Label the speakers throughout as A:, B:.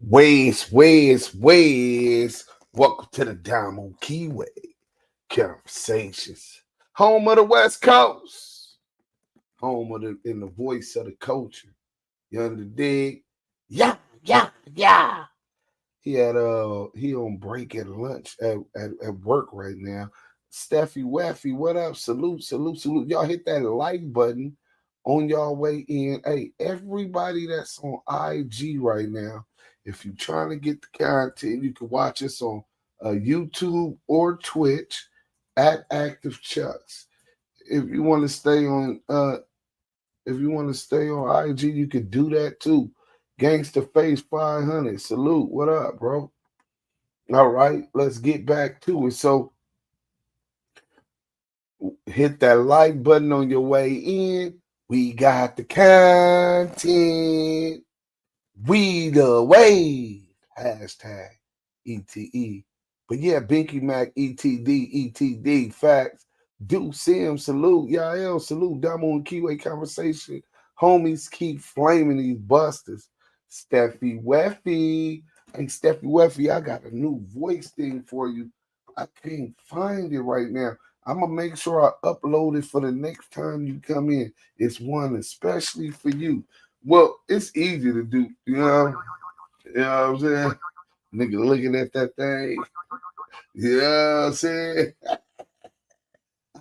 A: Ways. Welcome to the Damu and Kiwe Conversations. Home of the West Coast. Home of in the voice of the culture. You under dig? Yeah. He on break at lunch at work right now. Steffi Weffy, what up? Salute. Y'all hit that like button on y'all way in. Hey, everybody that's on IG right now, if you're trying to get the content, you can watch us on YouTube or Twitch at Active Chucks. If you want to stay on IG, you can do that too. Gangsta Face 500. Salute. What up, bro? All right, let's get back to it. So hit that like button on your way in. We got the content. We the wave. Hashtag ETE. But yeah, Binky Mac, ETD, facts. Do Sim, salute. Yael, salute. Damu and Kiwe Conversation. Homies keep flaming these busters. Steffi Weffy. Hey, Steffi Weffy, I got a new voice thing for you. I can't find it right now. I'm going to make sure I upload it for the next time you come in. It's one especially for you. Well, it's easy to do, you know what I'm saying? Nigga looking at that thing. You know what I'm saying?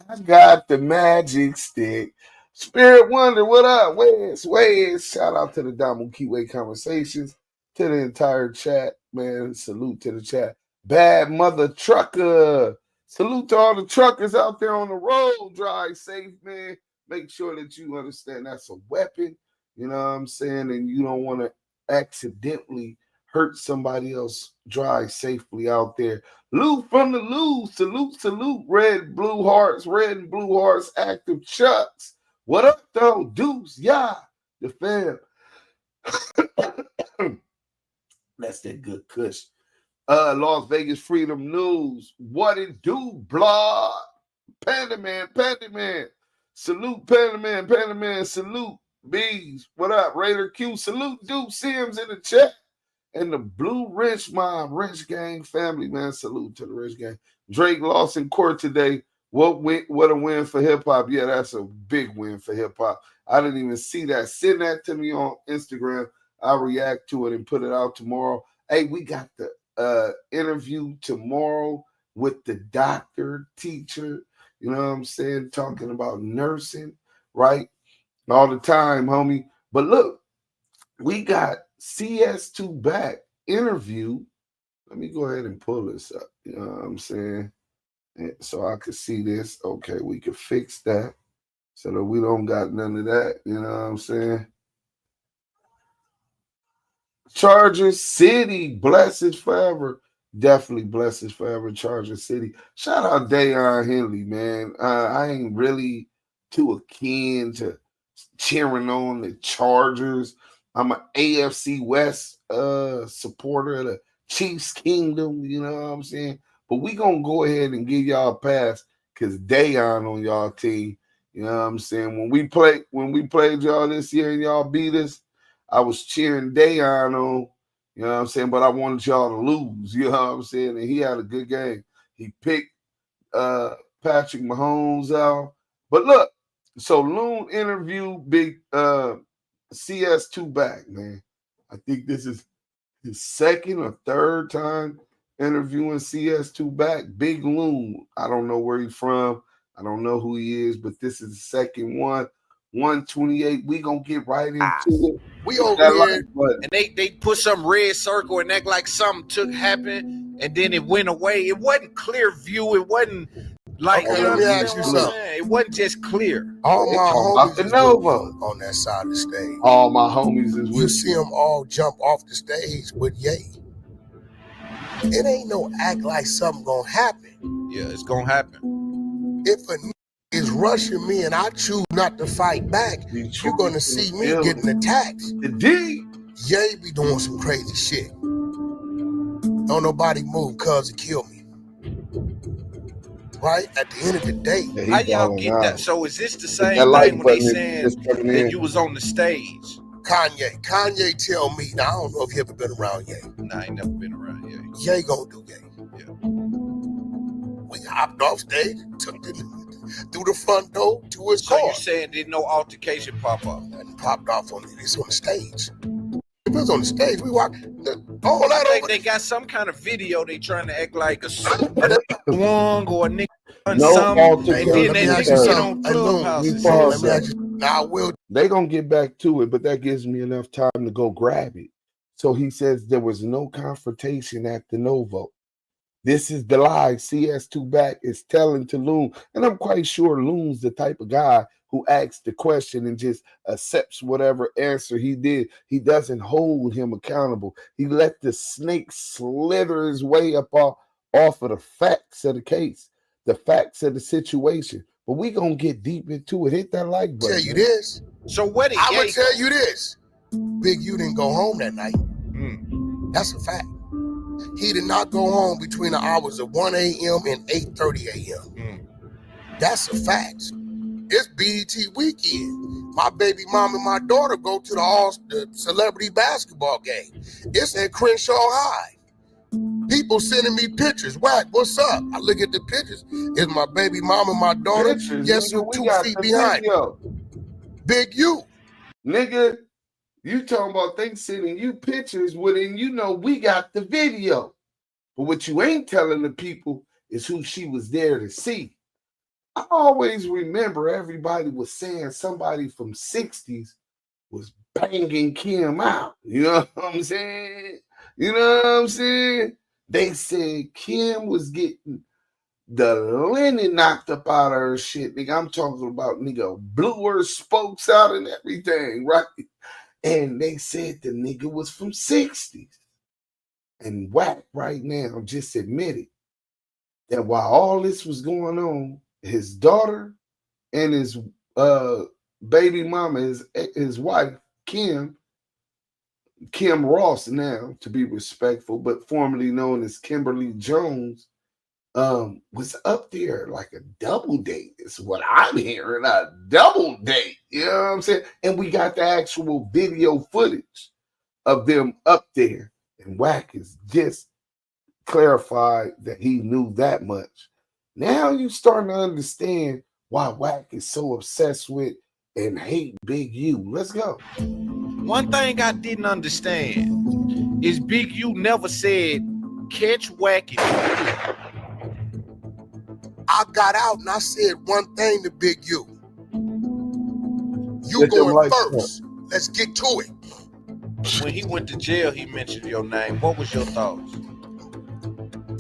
A: I got the magic stick. Spirit Wonder, what up? Where's? Shout out to the Damu and Kiwe Conversations, to the entire chat, man. Salute to the chat. Bad Mother Trucker. Salute to all the truckers out there on the road. Drive safe, man. Make sure that you understand that's a weapon. You know what I'm saying? And you don't want to accidentally hurt somebody else. Drive safely out there. Lou from the Lou. Salute. Red and blue hearts, Active Chucks. What up, though? Deuce, yeah. The fam. That's that good kush. Las Vegas Freedom News. What it do, blood? Panda Man. Salute, Panda Man. Salute, Bees. What up, Raider Q? Salute, Duke Sims in the chat. And the Blue Rich Mob, Rich Gang family, man. Salute to the Rich Gang. Drake lost in court today. What a win for hip-hop. Yeah, that's a big win for hip-hop. I didn't even see that. Send that to me on Instagram. I'll react to it and put it out tomorrow. Hey, we got the interview tomorrow with the doctor, teacher, you know what I'm saying, talking about nursing, right? All the time, homie. But look, we got CS2 back interview. Let me go ahead and pull this up. You know what I'm saying? So I could see this. Okay, we could fix that so that we don't got none of that. You know what I'm saying? Charger City, blessings forever. Definitely blessings forever, Charger City. Shout out Dayon Henley, man. I ain't really too akin to cheering on the Chargers. I'm an AFC West supporter of the Chiefs Kingdom, you know what I'm saying? But we gonna go ahead and give y'all a pass because Dayon on y'all team. You know what I'm saying? When we played y'all this year and y'all beat us, I was cheering Dayon on, you know what I'm saying? But I wanted y'all to lose, you know what I'm saying? And he had a good game. He picked Patrick Mahomes out. But look, so Loon interviewed big CS2 back, man. I think this is his second or third time interviewing CS2 back. Big Loon. I don't know where he's from. I don't know who he is, but this is the second one. 128. We gonna get right into it.
B: We over here, and they put some red circle and act like something happened, and then it went away. It wasn't clear view. It wasn't like.
C: Okay, let me ask you something.
B: It wasn't just clear.
C: All my homies is on that side of the stage.
A: All my homies is with
C: you. See them all jump off the stage with Ye. It ain't no act like something gonna happen.
B: Yeah, it's gonna happen.
C: If a is rushing me and I choose not to fight back, you're gonna see me getting attacked.
A: Indeed.
C: Ye be doing some crazy shit. Don't nobody move cuz it kill me. Right? At the end of the day.
B: How y'all get that? So is this the same thing when they saying that you was on the stage?
C: Kanye tell me, now I don't know if you ever been around Ye.
B: Nah, I ain't never been around Ye.
C: Ye gonna do Ye.
B: Yeah.
C: We hopped off stage, took the through the front door to his car.
B: So you saying did no altercation pop up?
C: And popped off on it. It's on the stage. If it was on the stage, we walked all that over.
B: They got some kind of video. They trying to act like a swung or a nigga done
A: No
B: something,
A: altercation.
B: and then that
C: Let me ask you
B: nigga get
C: something.
B: on
C: Hey, Loon,
B: Clubhouse and
A: Pause.
C: Let me ask you. Now I will.
A: They gonna get back to it, but that gives me enough time to go grab it. So he says there was no confrontation at the Novo. This is the lie CS2 Back is telling to Loon. And I'm quite sure Loon's the type of guy who asks the question and just accepts whatever answer he did. He doesn't hold him accountable. He let the snake slither his way up off of the facts of the case, the facts of the situation. But we gonna get deep into it. Hit that like button.
C: Tell you this.
B: So what did
C: I
B: Ye
C: would tell
B: go?
C: you this. Big U didn't go home that night. That's a fact. He did not go home between the hours of 1 a.m. and 8:30 a.m. That's a fact. It's BET weekend. My baby mom and my daughter go to the celebrity basketball game. It's at Crenshaw High. People sending me pictures. Wack, what's up? I look at the pictures. It's my baby mom and my daughter.
A: Pictures,
C: Yes,
A: nigga,
C: you
A: we
C: 2
A: got
C: feet
A: the
C: behind.
A: video.
C: Big U.
A: Nigga, you talking about they sending you pictures within, you know, we got the video. But what you ain't telling the people is who she was there to see. I always remember everybody was saying somebody from 60s was banging Kim out. You know what I'm saying? You know what I'm saying? They said Kim was getting the linen knocked up out of her shit. Nigga, I'm talking about, nigga, blew her spokes out and everything, right? And they said the nigga was from 60s. And Wack right now just admitted that while all this was going on, his daughter and his baby mama, his wife, Kim Ross now, to be respectful, but formerly known as Kimberly Jones, was up there like a double date. Is what I'm hearing, a double date. You know what I'm saying? And we got the actual video footage of them up there. And Wack is just clarified that he knew that much. Now you starting to understand why Wack is so obsessed with and hate Big U. Let's go.
B: One thing I didn't understand is Big U never said catch Wack and
C: I got out and I said one thing to Big U. You
A: Let them
C: going
A: like
C: first. Let's get to it.
B: when he went to jail, he mentioned your name. What was your thoughts?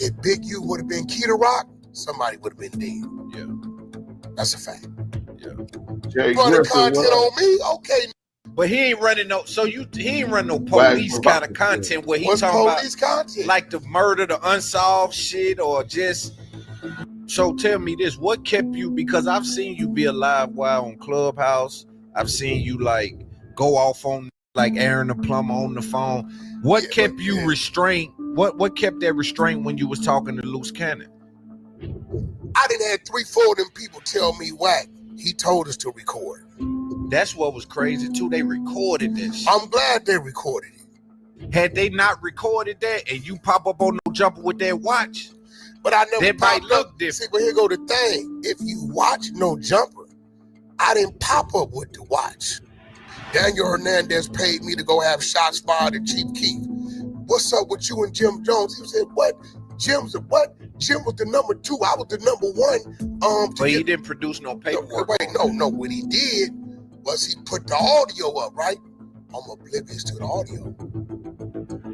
C: If Big U would have been Key to Rock, somebody would have been dead.
B: Yeah.
C: That's a fact.
B: Yeah.
A: Jay
C: Running
A: Griffin,
C: content on me? Okay.
B: But he ain't running no. So he ain't running no police kind of content where he
C: What's
B: talking about
C: police content?
B: like the murder, the unsolved shit, or just. So tell me this: what kept you? Because I've seen you be a live wire on Clubhouse. I've seen you like go off on like Aaron the plumber on the phone. What kept you restrained? What kept that restraint when you was talking to Loose Cannon?
C: I done had 3-4 of them people tell me, Wack, he told us to record.
B: That's what was crazy too. They recorded this.
C: I'm glad they recorded it.
B: Had they not recorded that and you pop up on No Jumper with that watch,
C: but I never
B: that might look different.
C: See, but here go the thing. If you watch No Jumper, I didn't pop up with the watch. Daniel Hernandez paid me to go have shots fired at Chief Keef. What's up with you and Jim Jones? He said, what? Jim's the what? Jim was the number 2. I was the number 1.
B: But he didn't produce no paperwork.
C: No. What he did was he put the audio up, right? I'm oblivious to the audio.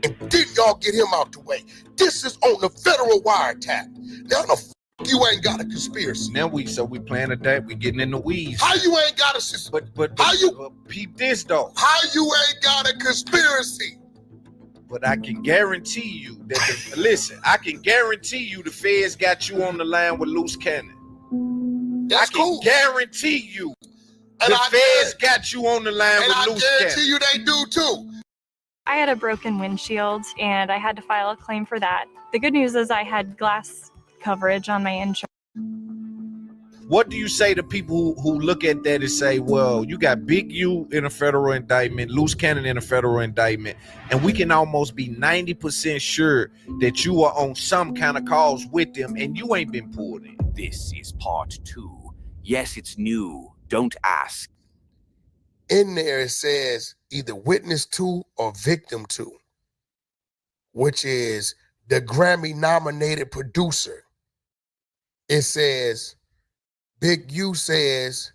C: And didn't y'all get him out the way? This is on the federal wiretap. Now the you ain't got a conspiracy.
B: Now we playing a day. We getting in the weeds.
C: How you ain't got a
B: but how you peep this though?
C: How you ain't got a conspiracy?
B: But I can guarantee you that listen, I can guarantee you the feds got you on the line with Loose Cannon.
C: That's cool.
B: Guarantee you
C: and
B: the feds got you on the line with Loose Cannon.
C: And I guarantee you they do too.
D: I had a broken windshield and I had to file a claim for that. The good news is I had glass coverage on my insurance.
B: What do you say to people who look at that and say, well, you got Big U in a federal indictment, Loose Cannon in a federal indictment, and we can almost be 90% sure that you are on some kind of cause with them and you ain't been pulled in?
E: This is part 2. Yes, it's new. Don't ask.
C: In there it says either witness to or victim to, which is the Grammy-nominated producer. It says, Big U says,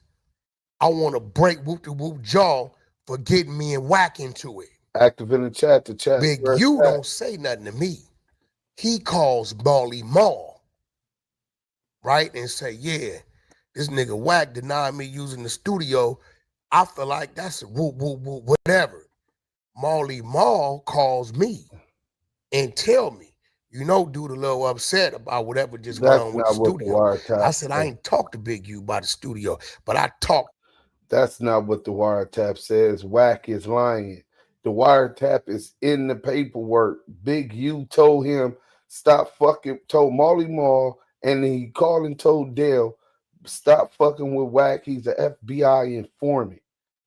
C: I want to break whoop-de-whoop jaw for getting me and Wack into it.
A: Active in the chat to chat.
C: Big U don't say nothing to me. He calls Molly Mall, right? And say, yeah, this nigga Wack denied me using the studio. I feel like that's a whoop, whoop, whoop, whatever. Molly Mall calls me and tell me, you know, dude a little upset about whatever just went on with the studio. I said, I ain't talked to Big U about the studio, but I talked.
A: That's not what the wiretap says. Wack is lying. The wiretap is in the paperwork. Big U told him, stop fucking, told Molly Mall, and then he called and told Dale, stop fucking with Wack. He's an FBI informant.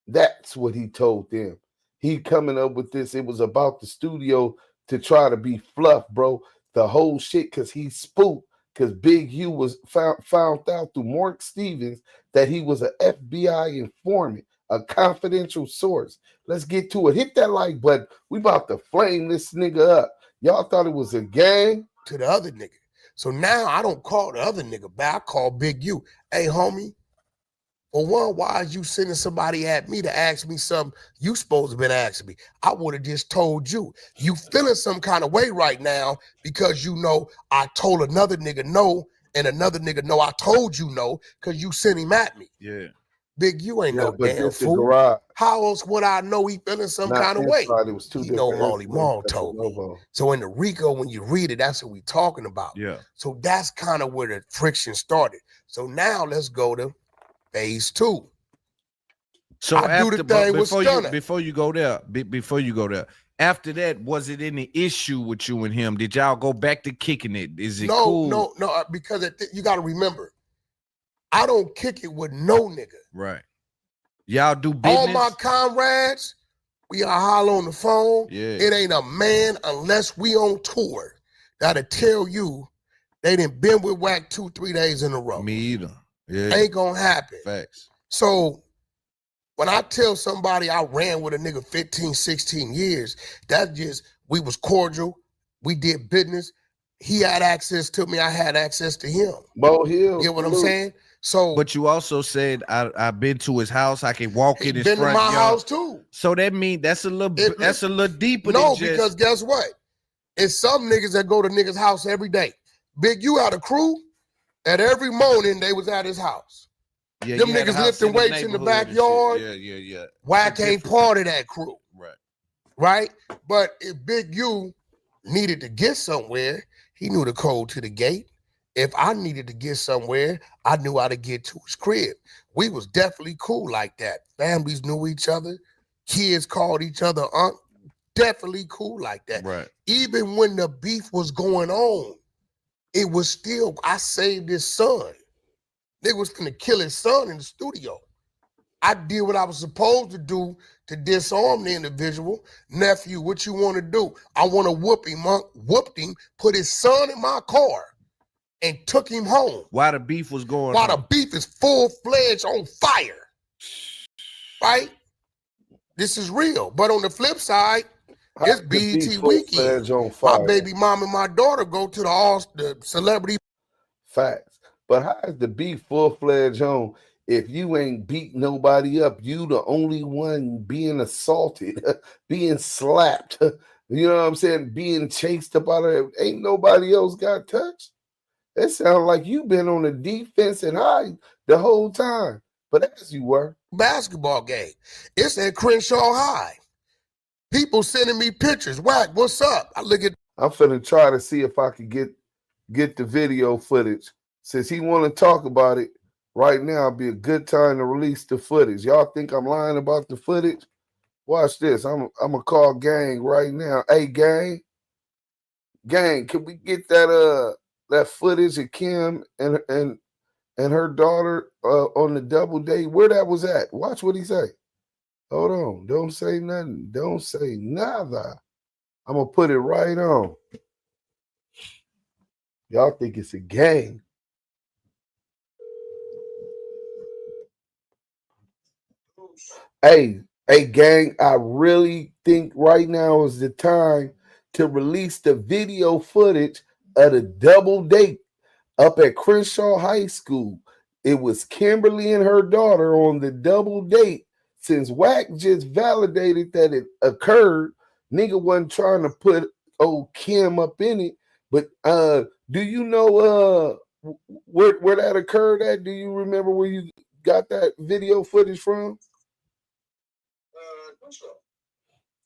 A: That's what he told them. He coming up with this. It was about the studio to try to be fluff, bro. The whole shit, because he spooked, because Big U was found out through Mark Stevens that he was an FBI informant, a confidential source. Let's get to it. Hit that like button. We about to flame this nigga up. Y'all thought it was a gang?
C: To the other nigga. So now I don't call the other nigga back. I call Big U. Hey, homie, for one, why is you sending somebody at me to ask me something you supposed to been asking me? I would have just told you. You feeling some kind of way right now because you know I told another nigga no, and another nigga no, I told you no, because you sent him at me.
B: Yeah.
C: Big, you ain't no damn fool. How else would I know he feeling some kind of way?
A: It was two
C: different Molly Mall told me. So in the RICO, when you read it, that's what we talking about.
B: Yeah.
C: So that's kind of where the friction started. So now let's go to phase 2.
B: So after, before you go there, after that, was it any issue with you and him? Did y'all go back to kicking it? Is it cool?
C: No, because you got to remember, I don't kick it with no nigga.
B: Right. Y'all do business?
C: All my comrades, we are holler on the phone.
B: Yeah.
C: It ain't a man unless we on tour that'll tell you they done been with Wack 2-3 days in a row.
B: Me either. Yeah.
C: Ain't gonna happen.
B: Facts.
C: So when I tell somebody I ran with a nigga 15, 16 years, that just, we was cordial. We did business. He had access to me. I had access to him.
A: Bo Hill.
C: You know what I'm saying? So,
B: but you also said I've been to his house. I can walk in his front yard.
C: Been to my house too.
B: So that means that's a little deeper.
C: No,
B: than just...
C: because guess what? It's some niggas that go to niggas' house every day. Big U had a crew. At every morning they was at his house.
B: Yeah,
C: them niggas lifting weights in the backyard.
B: Yeah.
C: Wack ain't part of that crew.
B: Right.
C: But if Big U needed to get somewhere, he knew the code to the gate. If I needed to get somewhere, I knew how to get to his crib. We was definitely cool like that. Families knew each other. Kids called each other aunt. Definitely cool like that.
B: Right.
C: Even when the beef was going on, it was still, I saved his son. Nigga was gonna kill his son in the studio. I did what I was supposed to do to disarm the individual. Nephew, what you want to do? I want to whoop him, whooped him, put his son in my car, and took him home.
B: While the beef was going
C: While the beef is full-fledged on fire. Right? This is real. But on the flip side, it's BET weekend. My baby mom and my daughter go to the celebrity.
A: Facts. But how is the beef full-fledged on if you ain't beat nobody up? You the only one being assaulted, being slapped. You know what I'm saying? Being chased about it. Ain't nobody else got touched. It sounds like you been on the defense and high the whole time. But as you were.
C: Basketball game. It's at Crenshaw High. People sending me pictures. Wack, what's up? I look at.
A: I'm finna try to see if I could get the video footage. Since he want to talk about it right now, it'd be a good time to release the footage. Y'all think I'm lying about the footage? Watch this. I'm gonna call gang right now. Hey, gang, can we get that footage of Kim and and her daughter on the double date. Where that was at? Watch what he say. Hold on. Don't say nothing. Don't say nada. I'm gonna put it right on. Y'all think it's a game. Hey, gang, I really think right now is the time to release the video footage of the double date up at Crenshaw High School. It was Kimberly and her daughter on the double date. Since Wack just validated that it occurred, nigga wasn't trying to put old Kim up in it. But do you know where that occurred at? Do you remember where you got that video footage from?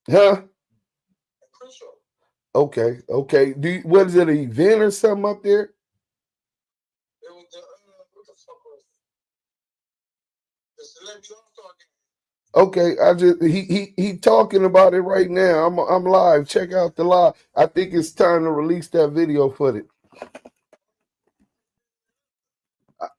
A: Huh? Okay. Was it an event or something up there? Okay, I just he talking about it right now. I'm live. Check out the live. I think it's time to release that video footage.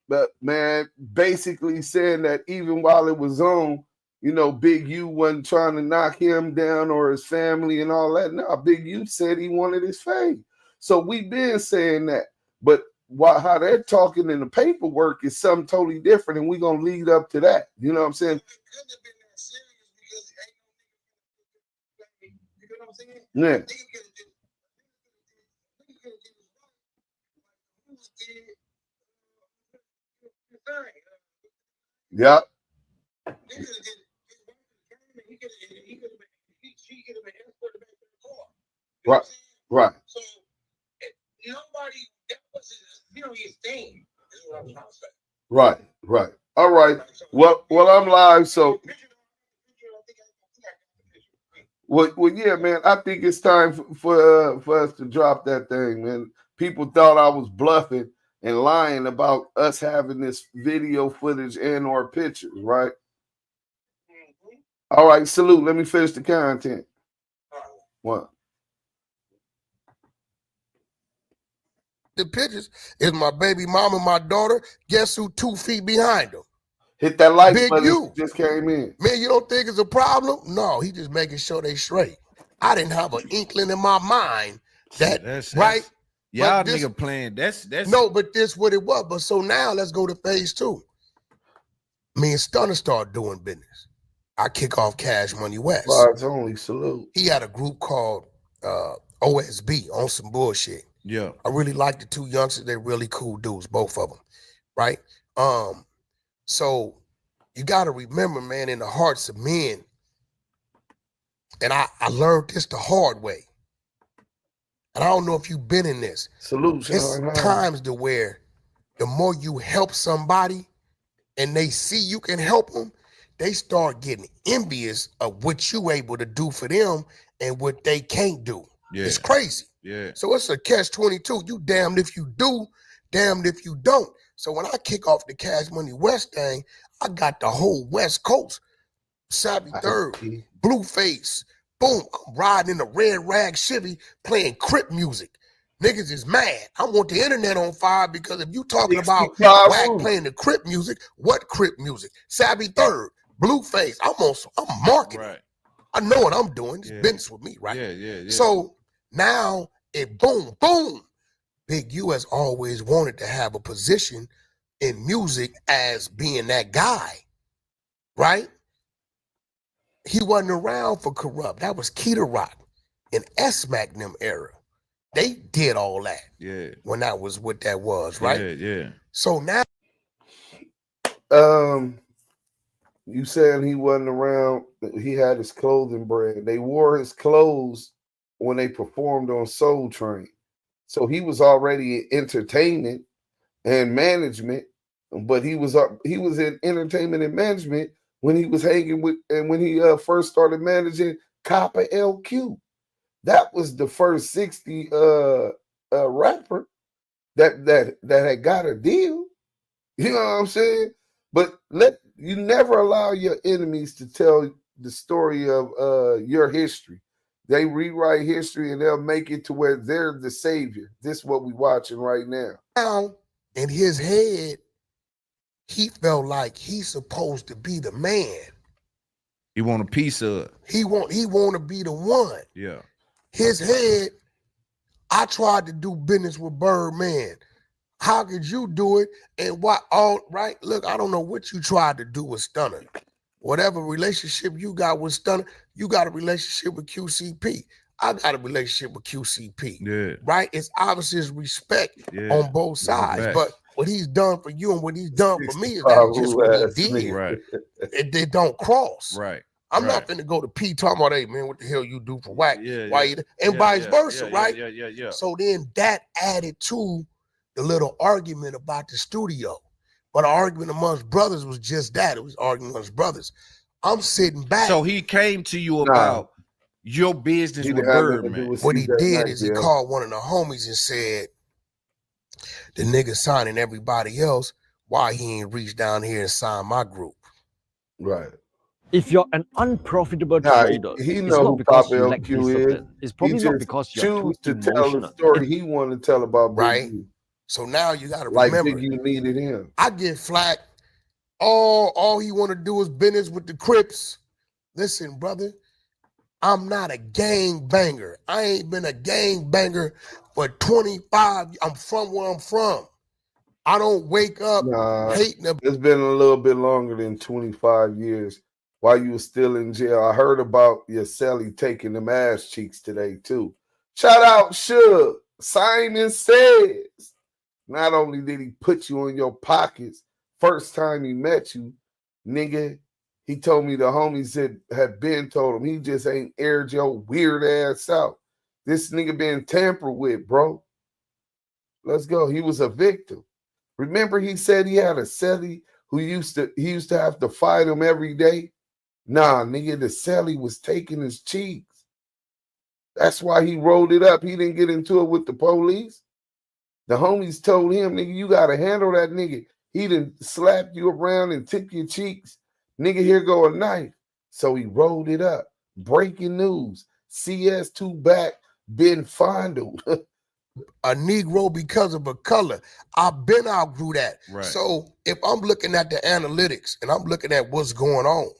A: But man, basically saying that even while it was on, you know, Big U wasn't trying to knock him down or his family and all that. No, Big U said he wanted his fame. So we've been saying that. But how they're talking in the paperwork is something totally different, and we're gonna lead up to that. You know what I'm saying? Yeah. Yeah. Right. Right. So nobody, that was, you know, his thing, is what I'm trying to say. Right. Right. All right. Well, I'm live, so. Well, yeah, man. I think it's time for us to drop that thing, man. People thought I was bluffing and lying about us having this video footage and or pictures, right? Mm-hmm. All right, salute. Let me finish the content. What?
C: The pictures is my baby mama and my daughter. Guess who 2 feet behind them?
A: Hit that like
C: Big
A: button.
C: U
A: Just came in.
C: Man, you don't think it's a problem? No, he just making sure they straight. I didn't have an inkling in my mind that right.
B: Y'all nigga playing. That's
C: no, but this what it was. But so now let's go to phase 2. Me and Stunner start doing business. I kick off Cash Money West.
A: Vibes only, salute.
C: He had a group called OSB on some bullshit.
B: Yeah.
C: I really like the 2 youngsters. They're really cool dudes, both of them. Right? So you got to remember, man, in the hearts of men, and I learned this the hard way. And I don't know if you've been in this.
A: Salute.
C: It's times to where the more you help somebody and they see you can help them, they start getting envious of what you able to do for them and what they can't do. Yeah. It's crazy.
B: Yeah.
C: So it's a catch-22. You damned if you do, damned if you don't. So when I kick off the Cash Money West thing, I got the whole West Coast, Savvy Third, Blueface, boom, I'm riding in a red rag Chevy playing Crip music. Niggas is mad. I want the internet on fire because if you talking about Wack playing the Crip music, what Crip music? Savvy Third, Blueface. I'm marketing. Right. I know what I'm doing. It's business with me, right? Yeah. So now it boom. Big U has always wanted to have a position in music as being that guy, right? He wasn't around for Corrupt. That was Keita Rock and S-Mac them era. They did all that. Yeah. When that was what that was, right?
B: Yeah.
C: So now
A: you saying he wasn't around, he had his clothing brand. They wore his clothes when they performed on Soul Train. So he was already in entertainment and management, but he was in entertainment and management when he was hanging with, and when he first started managing Copper LQ. That was the first 60 rapper that had got a deal. You know what I'm saying? But you never allow your enemies to tell the story of your history. They rewrite history and they'll make it to where they're the savior. This is what we're watching right now.
C: Now, in his head, he felt like he's supposed to be the man.
B: He want a piece of.
C: He want to be the one.
B: Yeah.
C: His head, I tried to do business with Birdman. How could you do it? And why all right? Look, I don't know what you tried to do with Stunner. Whatever relationship you got with Stunner, you got a relationship with QCP. I got a relationship with QCP.
B: Yeah.
C: Right? It's obviously respect on both sides. But what he's done for you and what he's done for me is that just what he did.
B: Right.
C: They don't cross.
B: Right.
C: I'm not finna go to P talking about, hey man, what the hell you do for Wack? Vice versa, right?
B: Yeah.
C: So then that added to the little argument about the studio. But an argument amongst brothers was just that. It was arguing amongst brothers. I'm sitting back.
B: So he came to you about your business with Birdman.
C: What he did is he called one of the homies and said, the nigga signing everybody else, why he ain't reached down here and signed my group?
A: Right.
F: If you're an unprofitable trader,
A: he
F: it's
A: know
F: not
A: who
F: because
A: Papa
F: you lack
A: LQ
F: discipline. It's probably not because you're too
A: to tell the
F: emotional.
A: story he wanted to tell about Big
C: Right.
A: U.
C: So now you got to
A: Like
C: remember,
A: Big U needed him.
C: I get flack. All he want to do is business with the Crips. Listen, brother, I'm not a gang banger. I ain't been a gang banger for 25. I'm from where I'm from. I don't wake up hating.
A: It's been a little bit longer than 25 years. While you were still in jail, I heard about your celly taking them ass cheeks today too. Shout out, Suge. Simon says, not only did he put you in your pockets first time he met you, nigga, he told me the homies had been told him he just ain't aired your weird ass out. This nigga been tampered with, bro. Let's go. He was a victim. Remember he said he had a celly who he used to have to fight him every day? Nah, nigga, the celly was taking his cheeks. That's why he rolled it up. He didn't get into it with the police. The homies told him, nigga, you got to handle that nigga. He done slapped you around and took your cheeks. Nigga, here go a knife. So he rolled it up. Breaking news. CS2 back, been fondled.
C: A Negro because of a color. I've been outgrew that.
B: Right.
C: So if I'm looking at the analytics and I'm looking at what's going on,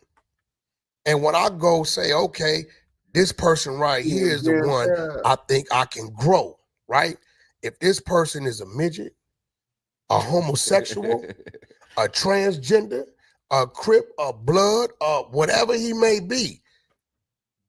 C: and when I go say, okay, this person right here is the one I think I can grow, right? If this person is a midget, a homosexual, a transgender, a Crip, a blood, whatever he may be,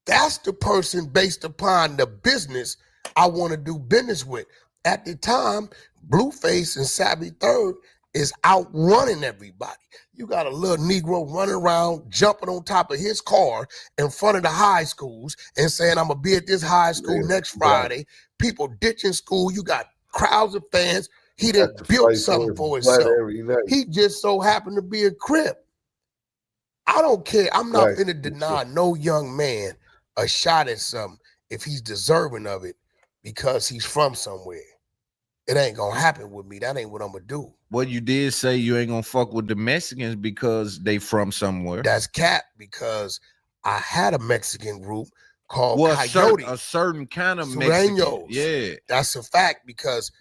C: that's the person based upon the business I want to do business with. At the time, Blueface and Savvy Third is outrunning everybody. You got a little Negro running around, jumping on top of his car in front of the high schools and saying, I'm going to be at this high school next Friday. People ditching school. You got crowds of fans. He done built something for himself. He just so happened to be a Crip. I don't care. I'm not going to deny no young man a shot at something if he's deserving of it because he's from somewhere. It ain't going to happen with me. That ain't what I'm going to do.
B: Well, you did say you ain't going to fuck with the Mexicans because they from somewhere.
C: That's cap, because I had a Mexican group called Coyote.
B: A certain kind of Mexican. Yeah.
C: That's a fact, because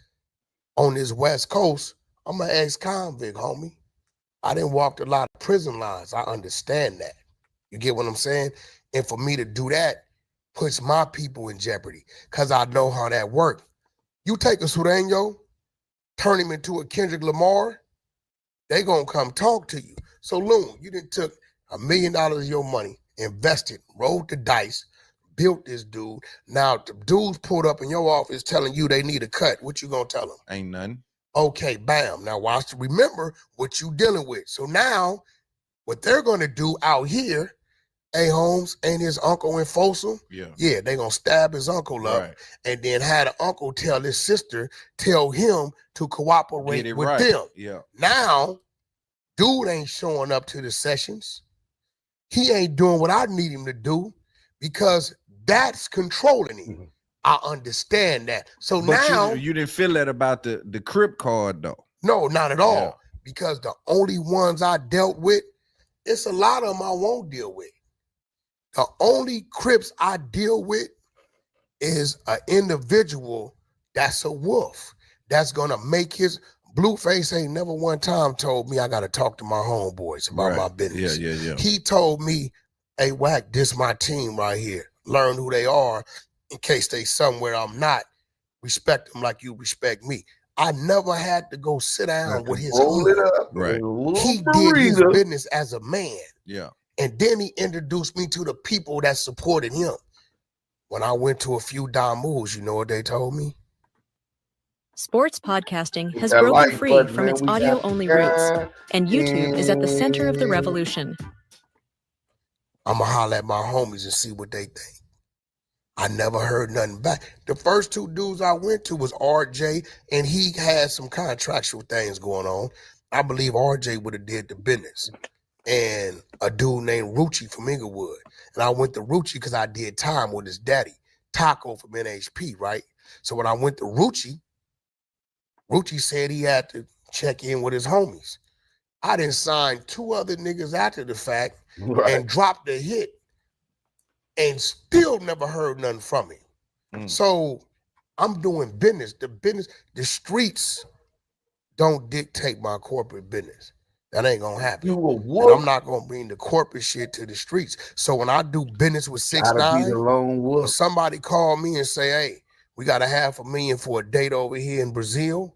C: on this West Coast, I'm an ex-convict, homie. I didn't walk a lot of prison lines. I understand that. You get what I'm saying? And for me to do that puts my people in jeopardy because I know how that works. You take a Sureño, turn him into a Kendrick Lamar, they gonna come talk to you. So Loon, you done took $1 million of your money, invested, rolled the dice, built this dude. Now the dudes pulled up in your office telling you they need a cut. What you gonna tell them?
B: Ain't nothing.
C: Okay, bam. Now watch, remember what you dealing with. So now what they're gonna do out here, A. Holmes and his uncle in Folsom, yeah, they gonna stab his uncle up, and then had an uncle tell his sister, tell him to cooperate with them.
B: Yeah.
C: Now, dude ain't showing up to the sessions. He ain't doing what I need him to do because that's controlling him. Mm-hmm. I understand that. So but now
B: you didn't feel that about the Crip card though.
C: No, not at all. Because the only ones I dealt with, it's a lot of them I won't deal with. The only Crips I deal with is an individual that's a wolf, that's gonna make his Blueface ain't never one time told me I got to talk to my homeboys about my business.
B: Yeah.
C: He told me, hey, Wack, this my team right here. Learn who they are in case they somewhere I'm not. Respect them like you respect me. I never had to go sit down with his hood.
B: Right.
C: He did his business as a man.
B: Yeah.
C: And then he introduced me to the people that supported him. When I went to a few Damus, you know what they told me?
G: Sports podcasting has broken free from its audio-only roots, and YouTube is at the center of the revolution.
C: I'm going to holler at my homies and see what they think. I never heard nothing back. The first two dudes I went to was RJ, and he had some contractual things going on. I believe RJ would have did the business. And a dude named Rucci from Inglewood. And I went to Rucci because I did time with his daddy, Taco from NHP, right? So when I went to Rucci said he had to check in with his homies. I done signed 2 other niggas after the fact and dropped a hit and still never heard nothing from him. So I'm doing business. The streets don't dictate my corporate business. That ain't gonna happen. And I'm not gonna bring the corporate shit to the streets. So when I do business with 6ix9ine, when somebody call me and say, hey, we got $500,000 for a date over here in Brazil,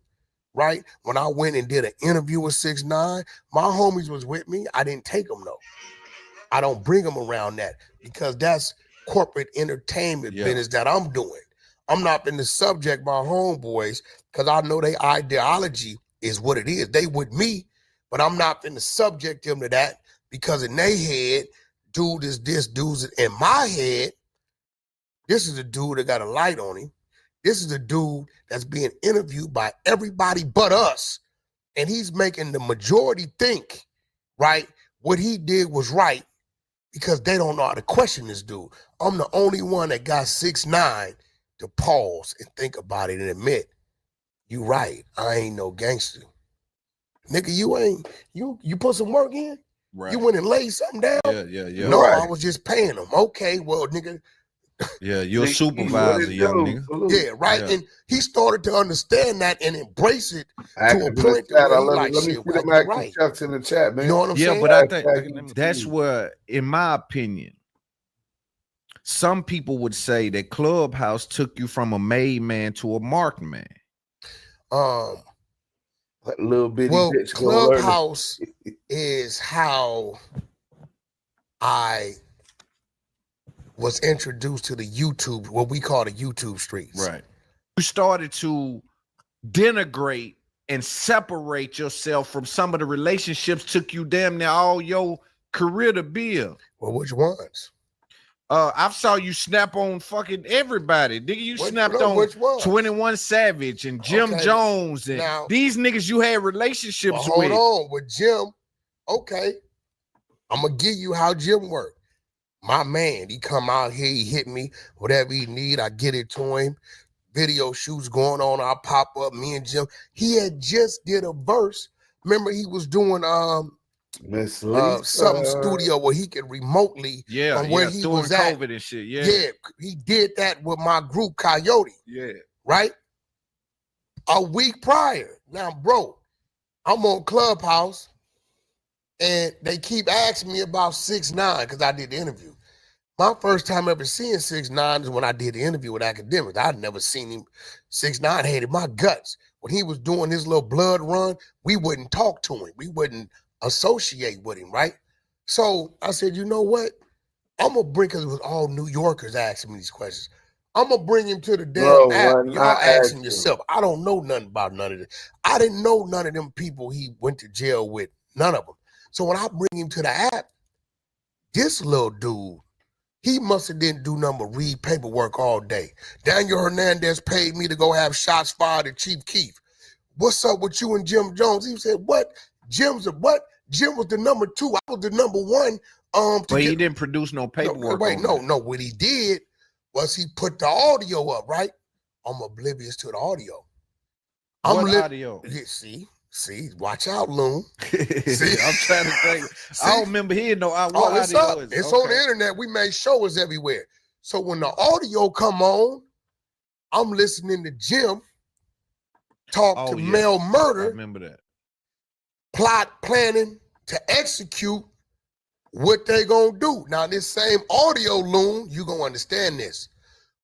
C: right? When I went and did an interview with 6ix9ine, my homies was with me. I didn't take them though. I don't bring them around that because that's corporate entertainment business that I'm doing. I'm not been the subject my homeboys because I know their ideology is what it is. They with me, but I'm not been the subject them to that because in their head, dude is this, dude's in my head. This is a dude that got a light on him. This is a dude that's being interviewed by everybody but us. And he's making the majority think, right, what he did was right because they don't know how to question this dude. I'm the only one that got 6ix9ine to pause and think about it and admit, you right, I ain't no gangster. Nigga, you put some work in? Right. You went and laid something down?
B: Yeah.
C: No, I was just paying them. Okay, well, nigga.
B: Yeah, you're a supervisor, young nigga.
C: Yeah, right. Yeah. And he started to understand that and embrace it to a point where he like, shit, right.
A: Chuck's in the chat, man.
C: You know what I'm saying?
B: Yeah, but I think that's where, in my opinion, some people would say that Clubhouse took you from a made man to a marked man.
A: Little bitty bitch.
C: Clubhouse is how I was introduced to the YouTube, what we call the YouTube streets.
B: Right. You started to denigrate and separate yourself from some of the relationships took you damn near all your career to build.
C: Well, which ones?
B: I saw you snap on fucking everybody. Nigga, you snapped on 21 Savage and Jim Jones and now, these niggas you had relationships with.
C: Hold on, with Jim, okay. I'm gonna give you how Jim worked. My man, he come out here, he hit me, whatever he need, I get it to him. Video shoots going on, I pop up, me and Jim. He had just did a verse. Remember he was doing some studio where he could remotely from where he was at.
B: COVID and shit. Yeah,
C: he did that with my group Coyote.
B: Yeah,
C: right. A week prior, now, bro, I'm on Clubhouse, and they keep asking me about 6ix9ine because I did the interview. My first time ever seeing 6ix9ine is when I did the interview with Academics. I'd never seen him. 6ix9ine hated my guts. When he was doing his little blood run, we wouldn't talk to him. We wouldn't associate with him, right? So I said, you know what? I'm going to bring, because it was all New Yorkers asking me these questions. I'm going to bring him to the damn app. Y'all ask him yourself. I don't know nothing about none of this. I didn't know none of them people he went to jail with. None of them. So when I bring him to the app, this little dude, he must have didn't do nothing but read paperwork all day. Daniel Hernandez paid me to go have shots fired at Chief Keef. What's up with you and Jim Jones? He said, what? Jim's a what? Jim was the number 2. I was the number 1.
B: But he didn't produce no paperwork.
C: No. What he did was he put the audio up, right? I'm oblivious to the audio.
B: Audio?
C: Yeah, see, watch out, Loon.
B: See, I'm trying to think. I don't remember hearing no audio.
C: It's up. It's on the internet. We made shows everywhere. So when the audio come on, I'm listening to Jim. talked to Mel Murder.
B: I remember that.
C: Planning to execute what they gonna do. Now, this same audio, Loon, you gonna understand this,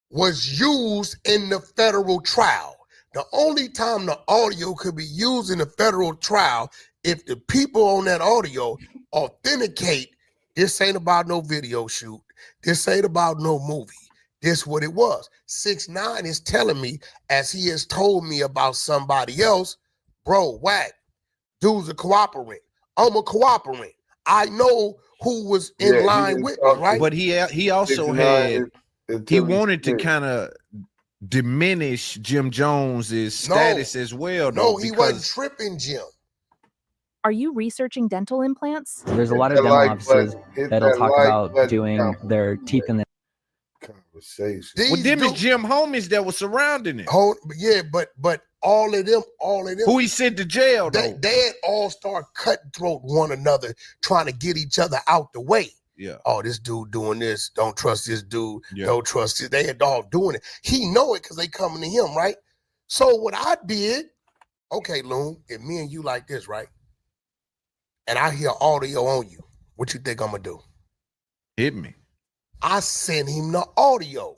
C: was used in the federal trial. The only time the audio could be used in a federal trial if the people on that audio authenticate, this ain't about no video shoot, this ain't about no movie, this what it was. 6ix9ine is telling me, as he has told me about somebody else, bro, Wack, dude's a cooperant. I'm a cooperant. I know who was in line with me, right?
B: But he also he wanted to kind of diminish Jim Jones's status as well. Though,
C: no, he wasn't tripping, Jim.
H: Are you researching dental implants?
I: There's a lot of dental offices that'll talk about doing their teeth in the
A: conversation.
B: Well, them is Jim homies that were surrounding it.
C: Yeah, but all of them.
B: Who he sent to jail, though.
C: They had all start cutthroat one another, trying to get each other out the way.
B: Yeah.
C: Oh, this dude doing this. Don't trust this dude. Yeah. Don't trust it. They had all doing it. He know it because they coming to him, right? So what I did, okay, Loon, if me and you like this, right? And I hear audio on you, what you think I'm gonna do?
B: Hit me.
C: I send him the audio.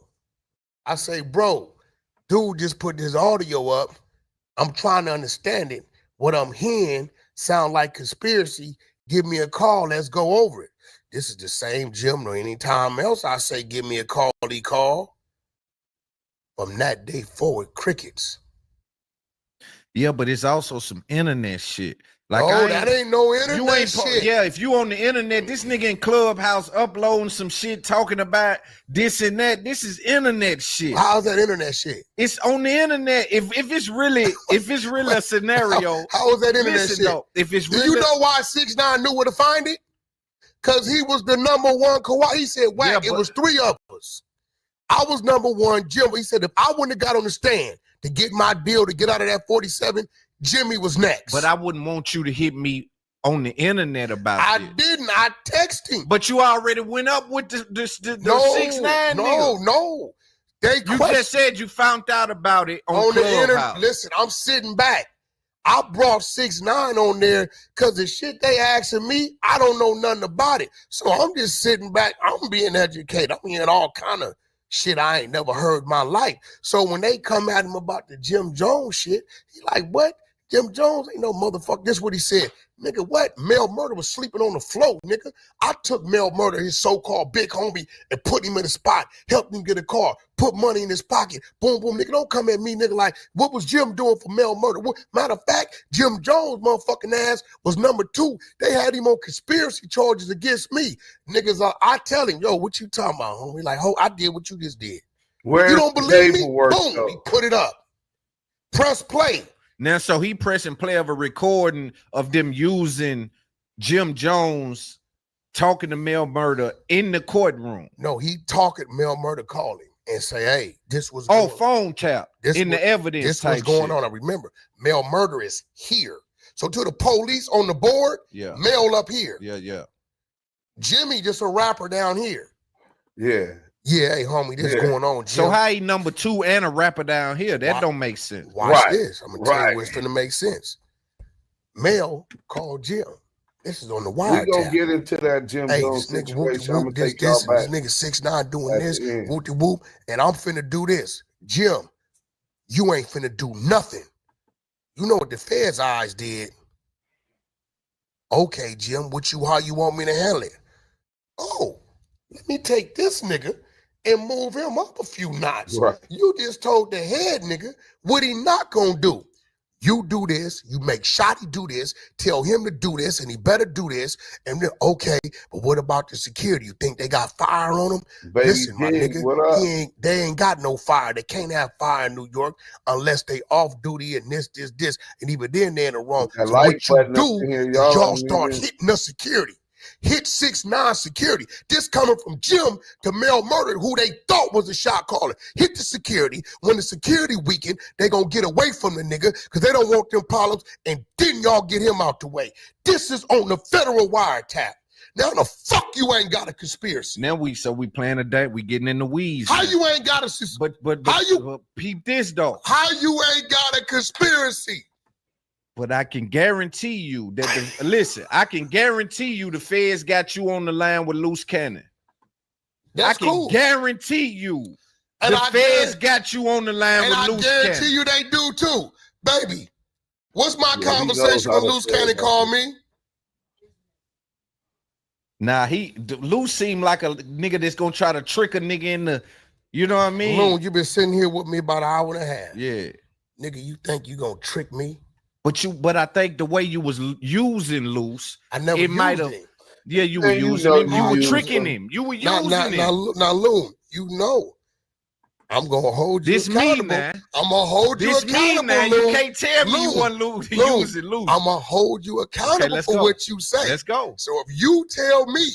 C: I say, bro, dude just put this audio up. I'm trying to understand it. What I'm hearing sound like conspiracy. Give me a call. Let's go over it. This is the same Jim or anytime else I say, give me a call, he call. From that day forward, crickets.
B: Yeah, but it's also some internet shit. Like,
C: that ain't no internet shit.
B: Yeah, if you on the internet, this nigga in Clubhouse uploading some shit, talking about this and that. This is internet shit.
C: How's that internet shit?
B: It's on the internet. If it's really a scenario.
C: How is that internet shit?
B: Though, if it's really,
C: do you know why 6ix9ine knew where to find it? Because he was the number one He said, Wack, it was 3 of us. I was number one, Jim. He said, if I wouldn't have got on the stand to get my deal to get out of that 47, Jimmy was next.
B: But I wouldn't want you to hit me on the internet about it.
C: I didn't. I texted him.
B: But you already went up with the 6ix9ine nigga.
C: No.
B: You just said you found out about it on the internet.
C: Listen, I'm sitting back. I brought 6ix9ine on there because the shit they asking me, I don't know nothing about it. So I'm just sitting back. I'm being educated. I'm hearing all kind of shit I ain't never heard in my life. So when they come at him about the Jim Jones shit, he like, what? Jim Jones ain't no motherfucker. This is what he said. Nigga, what? Mel Murder was sleeping on the floor, nigga. I took Mel Murder, his so-called big homie, and put him in a spot, helped him get a car, put money in his pocket. Boom, boom, nigga. Don't come at me, nigga, like, what was Jim doing for Mel Murder? Matter of fact, Jim Jones' motherfucking ass was number 2. They had him on conspiracy charges against me. Niggas, I tell him, yo, what you talking about, homie? Like, I did what you just did.
A: Where's
C: you don't believe me? Boom, he put it up. Press play.
B: Now, so he pressing play of a recording of them using Jim Jones talking to Mel Murder in the courtroom.
C: No, he talking, Mel Murder called him and say, hey, this was
B: phone tap in the evidence.
C: This was going on. I remember, Mel Murder is here. So to the police on the board, Mel up here.
B: Yeah.
C: Jimmy just a rapper down here.
A: Yeah.
C: Yeah, hey, homie, this is going on, Jim.
B: So how he number 2 and a rapper down here? That don't make sense.
C: Watch this. I'm going to tell you what's going to make sense. Mel called Jim. This is on the wire.
A: We're going to get into that Jim Jones situation. I'm going to take y'all back.
C: This nigga 6ix9ine doing this, whoop-de-whoop, and I'm finna do this. Jim, you ain't finna do nothing. You know what the Fed's eyes did. Okay, Jim, how you want me to handle it? Oh, let me take this nigga and move him up a few notches. Right. You just told the head nigga what he not gonna do. You do this, you make Shotty do this, tell him to do this, and he better do this. And then, okay, but what about the security? You think they got fire on them?
A: Baby,
C: listen, my nigga, they ain't got no fire. They can't have fire in New York unless they off duty and this. And even then, they're in the wrong. So what you do, y'all start hitting the security. Hit 6ix9ine security. This coming from Jim to Mel Murder, who they thought was a shot caller. Hit the security. When the security weakened, they gonna get away from the nigga because they don't want them problems. And then y'all get him out the way. This is on the federal wiretap. Now the fuck you ain't got a conspiracy.
B: Now we playing a day. We getting in the weeds.
C: How you ain't got a
B: but
C: how you
B: peep this though?
C: How you ain't got a conspiracy?
B: But I can guarantee you that listen, I can guarantee you the feds got you on the line with loose cannon.
C: That's cool.
B: I can guarantee you
C: and
B: the feds got you on the line with loose cannon.
C: And I guarantee you they do too. Baby, what's my conversation when loose cannon called me?
B: Nah, Loose seemed like a nigga that's gonna try to trick a nigga in the, you know what I mean?
C: Loon, you been sitting here with me about an hour and a half.
B: Yeah.
C: Nigga, you think you gonna trick me?
B: But I think the way you was using Loose,
C: I never used him.
B: Yeah, you were using him. You were tricking him. You were using him.
C: Now, Loon, you know, I'm gonna hold you accountable. I'm gonna hold you accountable.
B: Loon. You can't tell me you want using Loose.
C: I'm gonna hold you accountable for what you say.
B: Let's go.
C: So if you tell me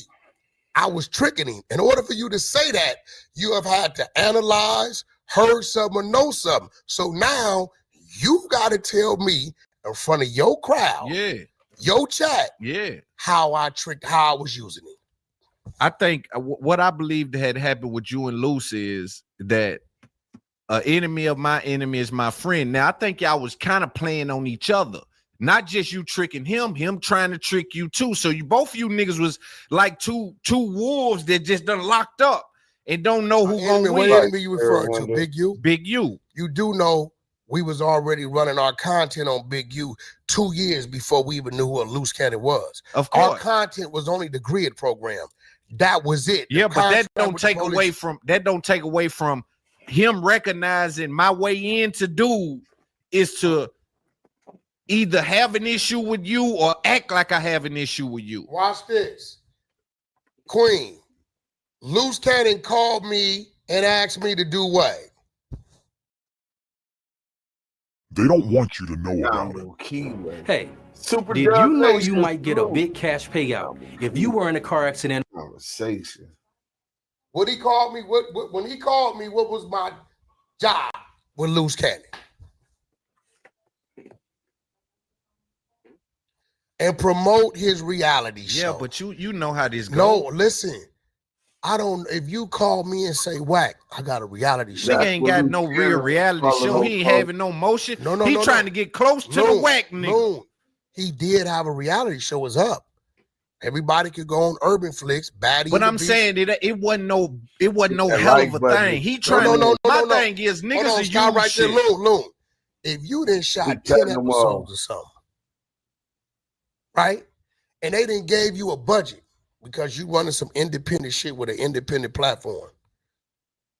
C: I was tricking him, in order for you to say that, you have had to analyze, heard something, or know something. So now you got to tell me in front of your crowd, your chat, how I was using it.
B: I think what I believe that had happened with you and Loose is that an enemy of my enemy is my friend. Now I think y'all was kind of playing on each other, not just you tricking him trying to trick you too. So both of you niggas was like two wolves that just done locked up and don't know who gonna win.
C: What enemy you referring to? Big U?
B: Big U.
C: You do know we was already running our content on Big U 2 years before we even knew who a loose cannon was.
B: Of course.
C: Our content was only the grid program. That was it.
B: Yeah, but that don't take away from him recognizing my way in to do is to either have an issue with you or act like I have an issue with you.
C: Watch this. Queen, loose cannon called me and asked me to do what?
J: They don't want you to know about it.
A: Kiwe.
K: Hey, did you know you might get a big cash payout if you were in a car accident?
A: Conversation.
C: What he called me, when he called me, what was my job with loose cannon? And promote his reality show.
B: Yeah, but you know how this goes.
C: No, listen. If you call me and say, Wack, I got a reality show.
B: Nigga ain't got no real reality show. He ain't having no motion. He trying to get close to the Wack nigga.
C: Loon. He did have a reality show. It's up. Everybody could go on Urban Flicks, Baddie.
B: But I'm saying it wasn't no hell of a thing. He trying my thing is niggas is you
C: right there, Loon. If you didn't shot 10 episodes or something, right? And they didn't gave you a budget because you running some independent shit with an independent platform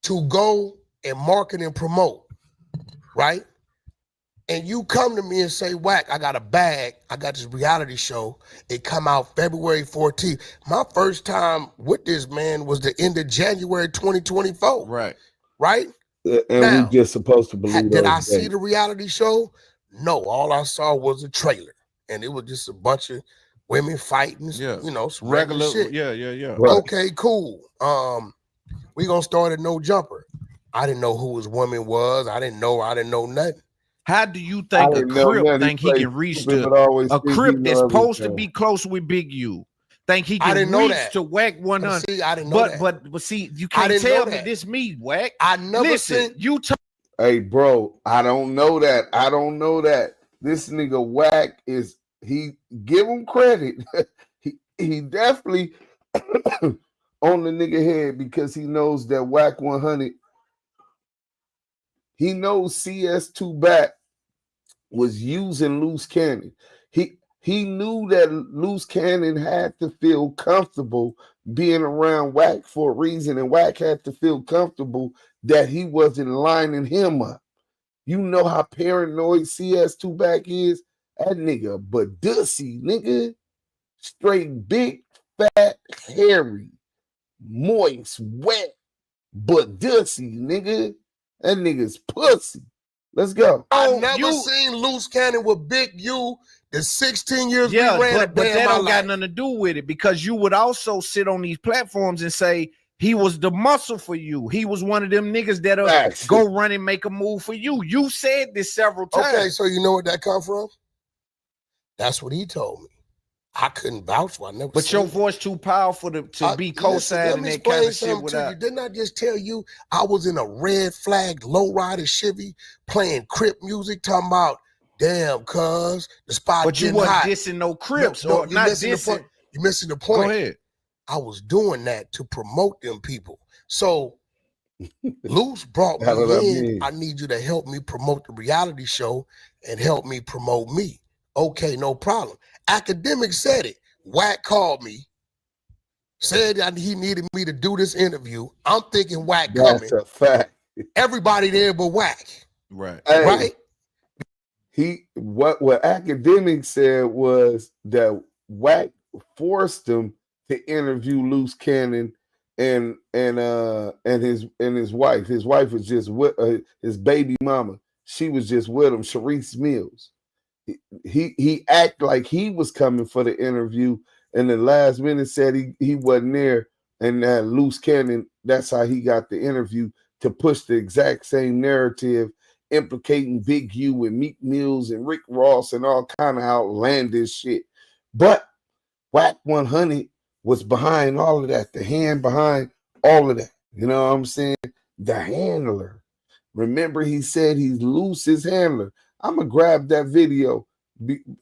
C: to go and market and promote, right? And you come to me and say, Wack, I got a bag. I got this reality show. It come out February 14th. My first time with this man was the end of January 2024.
B: Right.
C: Right?
A: And now, we just supposed to believe
C: did I see the reality show? No, all I saw was a trailer. And it was just a bunch of women fighting, you know, some regular shit.
B: Yeah.
C: Right. Okay, cool. We gonna start at No Jumper. I didn't know who his woman was. I didn't know nothing.
B: How do you think a Crip think he can reach a Crip that's supposed to be close with Big U? Think he can reach to Wack 100?
C: See, I didn't know that.
B: But see, you can't tell me this me, Wack.
C: I never
B: listen.
A: Hey, bro, I don't know that. This nigga Wack is. He give him credit. he definitely on the nigga head because he knows that Wack 100. He knows CS2 back was using loose cannon. He knew that loose cannon had to feel comfortable being around Wack for a reason, and Wack had to feel comfortable that he wasn't lining him up. You know how paranoid CS2 back is. That nigga, but dussy, nigga. Straight big, fat, hairy, moist, wet, but dussy, nigga. That nigga's pussy. Let's go.
C: I never seen loose cannon with Big U the 16 years we ran
B: but that don't got nothing to do with it because you would also sit on these platforms and say he was the muscle for you. He was one of them niggas that'll go run and make a move for you. You said this several times.
C: Okay, so you know where that come from? That's what he told me. I couldn't vouch for. I never.
B: But your voice too powerful to be co-signing that kind of shit without.
C: You. Didn't I just tell you I was in a red flag lowrider Chevy playing Crip music, talking about damn cuz the spot.
B: But you wasn't dissing no Crips or not dissing.
C: You're missing the point.
B: Go ahead.
C: I was doing that to promote them people. So Luce brought me in. I need you to help me promote the reality show and help me promote me. Okay, no problem. Academic said it. Wack called me, said that he needed me to do this interview. I'm thinking Wack coming.
A: That's a fact.
C: Everybody there but Wack.
B: Right.
C: Right?
A: What Academic said was that Wack forced him to interview Loose Cannon and his wife. His wife was just with his baby mama. She was just with him, Sharice Mills. He acted like he was coming for the interview, and the last minute said he wasn't there, and that Loose Cannon, that's how he got the interview, to push the exact same narrative implicating Big U and Meek Mills and Rick Ross and all kind of outlandish shit. But Wack 100 was behind all of that, the hand behind all of that. You know what I'm saying? The handler. Remember, he said he's Loose's handler. I'm going to grab that video.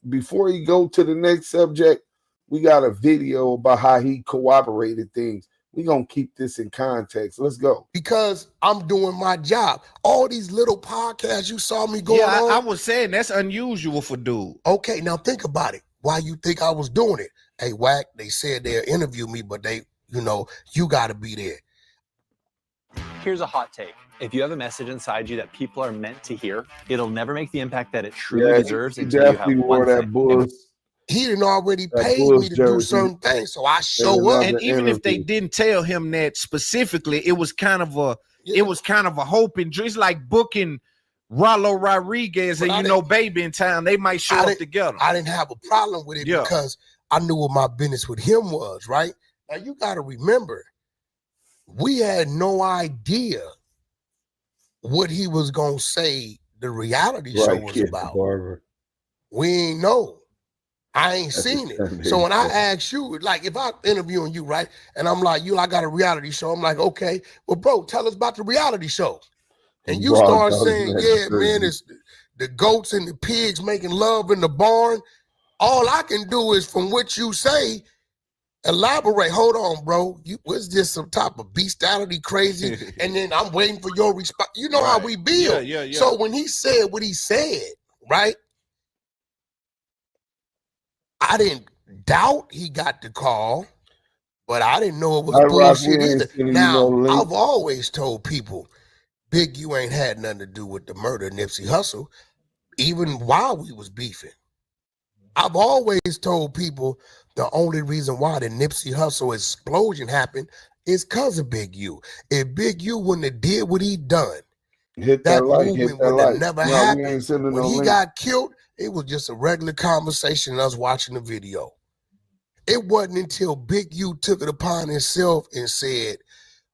A: Before you go to the next subject, we got a video about how he corroborated things. We're going to keep this in context. Let's go.
C: Because I'm doing my job. All these little podcasts you saw me going on.
B: I was saying that's unusual for dude.
C: Okay, now think about it. Why you think I was doing it? Hey, Wack, they said they'll interview me, but you got to be there.
L: Here's a hot take. If you have a message inside you that people are meant to hear, it'll never make the impact that it truly deserves until you have one thing.
C: He didn't already pay me to do certain things, so I show up.
B: And even if they didn't tell him that specifically, it was kind of a hope and dream. It's like booking Rollo Rodriguez and Baby in town. They might show up together.
C: I didn't have a problem with it because I knew what my business with him was, right? Now you got to remember, we had no idea what he was gonna say the reality show was about. We ain't know. I ain't seen it. So when I ask you, like if I'm interviewing you, right, and I'm like, I got a reality show. I'm like, okay, well, bro, tell us about the reality show. And you start saying, yeah, man, it's the goats and the pigs making love in the barn. All I can do is from what you say, elaborate. Hold on, bro. Was this some type of bestiality crazy? And then I'm waiting for your response. You know how we build.
B: Yeah.
C: So when he said what he said, right? I didn't doubt he got the call, but I didn't know it was bullshit either. Now, I've always told people, Big U ain't had nothing to do with the murder of Nipsey Hussle, even while we was beefing. I've always told people the only reason why the Nipsey Hussle explosion happened is because of Big U. If Big U wouldn't have did what he done, that movement would have never happened. When he got killed, it was just a regular conversation and us watching the video. It wasn't until Big U took it upon himself and said,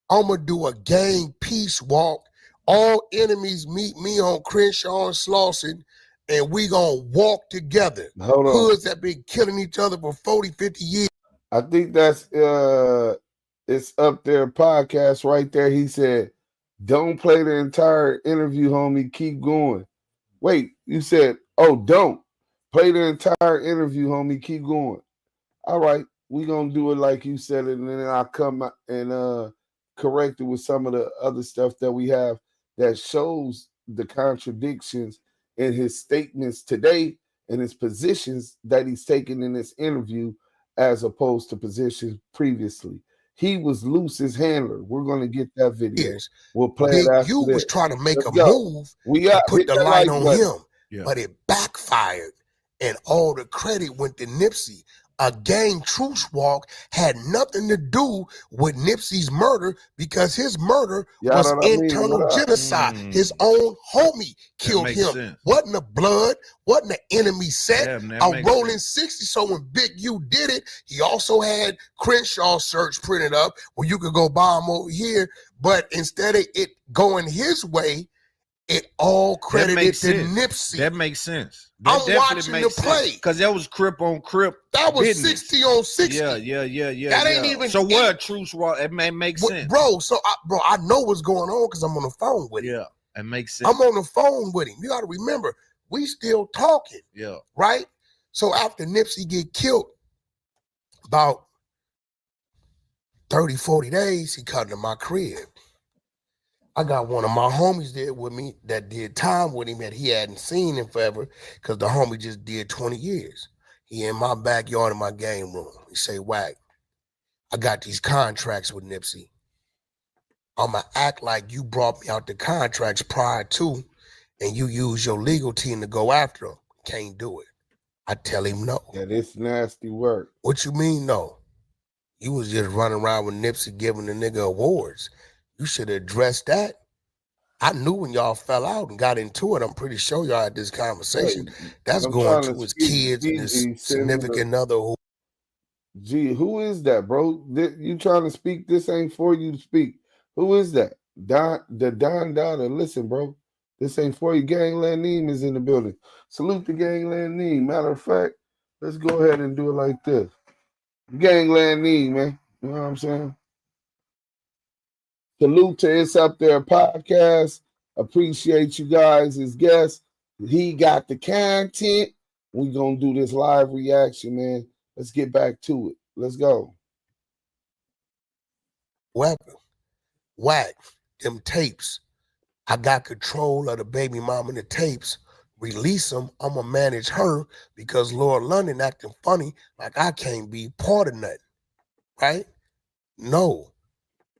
C: I'm going to do a gang peace walk. All enemies meet me on Crenshaw and Slauson, and we going to walk together.
A: Hold on.
C: Hoods that been killing each other for 40, 50 years.
A: I think that's, it's up there, podcast right there. He said, don't play the entire interview, homie. Keep going. Wait, you said, don't play the entire interview, homie. Keep going. All right, we're going to do it like you said it, and then I'll come and correct it with some of the other stuff that we have that shows the contradictions in his statements today and his positions that he's taken in this interview as opposed to positions previously. He was Loose's handler. We're going to get that video. We'll play it after
C: you
A: this.
C: Was trying to make a move and put the light on him, but it backfired, and all the credit went to Nipsey. A gang truce walk had nothing to do with Nipsey's murder because his murder was internal genocide. His own homie killed him.
B: Sense.
C: Wasn't the blood, wasn't the enemy set, a rolling
B: sense.
C: 60. So when Big U did it, he also had Crenshaw search printed up where you could go buy them over here. But instead of it going his way, it all credited to
B: sense.
C: Nipsey.
B: That makes sense. That
C: I'm watching the play.
B: Because that was Crip on Crip.
C: That was
B: business.
C: 60 on 60.
B: Yeah.
C: That ain't even.
B: So what? Truth raw. It may make sense,
C: bro. So I know what's going on because I'm on the phone with him.
B: Yeah, it makes sense.
C: I'm on the phone with him. You got to remember, we still talking.
B: Yeah.
C: Right. So after Nipsey get killed, about 30, 40 days, he come to my crib. I got one of my homies there with me that did time with him that he hadn't seen in forever because the homie just did 20 years. He in my backyard in my game room. He say, Wack, I got these contracts with Nipsey. I'ma act like you brought me out the contracts prior to and you use your legal team to go after them. Can't do it. I tell him no.
A: Yeah, this nasty work.
C: What you mean no? You was just running around with Nipsey giving the nigga awards. You should address that. I knew when y'all fell out and got into it. I'm pretty sure y'all had this conversation. That's going to his kids and his significant other.
A: Gee, who is that, bro? You trying to speak? This ain't for you to speak. Who is that? The Don daughter. Listen, bro. This ain't for you. Gangland Neem is in the building. Salute the Gangland Neem. Matter of fact, let's go ahead and do it like this. Gangland Neem, man. You know what I'm saying? Salute to It's Up There podcast. Appreciate you guys as guests. He got the content. We're going to do this live reaction, man. Let's get back to it. Let's go.
C: Wack, them tapes. I got control of the baby mama and the tapes. Release them. I'm going to manage her because Lord London acting funny like I can't be part of nothing. Right? No.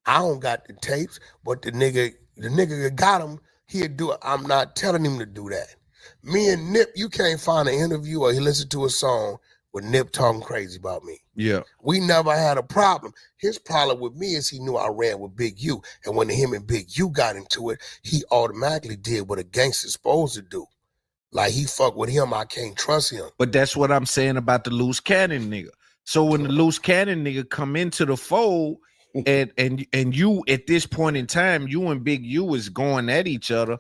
C: I don't got the tapes, but the nigga that got him, he'll do it. I'm not telling him to do that. Me and Nip, you can't find an interview or he listened to a song with Nip talking crazy about me.
B: Yeah.
C: We never had a problem. His problem with me is he knew I ran with Big U. And when him and Big U got into it, he automatically did what a gangster's supposed to do. Like he fuck with him, I can't trust him.
B: But that's what I'm saying about the loose cannon nigga. So when the loose cannon nigga come into the fold, and you at this point in time, you and Big U is going at each other.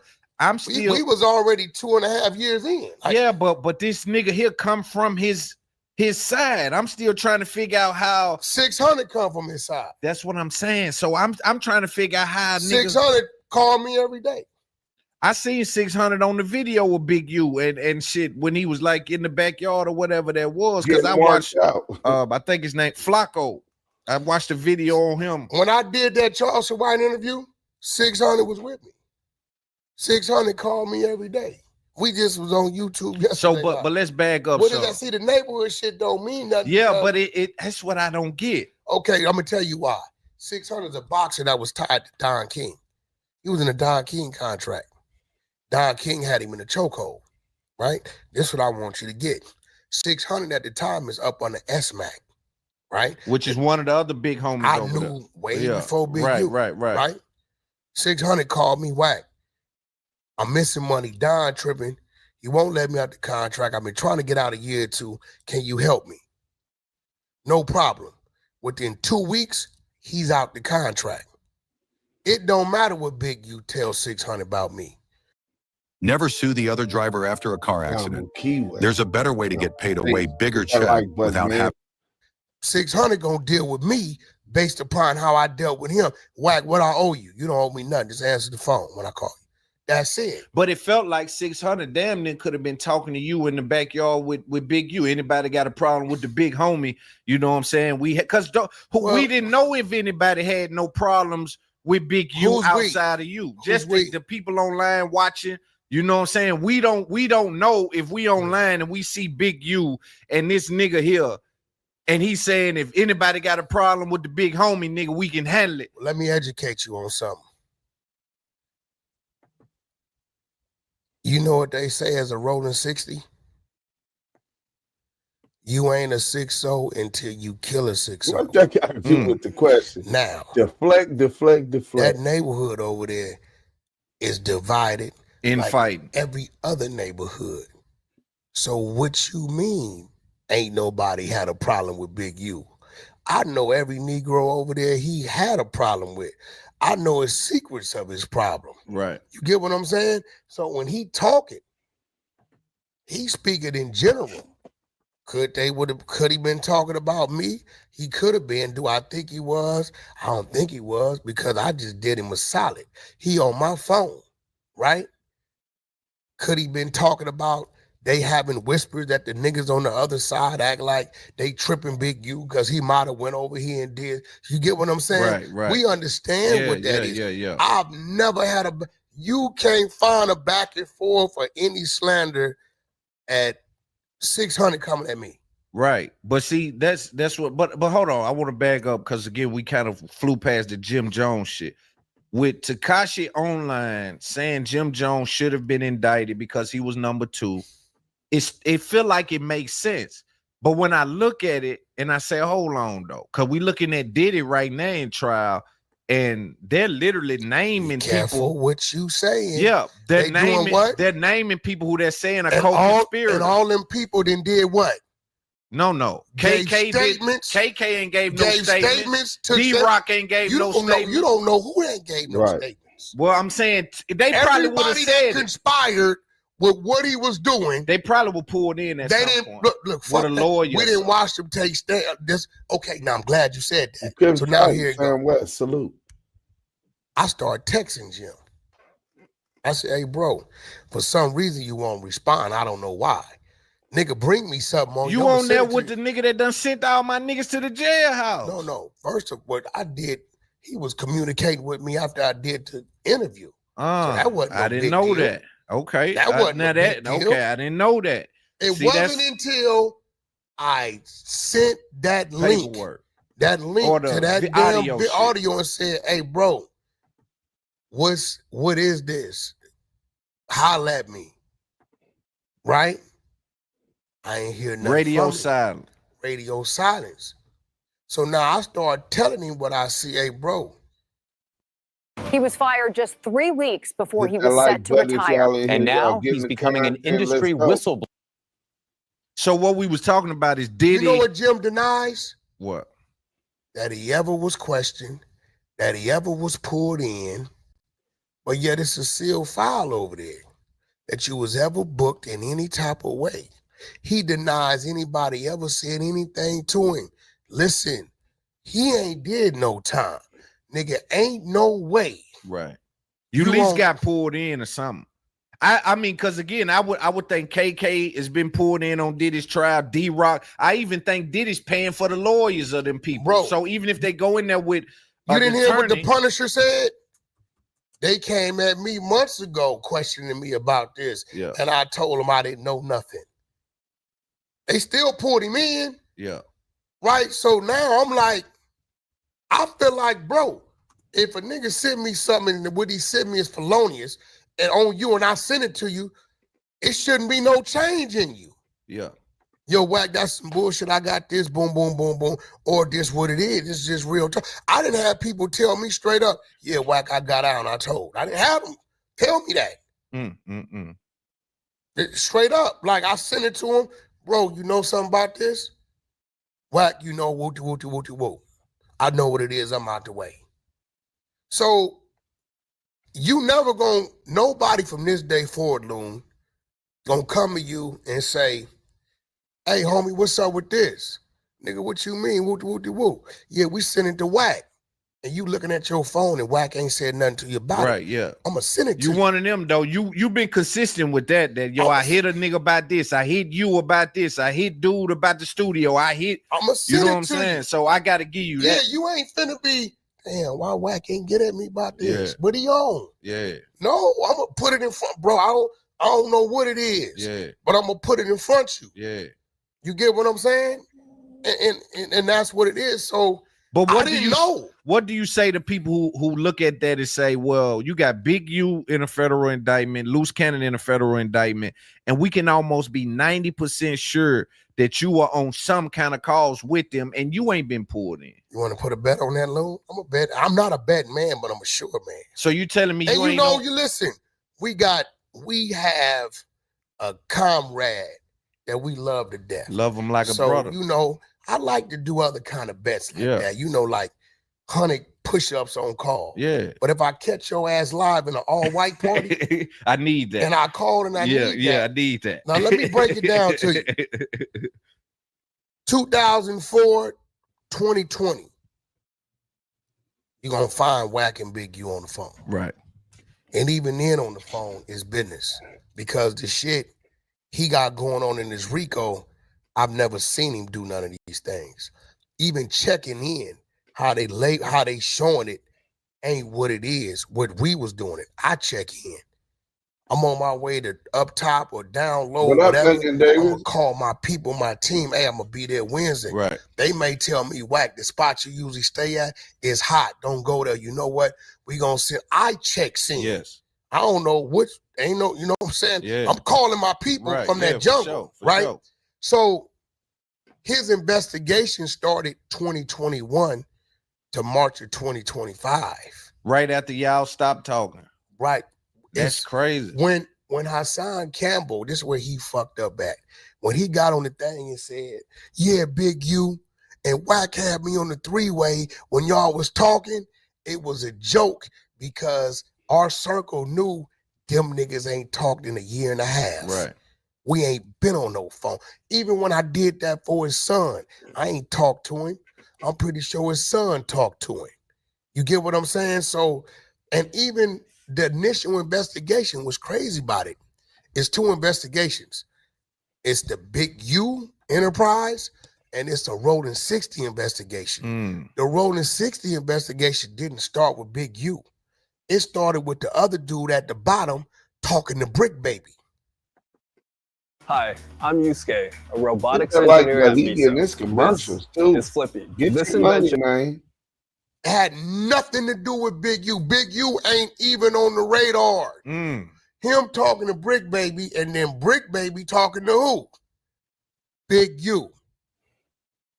C: We was already 2.5 years in.
B: Yeah, but this nigga here come from his side. I'm still trying to figure out how
C: 600 come from his side.
B: That's what I'm saying. So I'm trying to figure out how
C: 600 call me every day.
B: I seen 600 on the video with Big U and shit when he was like in the backyard or whatever that was. Because I watched I think his name Flacco. I watched the video on him.
C: When I did that Charles White interview, 600 was with me. 600 called me every day. We just was on YouTube yesterday.
B: So, but let's back up.
C: What did I see? The neighborhood shit don't mean nothing.
B: Yeah, but that's what I don't get.
C: Okay, I'm gonna tell you why. 600 is a boxer that was tied to Don King. He was in a Don King contract. Don King had him in a chokehold, right? This is what I want you to get. 600 at the time is up on the SMAC. Right,
B: which is one of the other big homies.
C: I knew way before Big U.
B: Right.
C: 600 called me, Wack. I'm missing money. Don tripping. He won't let me out the contract. I've been trying to get out a year or two. Can you help me? No problem. Within 2 weeks, he's out the contract. It don't matter what Big U tells 600 about me.
M: Never sue the other driver after a car accident. There's a better way to get paid a way bigger check without having.
C: 600 gonna deal with me based upon how I dealt with him. Wack, what I owe you? You don't owe me nothing. Just answer the phone when I call you. That's it.
B: But it felt like 600 damn near could have been talking to you in the backyard with Big U. Anybody got a problem with the big homie? You know what I'm saying? We didn't know if anybody had no problems with Big U outside of you. Just the people online watching. You know what I'm saying? We don't know if we online and we see Big U and this nigga here. And he's saying if anybody got a problem with the big homie, nigga, we can handle it.
C: Let me educate you on something. You know what they say as a rolling 60? You ain't a 6-0 until you kill a 6-0.
A: What that got to do with the question?
C: Now.
A: Deflect.
C: That neighborhood over there is divided.
B: In fighting.
C: Every other neighborhood. So what you mean? Ain't nobody had a problem with Big U. I know every Negro over there he had a problem with. I know his secrets of his problem.
B: Right.
C: You get what I'm saying? So when he talking, he's speaking in general. Could he been talking about me? He could have been. Do I think he was? I don't think he was, because I just did him a solid. He on my phone, right? Could he been talking about they having whispers that the niggas on the other side act like they tripping Big U because he might have went over here and did. You get what I'm saying?
B: Right.
C: We understand what that is.
B: Yeah.
C: I've never had you can't find a back and forth for any slander at 600 coming at me.
B: Right. But see, that's what, but hold on. I want to back up because again, we kind of flew past the Jim Jones shit. With Tekashi Online saying Jim Jones should have been indicted because he was number 2, it feel like it makes sense. But when I look at it and I say, hold on though, because we looking at Diddy right now in trial, and they're literally naming people.
C: What you saying?
B: Yeah,
C: they naming doing what?
B: They're naming people who they're saying are co-conspirators.
C: And all them people then did what?
B: No. KK ain't gave no statements. D-Rock ain't gave no statements.
C: You don't know who ain't gave no statements.
B: Well, I'm saying they probably would have said
C: everybody that conspired with what he was doing.
B: They probably were pulled in at some point.
C: Look,
B: what a lawyer.
C: We didn't watch them take stand. Okay, now I'm glad you said that. So now here you go.
A: West, salute.
C: I started texting Jim. I said, hey, bro, for some reason you won't respond. I don't know why. Nigga, bring me something on
B: you on there with the nigga that done sent all my niggas to the jailhouse.
C: No. First of what I did, he was communicating with me after I did the interview. So that wasn't
B: I didn't know that. Okay.
C: That wasn't a big deal.
B: Okay, I didn't know that.
C: It wasn't until I sent that link,
B: to
C: that damn audio and said, hey, bro, what is this? Holla at me. Right? I ain't hear nothing.
B: Radio silence.
C: Radio silence. So now I start telling him what I see. Hey, bro.
N: He was fired just 3 weeks before he was set to retire.
L: And now he's becoming an industry whistleblower.
B: So what we was talking about is Diddy.
C: You know what Jim denies?
B: What?
C: That he ever was questioned, that he ever was pulled in, but yet it's a sealed file over there, that you was ever booked in any type of way. He denies anybody ever said anything to him. Listen, he ain't did no time. Nigga, ain't no way.
B: Right. You at least got pulled in or something. I mean, because again, I would think KK has been pulled in on Diddy's trial, D-Rock. I even think Diddy's paying for the lawyers of them people.
C: Bro,
B: so even if they go in there with
C: you didn't hear what the Punisher said? They came at me months ago questioning me about this.
B: Yeah.
C: And I told them I didn't know nothing. They still pulled him in.
B: Yeah.
C: Right? So now I'm like, I feel like, bro, if a nigga send me something and what he sent me is felonious and on you and I send it to you, it shouldn't be no change in you.
B: Yeah.
C: Yo, Wack, that's some bullshit. I got this, boom, boom, boom, boom. Or this what it is. It's just real talk. I didn't have people tell me straight up, yeah, Wack, I got out and I told. I didn't have them tell me that. Straight up. Like I sent it to him. Bro, you know something about this? Wack, you know, woo. I know what it is. I'm out the way. So you never nobody from this day forward, Loon, gonna come to you and say, hey, homie, what's up with this? Nigga, what you mean? Woo. Yeah, we sent it to Wack. And you looking at your phone and Wack ain't said nothing to you about it.
B: Right, yeah.
C: I'm gonna send it to you.
B: You one of them, though. You been consistent with that I hit a nigga about this. I hit you about this. I hit dude about the studio. I'm
C: gonna send
B: you know
C: it
B: what I'm
C: to
B: saying?
C: you.
B: So I gotta give you that.
C: Yeah, you ain't finna be, damn, why Wack ain't get at me about this? What he on?
B: Yeah.
C: No, I'm gonna put it in front, bro. I don't know what it is.
B: Yeah.
C: But I'm gonna put it in front of you.
B: Yeah.
C: You get what I'm saying? And that's what it is. So
B: but what
C: I didn't know.
B: What do you say to people who look at that and say, well, you got Big U in a federal indictment, Loose Cannon in a federal indictment, and we can almost be 90% sure that you are on some kind of cause with them and you ain't been pulled in?
C: You want to put a bet on that, Loon? I'm not a bet man, but I'm a sure man.
B: So you telling me
C: you ain't you listen, we have a comrade that we love to death.
B: Love him like a brother.
C: You know, I like to do other kind of bets like that. You know, like 100 push-ups on call.
B: Yeah.
C: But if I catch your ass live in an all-white party,
B: I need that.
C: and I call and I need that.
B: Yeah, I need that.
C: Now let me break it down to you. 2004, 2020. You're gonna find Wack and Big U on the phone.
B: Right.
C: And even then on the phone is business. Because the shit he got going on in this Rico, I've never seen him do none of these things. Even checking in, how they showing it ain't what it is, what we was doing it. I check in. I'm on my way to up top or down low, whatever. I'm gonna call my people, my team. Hey, I'm gonna be there Wednesday.
B: Right.
C: They may tell me, Wack, the spot you usually stay at is hot. Don't go there. You know what? We gonna send. I check in.
B: Yes.
C: I don't know which. Ain't no. You know what I'm saying?
B: Yeah.
C: I'm calling my people from that jungle, right?
B: Sure.
C: So his investigation started 2021 to March of 2025.
B: Right after y'all stopped talking.
C: Right.
B: That's crazy.
C: When Hassan Campbell, this is where he fucked up at. When he got on the thing and said, yeah, Big U and Wack had me on the three-way when y'all was talking, it was a joke because our circle knew them niggas ain't talked in a year and a half.
B: Right.
C: We ain't been on no phone. Even when I did that for his son, I ain't talked to him. I'm pretty sure his son talked to him. You get what I'm saying? So, and even the initial investigation was crazy about it. It's two investigations. It's the Big U enterprise and it's the Rolling 60 investigation. The Rolling 60 investigation didn't start with Big U. It started with the other dude at the bottom talking to Brick Baby.
O: Hi, I'm Yusuke, a robotics
A: Like
O: engineer at
A: he getting his commercials too.
O: It's Flippy.
A: Get
O: This
A: your money,
O: invention
A: man.
C: It had nothing to do with Big U. Big U ain't even on the radar. Him talking to Brick Baby and then Brick Baby talking to who? Big U.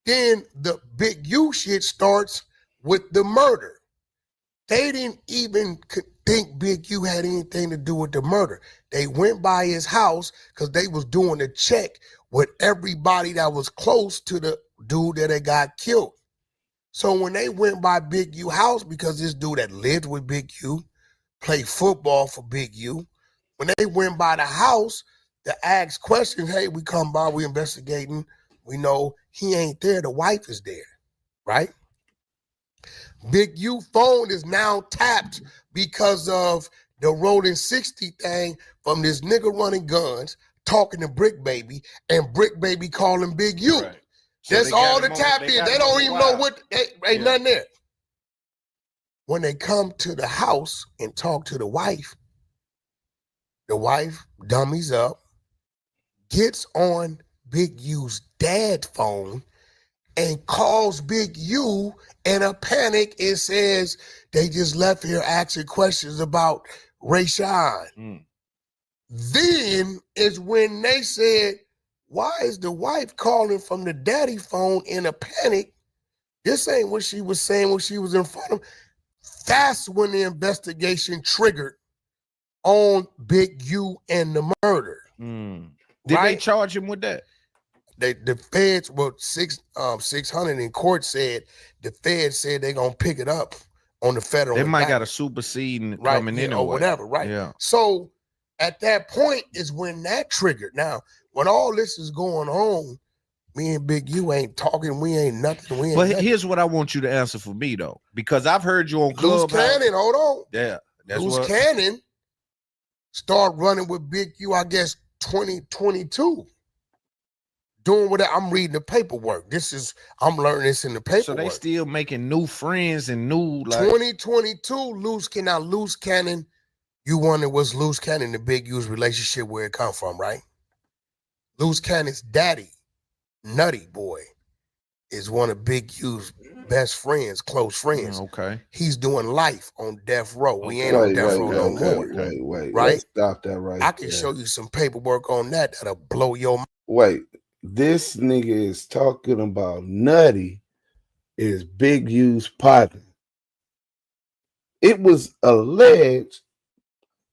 C: Then the Big U shit starts with the murder. They didn't even think Big U had anything to do with the murder. They went by his house because they was doing a check with everybody that was close to the dude that had got killed. So when they went by Big U house, because this dude that lived with Big U, played football for Big U, when they went by the house to ask questions, hey, we come by, we investigating, we know he ain't there, the wife is there, right? Big U phone is now tapped because of the Rolling 60 thing from this nigga running guns, talking to Brick Baby, and Brick Baby calling Big U.
B: Right. So
C: That's all the tap is. They don't even know what, ain't nothing there. When they come to the house and talk to the wife dummies up, gets on Big U's dad phone and calls Big U in a panic and says they just left here asking questions about Rayshawn. Then is when they said, why is the wife calling from the daddy phone in a panic? This ain't what she was saying when she was in front of him. That's when the investigation triggered on Big U and the murder.
B: Did they charge him with that?
C: The feds, well, 600 in court said, the feds said they're going to pick it up on the federal.
B: They might got a superseding coming in
C: or whatever, right?
B: Yeah.
C: So at that point is when that triggered. Now, when all this is going on, me and Big U ain't talking. We ain't nothing.
B: But here's what I want you to answer for me, though, because I've heard you on
C: Loose
B: Clubhouse.
C: Cannon, hold on.
B: Yeah.
C: Loose Cannon start running with Big U, I guess, 2022. Doing what I'm reading the paperwork. I'm learning this in the paperwork.
B: So they still making new friends and new, like
C: 2022, Loose Cannon, you wonder what's Loose Cannon, the Big U's relationship, where it come from, right? Loose Cannon's daddy, Nutty Boy, is one of Big U's best friends, close friends.
B: Okay.
C: He's doing life on death row. We ain't on death row no more.
A: Wait.
C: Right?
A: Let's stop that right
C: I can show you some paperwork on that that'll blow your mind.
A: Wait. This nigga is talking about Nutty is Big U's partner. It was alleged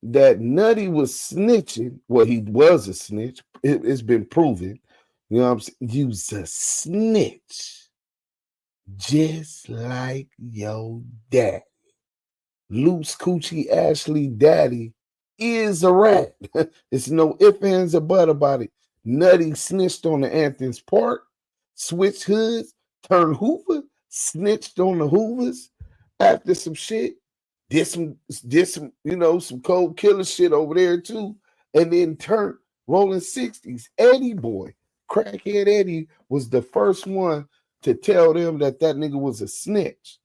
A: that Nutty was snitching. Well, he was a snitch. It's been proven. You know what I'm saying? You's a snitch. just like your daddy. Loose Coochie Ashley daddy is a rat. It's no ifs, ands, or buts about it. Nutty snitched on the Anthony's Park, switched hoods, turned Hoover, snitched on the Hoovers after some shit. Did some, some cold killer shit over there too. And then turned rolling 60s. Eddie boy, crackhead Eddie was the first one to tell them that nigga was a snitch.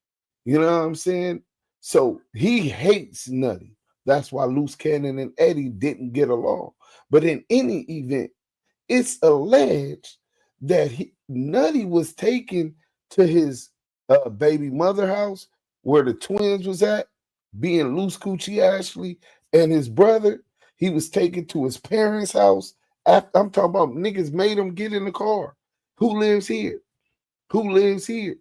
A: You know what I'm saying? So he hates Nutty. That's why Loose Cannon and Eddie didn't get along. But in any event, it's alleged that Nutty was taken to his baby mother house where the twins was at, being Loose Coochie Ashley and his brother. He was taken to his parents' house. I'm talking about niggas made him get in the car. Who lives here? Who lives here?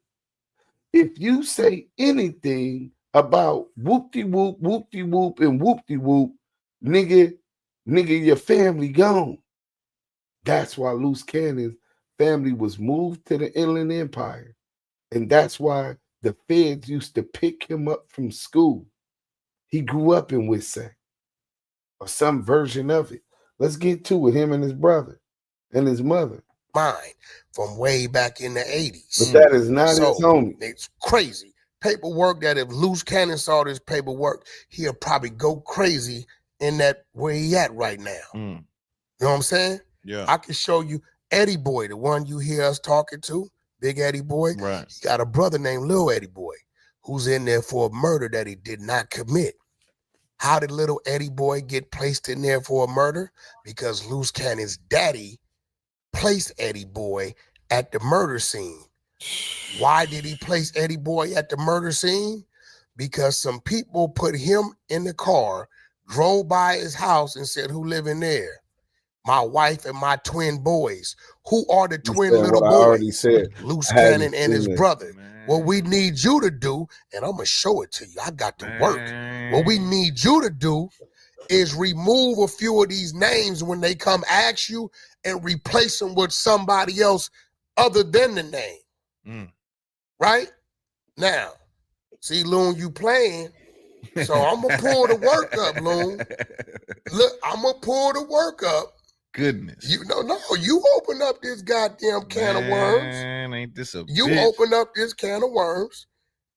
A: If you say anything about whoop-de-whoop, whoop-de-whoop, and whoop-de-whoop, nigga, your family gone. That's why Loose Cannon's family was moved to the Inland Empire. And that's why the feds used to pick him up from school. He grew up in Wissac, or some version of it. Let's get to it, him and his brother and his mother.
C: Mine from way back in the 80s.
A: But that is not his homie.
C: It's crazy. Paperwork that if Loose Cannon saw this paperwork, he'll probably go crazy in that where he at right now. You know what I'm saying?
B: Yeah.
C: I can show you Eddie Boy, the one you hear us talking to, Big Eddie Boy.
B: Right.
C: He got a brother named Lil Eddie Boy who's in there for a murder that he did not commit. How did little Eddie Boy get placed in there for a murder? Because Loose Cannon's daddy placed Eddie Boy at the murder scene. Why did he place Eddie Boy at the murder scene? Because some people put him in the car, drove by his house and said, who live in there? My wife and my twin boys. Who are the twin little boys?
A: I already said.
C: Loose Cannon and his brother. What we need you to do, and I'm going to show it to you. I got to work. What we need you to do is remove a few of these names when they come ask you and replace them with somebody else other than the name. Right? Now, see, Loon, you playing. So I'm going to pull the work up, Loon. Look, I'm going to pull the work up.
B: Goodness.
C: You open up this goddamn can of worms.
B: Man, ain't this a
C: You
B: bitch?
C: open up this can of worms.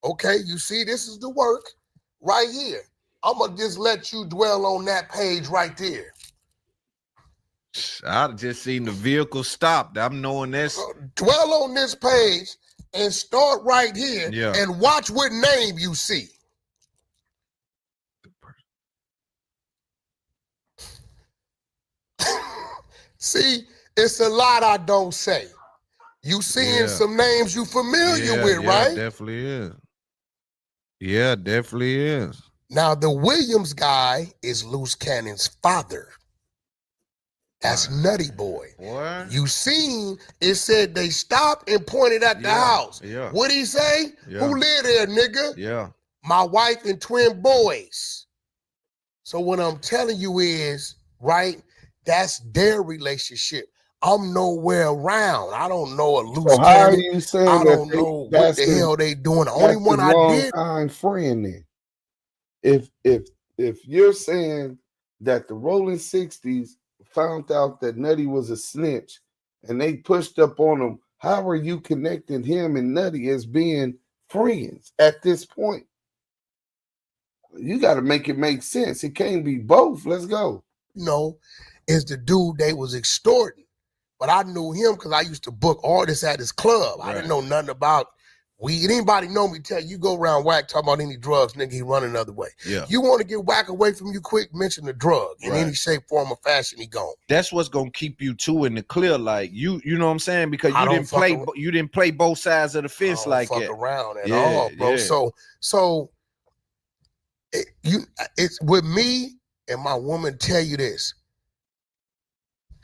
C: Okay, you see this is the work right here. I'm going to just let you dwell on that page right there.
B: I just seen the vehicle stopped. I'm knowing this.
C: Dwell on this page and start right here and watch what name you see. See, it's a lot I don't say. You seeing some names you familiar with, right?
B: Yeah, definitely is. Yeah, definitely is.
C: Now, the Williams guy is Loose Cannon's father. That's Nutty Boy.
B: What?
C: You seen it said they stopped and pointed at the house.
B: Yeah.
C: What'd he say?
B: Yeah.
C: Who live there, nigga?
B: Yeah.
C: My wife and twin boys. So what I'm telling you is, right, that's their relationship. I'm nowhere around. I don't know a Loose
A: How are
C: Cannon.
A: you saying
C: I don't know what the hell they doing. The only one I did.
A: Time friend then. If you're saying that the Rolling 60s found out that Nutty was a snitch and they pushed up on him, how are you connecting him and Nutty as being friends at this point? You got to make it make sense. It can't be both. Let's go.
C: No, is the dude they was extorting. But I knew him because I used to book artists at his club. I didn't know nothing about weed. Anybody know me tell you go around Wack talking about any drugs, nigga, he running the other way.
B: Yeah.
C: You want to get Wack away from you quick, mention the drug. In any shape, form, or fashion, he gone.
B: That's what's gonna keep you two in the clear, like you know what I'm saying? Because you didn't play both sides of the fence like that.
C: Around at all, bro.
B: Yeah.
C: So it's with me and my woman tell you this.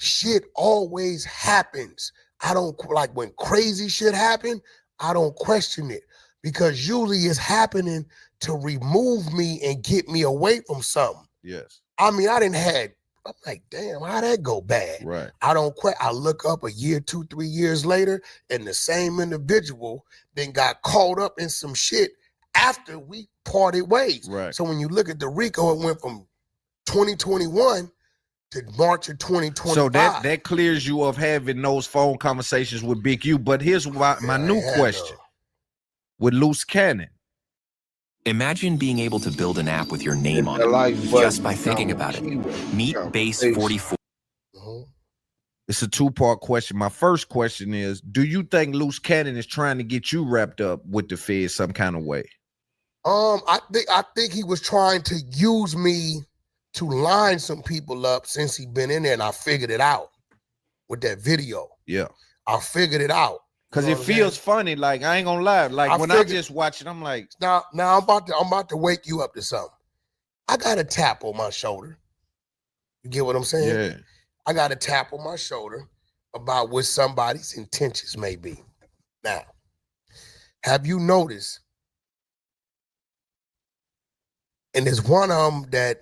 C: Shit always happens. I don't like when crazy shit happen, I don't question it because usually it's happening to remove me and get me away from something.
B: Yes.
C: I mean, I didn't had I'm like, damn, how'd that go bad?
B: Right.
C: I don't quit. I look up a year, 2, 3 years later, and the same individual then got caught up in some shit after we parted ways.
B: Right.
C: So when you look at the RICO, it went from 2021 to March of 2025.
B: So that clears you of having those phone conversations with Big U. But here's my new question with Loose Cannon.
E: Imagine being able to build an app with your name on it just by thinking about it. Meet Base 44.
B: It's a two-part question. My first question is, do you think Loose Cannon is trying to get you wrapped up with the Feds some kind of way?
C: I think he was trying to use me to line some people up since he been in there, and I figured it out with that video.
B: Yeah.
C: I figured it out.
B: Because it feels funny. Like, I ain't gonna lie. Like, when I just watch it, I'm like,
C: now I'm about to wake you up to something. I got a tap on my shoulder. You get what I'm saying?
B: Yeah.
C: I got a tap on my shoulder about what somebody's intentions may be. Now, have you noticed? And there's one of them that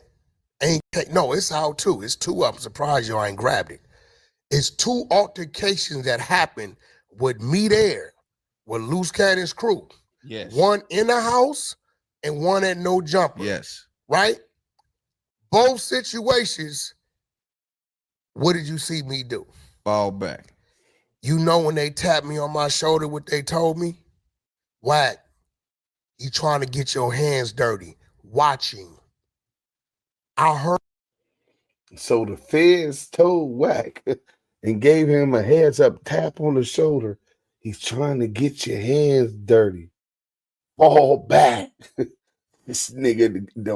C: ain't, no, it's out too. It's two of them. Surprised you I ain't grabbed it. It's two altercations that happened with me there, with Loose Cannon's crew.
B: Yes.
C: One in the house and one at No Jumper.
B: Yes.
C: Right? Both situations, what did you see me do?
B: Fall back.
C: You know when they tapped me on my shoulder, what they told me? Wack, you trying to get your hands dirty. Watching. I heard.
A: So the Feds told Wack and gave him a heads up tap on the shoulder. He's trying to get your hands dirty. Fall back. This nigga, the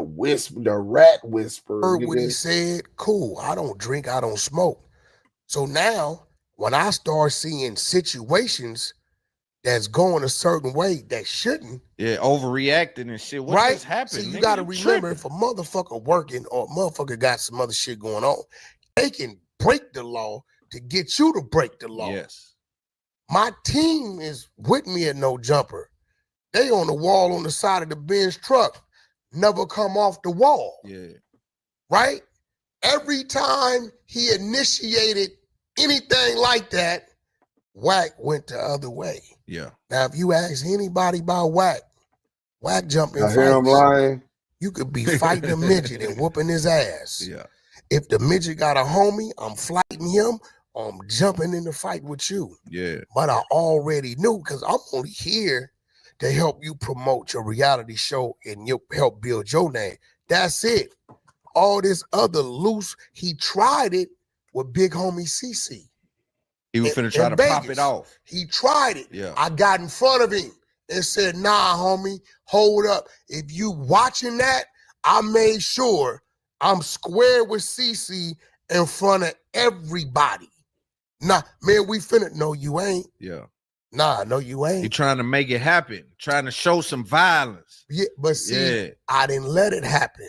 A: rat whisperer.
C: Heard what he said. Cool. I don't drink. I don't smoke. So now, when I start seeing situations that's going a certain way that shouldn't.
B: Yeah, overreacting and shit. What just happened?
C: So you got to remember, if a motherfucker working or a motherfucker got some other shit going on, they can break the law to get you to break the law.
B: Yes.
C: My team is with me at No Jumper. They on the wall on the side of the Benz truck. Never come off the wall.
B: Yeah.
C: Right? Every time he initiated anything like that, Wack went the other way.
B: Yeah.
C: Now, if you ask anybody about Wack jumping
A: I hear him lying.
C: You could be fighting a midget and whooping his ass.
B: Yeah.
C: If the midget got a homie, I'm fighting him, I'm jumping in the fight with you.
B: Yeah.
C: But I already knew, because I'm only here to help you promote your reality show and you help build your name. That's it. All this other loose, he tried it with big homie CC.
B: He was finna try to pop it off.
C: He tried it.
B: Yeah.
C: I got in front of him and said, nah, homie, hold up. If you watching that, I made sure I'm square with CC in front of everybody. Nah, man, we finna. No, you ain't.
B: Yeah.
C: Nah, no, you ain't.
B: He trying to make it happen, trying to show some violence.
C: Yeah, but see, I didn't let it happen.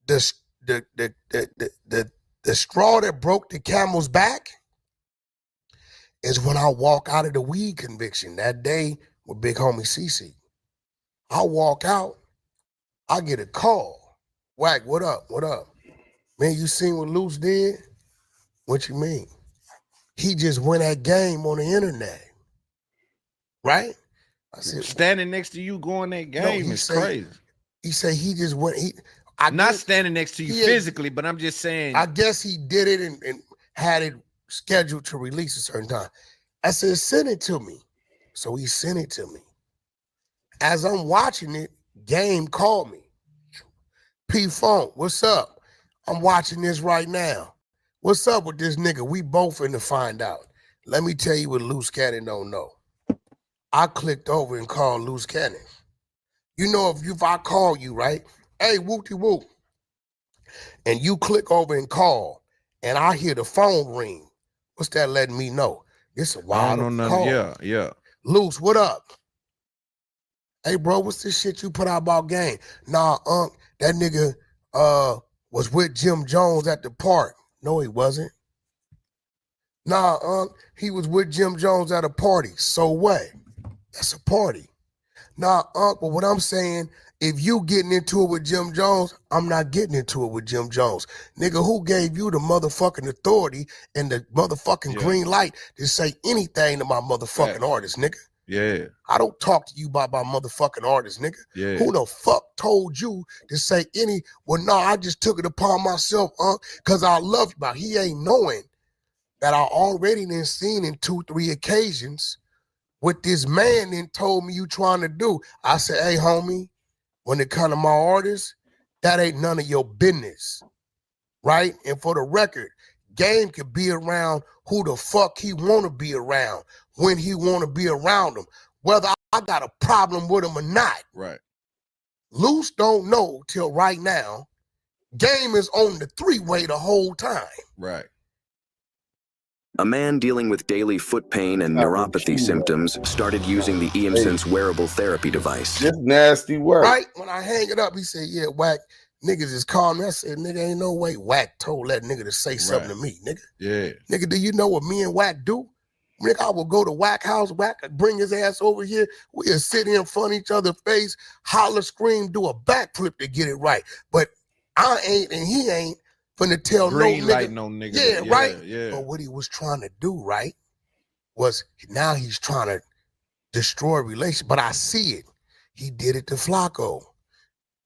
C: The straw that broke the camel's back is when I walk out of the weed conviction that day with big homie CC. I walk out, I get a call. Wack, what up? What up? Man, you seen what Loose did? What you mean? He just went that game on the internet. Right? I said,
B: standing next to you going that game is crazy.
C: He said he just went.
B: Not standing next to you physically, but I'm just saying.
C: I guess he did it and had it scheduled to release a certain time. I said, send it to me. So he sent it to me. As I'm watching it, Game called me. P-Funk, what's up? I'm watching this right now. What's up with this nigga? We both finna find out. Let me tell you what Loose Cannon don't know. I clicked over and called Loose Cannon. You know, if I call you, right? Hey, whoop-de-whoop. And you click over and call, and I hear the phone ring. What's that letting me know? It's a wild call.
B: Yeah.
C: Loose, what up? Hey, bro, what's this shit you put out about game? Nah, that nigga was with Jim Jones at the park. No, he wasn't. Nah, he was with Jim Jones at a party. So what? That's a party. Nah, but what I'm saying If you getting into it with Jim Jones, I'm not getting into it with Jim Jones. Nigga, who gave you the motherfucking authority and the motherfucking green light to say anything to my motherfucking artist, nigga?
B: Yeah.
C: I don't talk to you about my motherfucking artist, nigga.
B: Yeah.
C: Who the fuck told you to say well, no, I just took it upon myself, because I love you. But he ain't knowing that I already done seen in 2-3 occasions what this man then told me you trying to do. I said, hey, homie, when it come to my artists, that ain't none of your business, right? And for the record, Game could be around who the fuck he want to be around, when he want to be around them, whether I got a problem with him or not.
B: Right.
C: Loose don't know till right now. Game is on the 3-way the whole time.
B: Right.
P: A man dealing with daily foot pain and neuropathy symptoms started using the EMSense wearable therapy device.
A: This nasty work.
C: Right? When I hang it up, he said, yeah, Wack, niggas is calling me. I said, nigga, ain't no way Wack told that nigga to say something to me, nigga.
B: Yeah.
C: Nigga, do you know what me and Wack do? Nigga, I will go to Wack house, Wack bring his ass over here. We'll sit here in front of each other's face, holler, scream, do a backflip to get it right. But I ain't and he ain't finna tell
B: Green
C: no
B: light,
C: nigga.
B: no nigga.
C: Yeah, right?
B: Yeah.
C: But what he was trying to do, right, was now he's trying to destroy a relationship. But I see it. He did it to Flacco.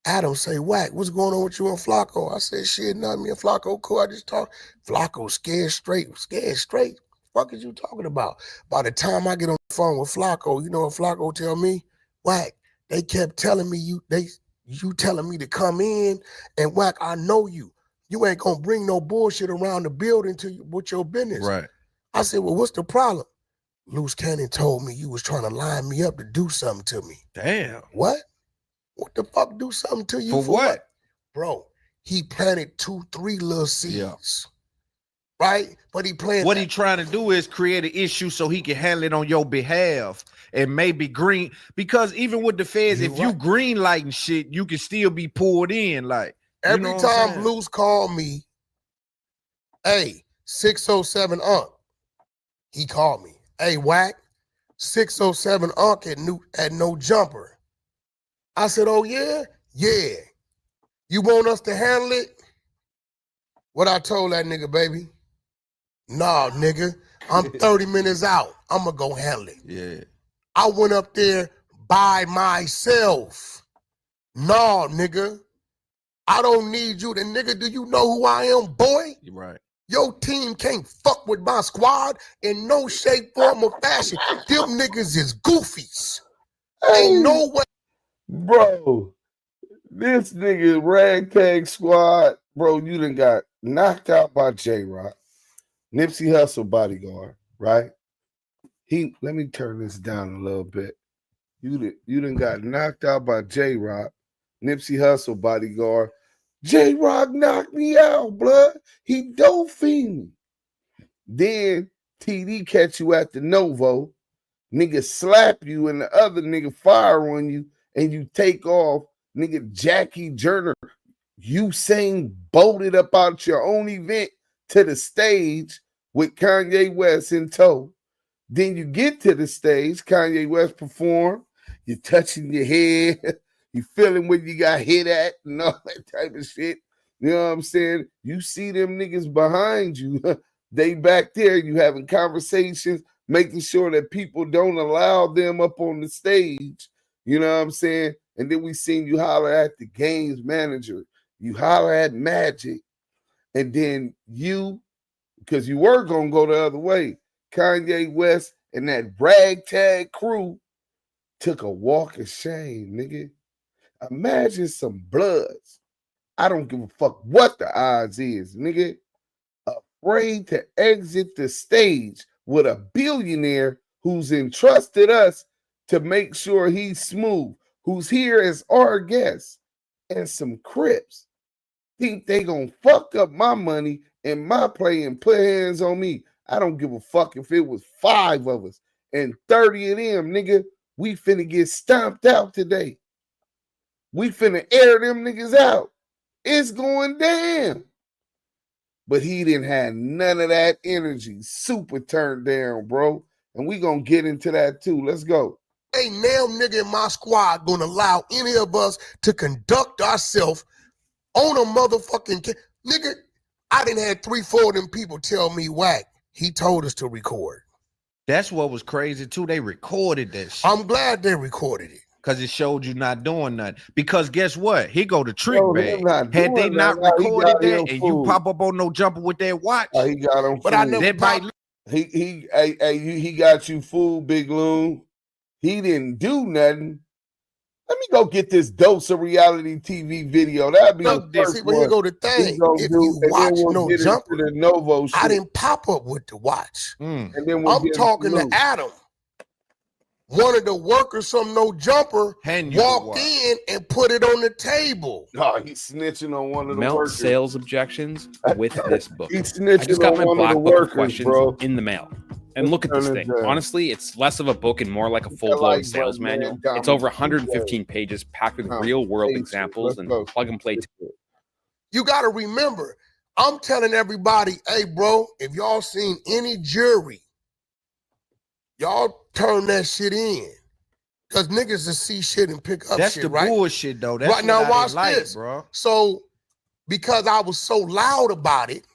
C: Adam say, Wack, what's going on with you and Flacco? I said, shit, nothing. Me and Flacco cool. I just talk. Flacco scared straight. Fuck is you talking about? By the time I get on the phone with Flacco, you know what Flacco tell me? Wack, they kept telling me you telling me to come in, and Wack, I know you. You ain't gonna bring no bullshit around the building with your business.
B: Right.
C: I said, well, what's the problem? Loose Cannon told me you was trying to line me up to do something to me.
B: Damn.
C: What? What the fuck do something to you
B: for what?
C: Bro, he planted 2-3 little seeds. Right? But he planted.
B: What he trying to do is create an issue so he can handle it on your behalf and maybe green. Because even with the feds, if you green lighting shit, you can still be pulled in. Like
C: every time Loose called me, hey, 607 Unc. He called me. Hey, Wack, 607 Unc at no jumper. I said, oh, yeah? Yeah. You want us to handle it? What I told that nigga, baby? Nah, nigga, I'm 30 minutes out. I'm going to go handle it.
B: Yeah.
C: I went up there by myself. Nah, nigga, I don't need you. The nigga, do you know who I am, boy?
B: You're right.
C: Your team can't fuck with my squad in no shape, form, or fashion. Them niggas is goofies. Ain't no way.
A: Bro, this nigga ragtag squad, bro, you done got knocked out by J-Rock, Nipsey Hussle bodyguard, right? Let me turn this down a little bit. You done got knocked out by J-Rock, Nipsey Hussle bodyguard. J-Rock knocked me out, blood. He dolphined me. Then TD catch you at the Novo. Nigga slap you and the other nigga fire on you and you take off. Nigga Jackie Joyner, Usain bolted up out your own event to the stage with Kanye West in tow. Then you get to the stage, Kanye West perform. You're touching your head. You feeling where you got hit at and all that type of shit. You know what I'm saying? You see them niggas behind you. They back there. You having conversations, making sure that people don't allow them up on the stage. You know what I'm saying? And then we seen you holler at the games manager. You holler at Magic. And then you, because you were going to go the other way, Kanye West and that ragtag crew took a walk of shame, nigga. Imagine some bloods. I don't give a fuck what the odds is, nigga. Afraid to exit the stage with a billionaire who's entrusted us to make sure he's smooth, who's here as our guest, and some Crips think they gonna fuck up my money and my play and put hands on me. I don't give a fuck if it was 5 of us and 30 of them, nigga. We finna get stomped out today. We finna air them niggas out. It's going down. But he didn't have none of that energy. Super turned down, bro. And we gonna get into that too. Let's go.
C: Ain't damn nigga in my squad gonna allow any of us to conduct ourselves on a motherfucking nigga. I done had 3-4 of them people tell me, Wack, he told us to record.
B: That's what was crazy too. They recorded that shit.
C: I'm glad they recorded it.
B: Because it showed you not doing nothing. Because guess what? He go to trick bag. Had they not recorded that and you pop up on no jumper with that watch,
A: he got him.
C: But I never
A: he got you fooled, Big Loon. He didn't do nothing. Let me go get this dose of reality TV video. That'd be the first
C: see, but here go the thing. If you watch No Jumper,
A: the Novo shit.
C: I didn't pop up with the watch.
A: And then
C: I'm talking to Adam. One of the workers from No Jumper walked in and put it on the table.
A: Oh, he's snitching on one of the
Q: Melt
A: workers.
Q: sales objections with this book.
A: He's snitching
Q: I just got
A: on
Q: my
A: one
Q: black
A: of the
Q: book of
A: workers,
Q: questions
A: bro.
Q: in the mail. And look at this thing. Honestly, it's less of a book and more like a full-blown sales manual. It's over 115 pages packed with real-world examples and plug-and-play.
C: You got to remember, I'm telling everybody, hey, bro, if y'all seen any jury, y'all turn that shit in. Because niggas will see shit and pick up
B: that's
C: shit,
B: the
C: right?
B: bullshit, though. That's
C: right, now watch
B: like,
C: this.
B: Bro.
C: So, because I was so loud about it,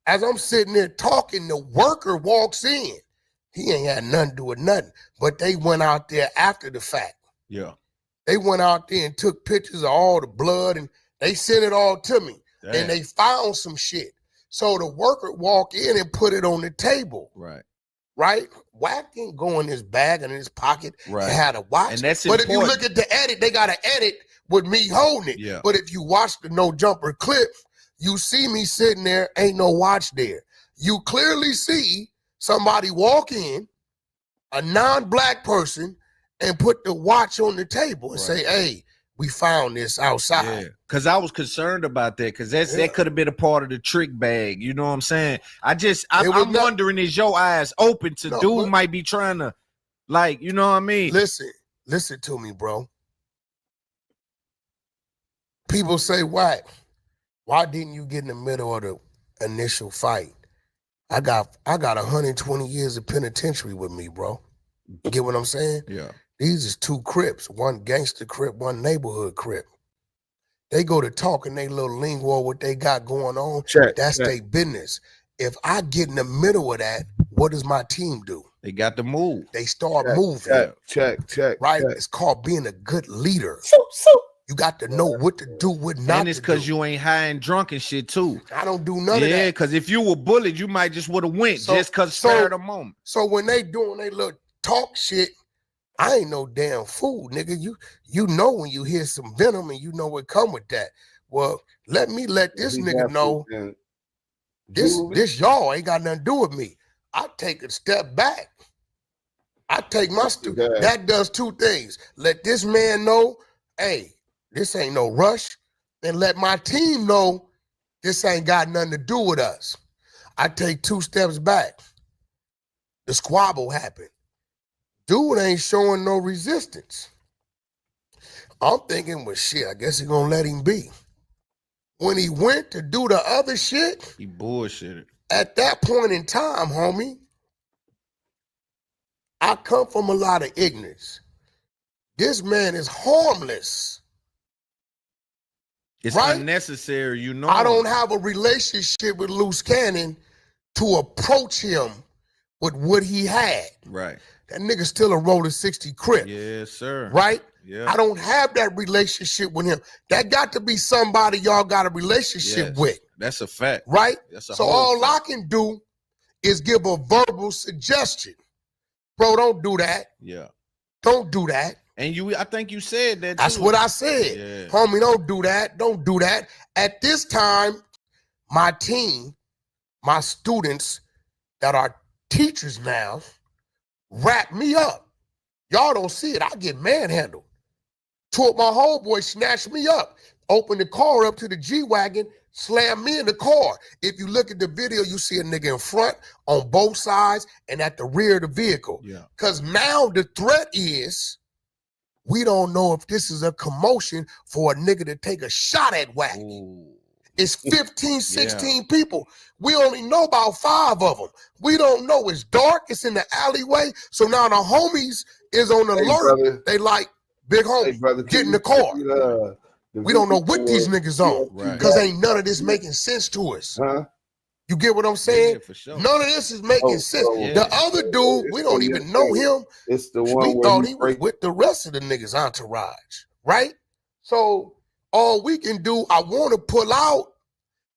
C: as I'm sitting there talking, the worker walks in. He ain't had nothing to do with nothing. But they went out there after the fact.
B: Yeah.
C: They went out there and took pictures of all the blood and they sent it all to me.
B: Damn.
C: And they found some shit. So the worker walked in and put it on the table.
B: Right.
C: Right? Wack didn't go in his bag and in his pocket
B: right.
C: and had a watch.
B: And that's
C: but
B: important.
C: If you look at the edit, they got an edit with me holding it.
B: Yeah.
C: But if you watch the No Jumper clip, you see me sitting there, ain't no watch there. You clearly see somebody walk in, a non-black person, and put the watch on the table and say, hey, we found this outside.
B: Yeah, because I was concerned about that, because that could have been a part of the trick bag. You know what I'm saying? I'm wondering, is your eyes open to dude might be trying to, like, you know what I mean?
C: Listen to me, bro. People say, why didn't you get in the middle of the initial fight? I got 120 years of penitentiary with me, bro. You get what I'm saying?
B: Yeah.
C: These is 2 Crips, one gangster Crip, one neighborhood Crip. They go to talking they little lingo, what they got going on. That's their business. If I get in the middle of that, what does my team do?
B: They got to move.
C: They start moving.
A: Check.
C: Right? It's called being a good leader. You got to know what to do, what not to do.
B: And it's because you ain't high and drunk and shit, too.
C: I don't do none of that.
B: Yeah, because if you were bullied, you might just would have went just because spared a moment.
C: So when they doing they little talk shit, I ain't no damn fool, nigga. You know when you hear some venom and you know what come with that. Well, let this nigga know this y'all ain't got nothing to do with me. I take a step back. I take my that does 2 things. Let this man know, hey, this ain't no rush, and let my team know this ain't got nothing to do with us. I take 2 steps back. The squabble happened. Dude ain't showing no resistance. I'm thinking, well, shit, I guess he gonna let him be. When he went to do the other shit,
B: he bullshitted.
C: At that point in time, homie, I come from a lot of ignorance. This man is harmless.
B: It's unnecessary, you know.
C: I don't have a relationship with Loose Cannon to approach him with what he had.
B: Right.
C: That nigga still a Roller 60 Crip.
B: Yes, sir.
C: Right?
B: Yeah.
C: I don't have that relationship with him. That got to be somebody y'all got a relationship with.
B: That's a fact.
C: Right?
B: So
C: all I can do is give a verbal suggestion. Bro, don't do that.
B: Yeah.
C: Don't do that.
B: And I think you said that.
C: That's what I said.
B: Yeah.
C: Homie, don't do that. Don't do that. At this time, my team, my students that are teachers now, wrap me up. Y'all don't see it. I get manhandled. 2 of my homeboys snatched me up, opened the car up to the G-Wagon, slammed me in the car. If you look at the video, you see a nigga in front, on both sides, and at the rear of the vehicle.
B: Yeah.
C: Because now the threat is, we don't know if this is a commotion for a nigga to take a shot at Wack.
B: Ooh.
C: It's 15, 16 people. We only know about 5 of them. We don't know. It's dark. It's in the alleyway. So now the homies is on alert. They like, big homie, get in the car. We don't know what these niggas on because ain't none of this making sense to us. You get what I'm saying?
B: For sure.
C: None of this is making sense. The other dude, we don't even know him.
A: It's the one
C: we thought he was with the rest of the niggas' entourage, right? So all we can do, I want to pull out.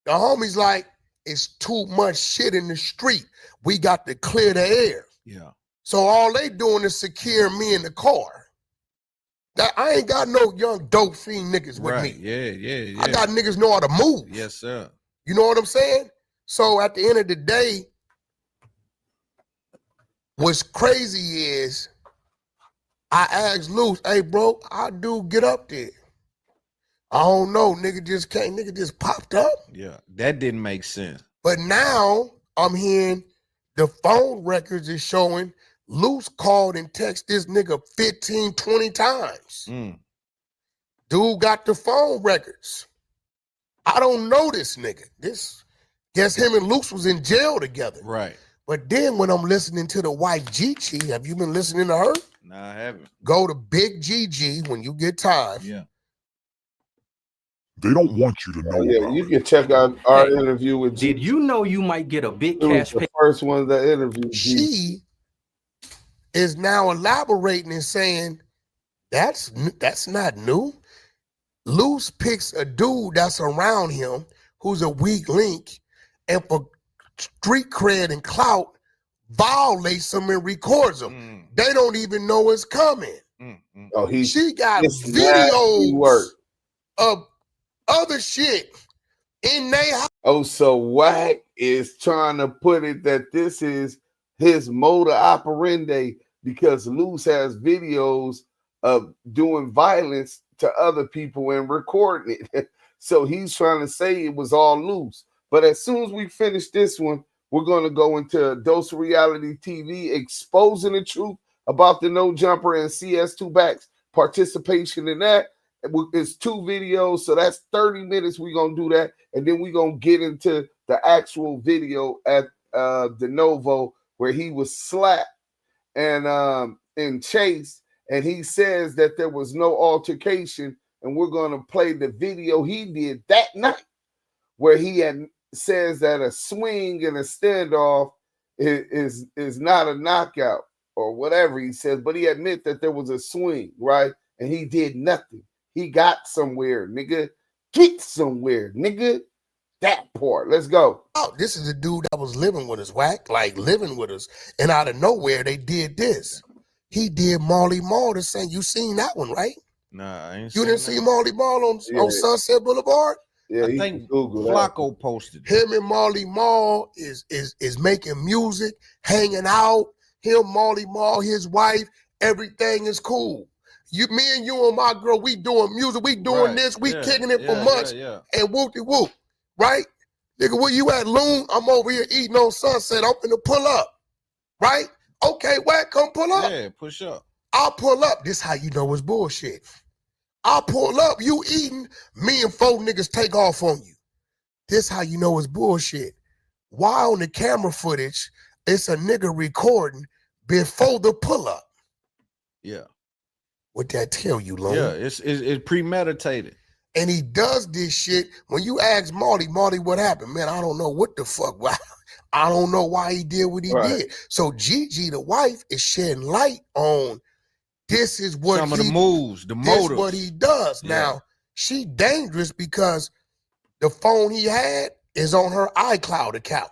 C: The homie's like, it's too much shit in the street. We got to clear the air.
B: Yeah.
C: So all they doing is secure me in the car. That I ain't got no young dope fiend niggas with me.
B: Yeah.
C: I got niggas know how to move.
B: Yes, sir.
C: You know what I'm saying? So at the end of the day, what's crazy is I asked Luce, hey bro, how do get up there? I don't know, nigga just came, nigga just popped up.
B: Yeah, that didn't make sense.
C: But now I'm hearing the phone records is showing Luce called and texted this nigga 15, 20 times. Dude got the phone records. I don't know this nigga. Guess him and Luce was in jail together.
B: Right.
C: But then when I'm listening to the wife Gigi, have you been listening to her?
B: No, I haven't.
C: Go to Big Gigi when you get time.
B: Yeah.
J: They don't want you to know.
A: You can check out our interview with Gigi.
K: Did you know you might get a big
A: It was
K: cash
A: the
K: pay?
A: first one that interviewed Gigi.
C: She is now elaborating and saying, that's not new. Luce picks a dude that's around him who's a weak link, and for street cred and clout, violates them and records them. They don't even know it's coming. She got videos of other shit in their house.
A: Oh, so Wack is trying to put it that this is his modus operandi because Luce has videos of doing violence to other people and recording it. So he's trying to say it was all Luce. But as soon as we finish this one, we're going to go into Dose of Reality TV, exposing the truth about the No Jumper and CS2 Back's participation in that. It's 2 videos, so that's 30 minutes. We're going to do that. And then we're going to get into the actual video at the Novo where he was slapped and chased. And he says that there was no altercation. And we're going to play the video he did that night where he says that a swing and a standoff is not a knockout or whatever he says, but he admit that there was a swing, right? And he did nothing. He got somewhere, nigga. Get somewhere, nigga. That part. Let's go.
C: Oh, this is a dude that was living with us, Wack, like living with us. And out of nowhere, they did this. He did Marley Marl the same. You seen that one, right?
B: Nah, I ain't
C: You didn't see Marley Marl on Sunset Boulevard?
A: Yeah,
B: I think Flacco posted
C: him and Marley Marl is making music, hanging out. Him, Marley Marl, his wife, everything is cool. Me and you and my girl, we doing music, we doing this, we kicking it for months, and whoop-de-whoop, right? Nigga, where you at, Loon? I'm over here eating on Sunset. I'm finna pull up, right? Okay, Wack, come pull up.
B: Yeah, push up.
C: I'll pull up. This how you know it's bullshit. I'll pull up, you eating, me and 4 niggas take off on you. This how you know it's bullshit. Why on the camera footage, it's a nigga recording before the pull-up?
B: Yeah.
C: What that tell you, Loon?
B: Yeah, it's premeditated.
C: And he does this shit. When you ask Marty, what happened? Man, I don't know what the fuck. I don't know why he did what he did. So Gigi, the wife, is shedding light on this is what
B: some of the moves, the
C: this
B: motives.
C: What he does. Yeah. Now, she dangerous because the phone he had is on her iCloud account.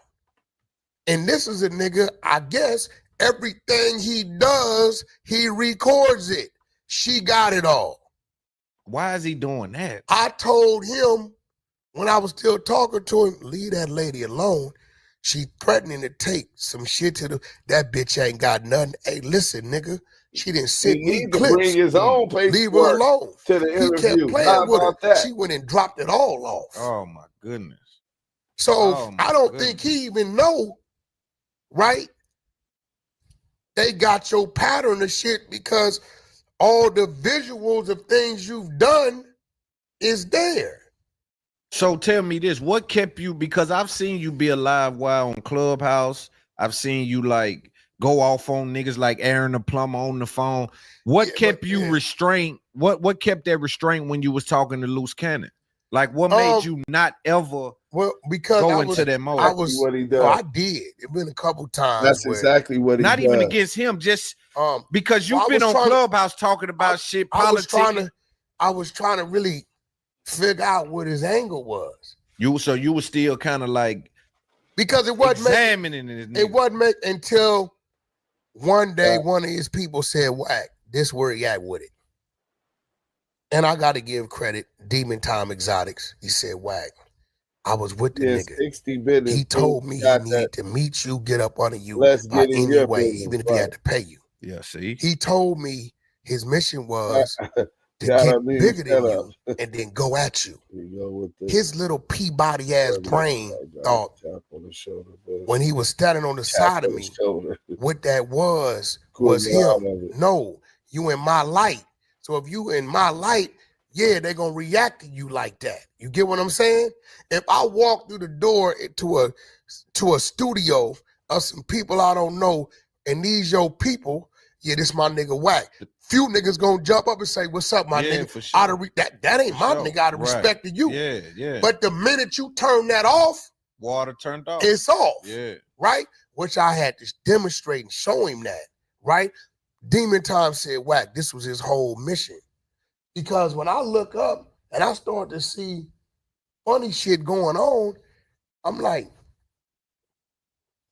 C: And this is a nigga, I guess, everything he does, he records it. She got it all.
B: Why is he doing that?
C: I told him when I was still talking to him, leave that lady alone. She threatening to take some shit to that bitch ain't got nothing. Hey, listen, nigga. She didn't sit me clips.
A: Bring his own paperwork.
C: Leave her alone.
A: To the interview.
C: He kept playing with her. That? She went and dropped it all off.
B: Oh my goodness.
C: So I don't think he even know, right? They got your pattern of shit because all the visuals of things you've done is there.
B: So tell me this, what kept you, because I've seen you be a live wire on Clubhouse. I've seen you like go off on niggas like Aaron the plumber on the phone. What kept you restrained? What kept that restraint when you was talking to Loose Cannon? Like, what made you not ever
C: because
B: go into that mode?
A: What he does.
C: Well, I did. It been a couple times.
A: That's exactly what he
B: not
A: does.
B: even against him, just because you've been on Clubhouse talking about shit, politics.
C: I was trying to really figure out what his angle was.
B: You were still kind of like,
C: because it wasn't
B: examining
C: it wasn't until one day one of his people said, Wack, this where he at with it. And I got to give credit, Demon Time Exotics. He said, Wack, I was with the nigga.
A: 60 minutes.
C: He told me he needed to meet you, get up under you by any way, even if he had to pay you.
B: Yeah, see?
C: He told me his mission was to get bigger than you and then go at you. His little Peabody ass brain thought when he was standing on the side of me, what that was him. No, you in my light. So if you in my light, yeah, they're gonna react to you like that. You get what I'm saying? If I walk through the door to a studio of some people I don't know, and these your people, yeah, this my nigga Wack. Few niggas gonna jump up and say, "What's up, my nigga?" For sure. That ain't my nigga. Out of respect to you.
B: Yeah.
C: But the minute you turn that off,
B: water turned off.
C: It's off.
B: Yeah.
C: Right. Which I had to demonstrate and show him that. Right. Demon Time said, Wack, this was his whole mission. Because when I look up and I start to see funny shit going on, I'm like,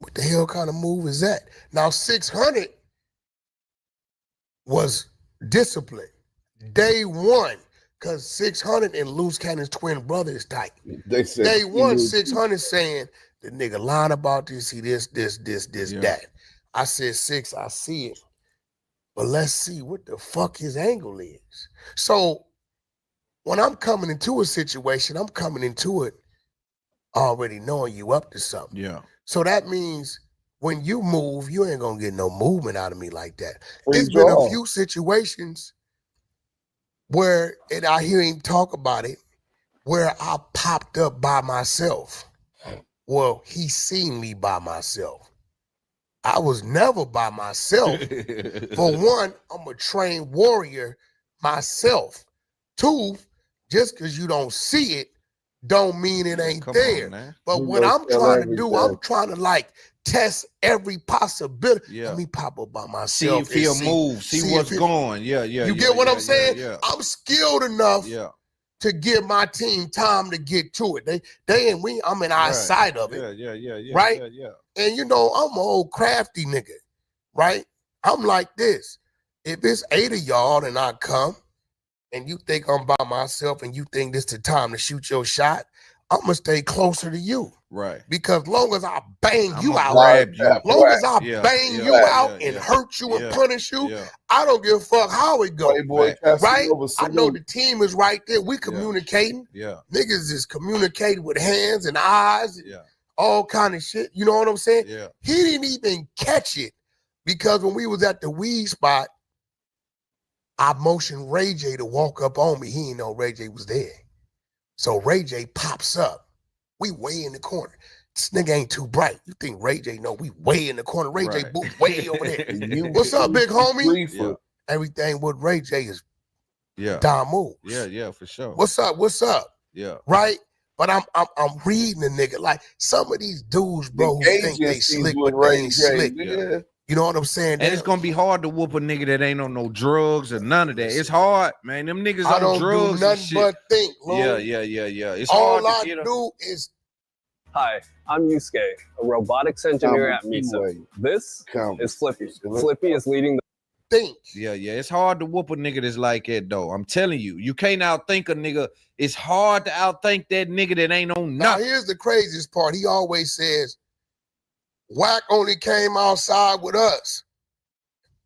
C: what the hell kind of move is that? Now 600 was discipline. Day one, because 600 and Loose Cannon's twin brother is tight. Day one, 600 saying, the nigga lying about this, he this, that. I said, 6, I see it. But let's see what the fuck his angle is. So when I'm coming into a situation, I'm coming into it already knowing you up to something.
B: Yeah.
C: So that means when you move, you ain't gonna get no movement out of me like that. There's been a few situations where, and I hear him talk about it, where I popped up by myself. Well, he seen me by myself. I was never by myself. For one, I'm a trained warrior myself. 2, just because you don't see it, don't mean it ain't there. But what I'm trying to do, I'm trying to like test every possibility.
B: Yeah.
C: Let me pop up by myself.
B: See if he'll move. See what's going. Yeah.
C: You get what I'm saying?
B: Yeah.
C: I'm skilled enough to give my team time to get to it. I'm in our side of it.
B: Yeah.
C: Right?
B: Yeah.
C: And you know, I'm an old crafty nigga, right? I'm like this. If it's 8 of y'all and I come and you think I'm by myself and you think this the time to shoot your shot, I'm gonna stay closer to you.
B: Right.
C: Because long as I bang you out,
B: long
C: as I bang you out and hurt you and punish you, I don't give a fuck how it goes. Right? I know the team is right there. We communicating.
B: Yeah.
C: Niggas is communicating with hands and eyes. All kind of shit. You know what I'm saying?
B: Yeah.
C: He didn't even catch it because when we was at the weed spot, I motioned Ray J to walk up on me. He didn't know Ray J was there. So Ray J pops up. We way in the corner. This nigga ain't too bright. You think Ray J know we way in the corner. Ray J booth way over there. What's up, big homie?
B: Yeah.
C: Everything with Ray J is
B: Yeah.
C: Damu.
B: Yeah, for sure.
C: What's up? What's up?
B: Yeah.
C: Right? But I'm reading the nigga. Like some of these dudes, bro, who think they slick, but they ain't slick.
B: Yeah.
C: You know what I'm saying?
B: And it's gonna be hard to whoop a nigga that ain't on no drugs or none of that. It's hard, man. Them niggas
C: I
B: on
C: don't
B: drugs
C: do nothing
B: and shit.
C: but think, Loon.
B: Yeah. It's
C: all
B: hard
C: I
B: to get
C: do is.
O: Hi, I'm Yusuke, a robotics engineer at Misa. This is Flippy. Flippy is leading the
C: think.
B: Yeah. It's hard to whoop a nigga that's like that, though. I'm telling you. You can't outthink a nigga. It's hard to outthink that nigga that ain't on
C: Now,
B: nothing.
C: here's the craziest part. He always says, Wack only came outside with us.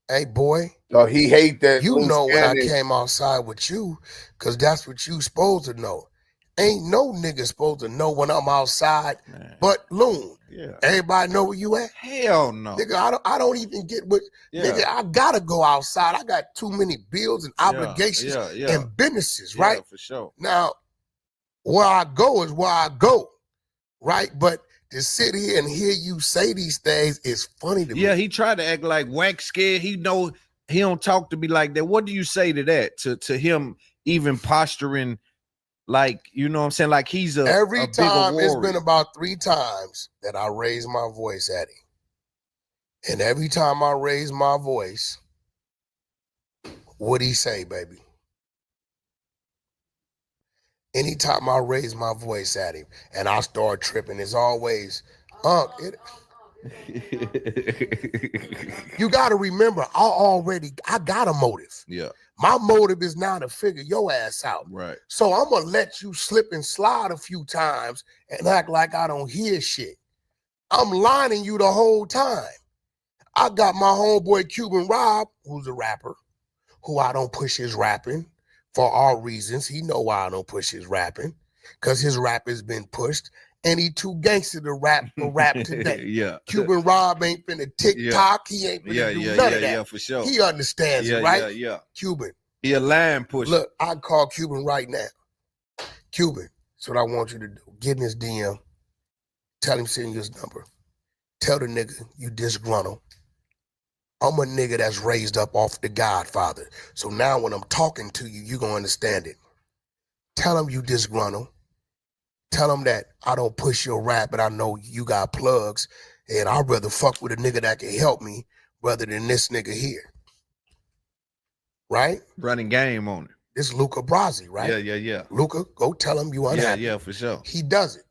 C: Hey, boy.
A: Oh, he hate that.
C: You know when I came outside with you, because that's what you supposed to know. Ain't no nigga supposed to know when I'm outside, but Loon.
B: Yeah.
C: Everybody know where you at?
B: Hell no.
C: Nigga, I don't even get what nigga, I gotta go outside. I got too many bills and obligations and businesses, right?
B: For sure.
C: Now, where I go is where I go, right? But to sit here and hear you say these things is funny to me.
B: Yeah, he tried to act like Wack scared. He know he don't talk to me like that. What do you say to that? To him even posturing like, you know what I'm saying? Like he's a
C: every time
B: bigger
C: it's been about 3 times that I raise my voice at him. And every time I raise my voice, what'd he say, baby? Anytime I raise my voice at him and I start tripping, it's always, you got to remember, I got a motive.
B: Yeah.
C: My motive is now to figure your ass out.
B: Right.
C: So I'm going to let you slip and slide a few times and act like I don't hear shit. I'm lining you the whole time. I got my homeboy Cuban Rob, who's a rapper, who I don't push his rapping for all reasons. He know why I don't push his rapping, because his rap has been pushed, and he too gangster to rap today.
B: Yeah.
C: Cuban Rob ain't finna TikTok. He ain't finna do none of that.
B: Yeah, for sure.
C: He understands it, right?
B: Yeah.
C: Cuban.
B: He a line pusher.
C: Look, I call Cuban right now. Cuban, that's what I want you to do. Get in his DM. Tell him send you his number. Tell the nigga you disgruntled. I'm a nigga that's raised up off the Godfather. So now when I'm talking to you, you gonna understand it. Tell him you disgruntled. Tell him that I don't push your rap, but I know you got plugs, and I'd rather fuck with a nigga that can help me rather than this nigga here. Right?
B: Running game on it.
C: This Luca Brasi, right?
B: Yeah.
C: Luca, go tell him you unhappy.
B: Yeah, for sure.
C: He does it,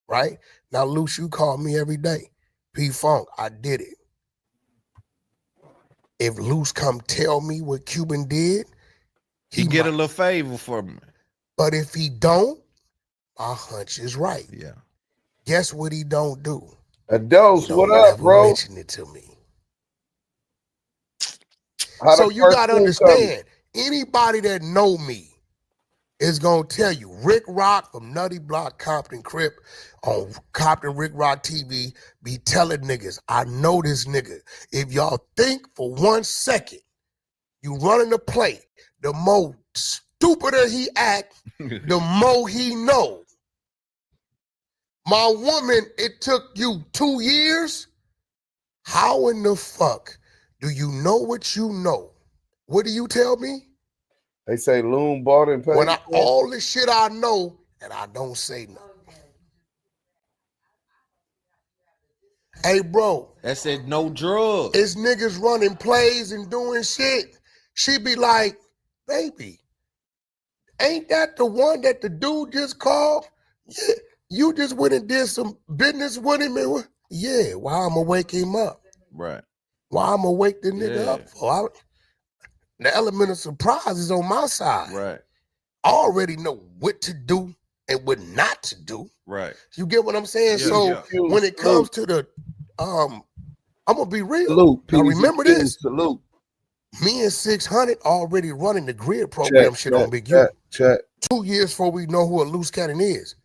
C: right? Now, Luce, you call me every day. P-Funk, I did it. If Luce come tell me what Cuban did,
B: he get a little favor from me.
C: But if he don't, my hunch is right.
B: Yeah.
C: Guess what he don't do?
A: A dose. What up, bro?
C: Mention it to me. So you gotta understand, anybody that know me is gonna tell you, Rick Rock from Nutty Block Compton Crip on Compton Rick Rock TV be telling niggas, I know this nigga. If y'all think for 1 second you running the play, the more stupider he act, the more he know. My woman, it took you 2 years. How in the fuck do you know what you know? What do you tell me?
A: They say Loon bought and paid.
C: When all the shit I know and I don't say nothing. Hey, bro.
B: That said no drugs.
C: It's niggas running plays and doing shit. She be like, baby, ain't that the one that the dude just called? Yeah, you just went and did some business with him. And yeah, why I'ma wake him up?
B: Right.
C: Why I'ma wake the nigga up for? The element of surprise is on my side.
B: Right.
C: I already know what to do and what not to do.
B: Right.
C: You get what I'm saying?
B: Yeah,
C: when it comes to the, I'm gonna be real.
A: Salute.
C: Now remember this.
A: Salute.
C: Me and 600 already running the grid program on Big U. 2 years before we know who a loose cannon is.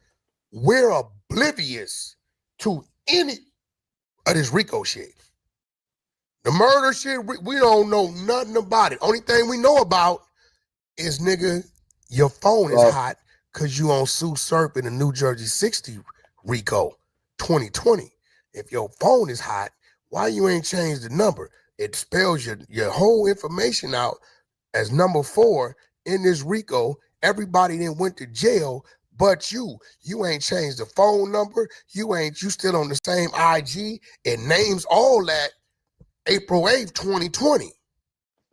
C: We're oblivious to any of this Rico shit. The murder shit, we don't know nothing about it. Only thing we know about is, nigga, your phone is hot because you on Sue Surf in the New Jersey 60 Rico 2020. If your phone is hot, why you ain't changed the number? It spells your whole information out as number 4 in this Rico. Everybody then went to jail but you. You ain't changed the phone number. You still on the same IG. It names all that April 8th, 2020.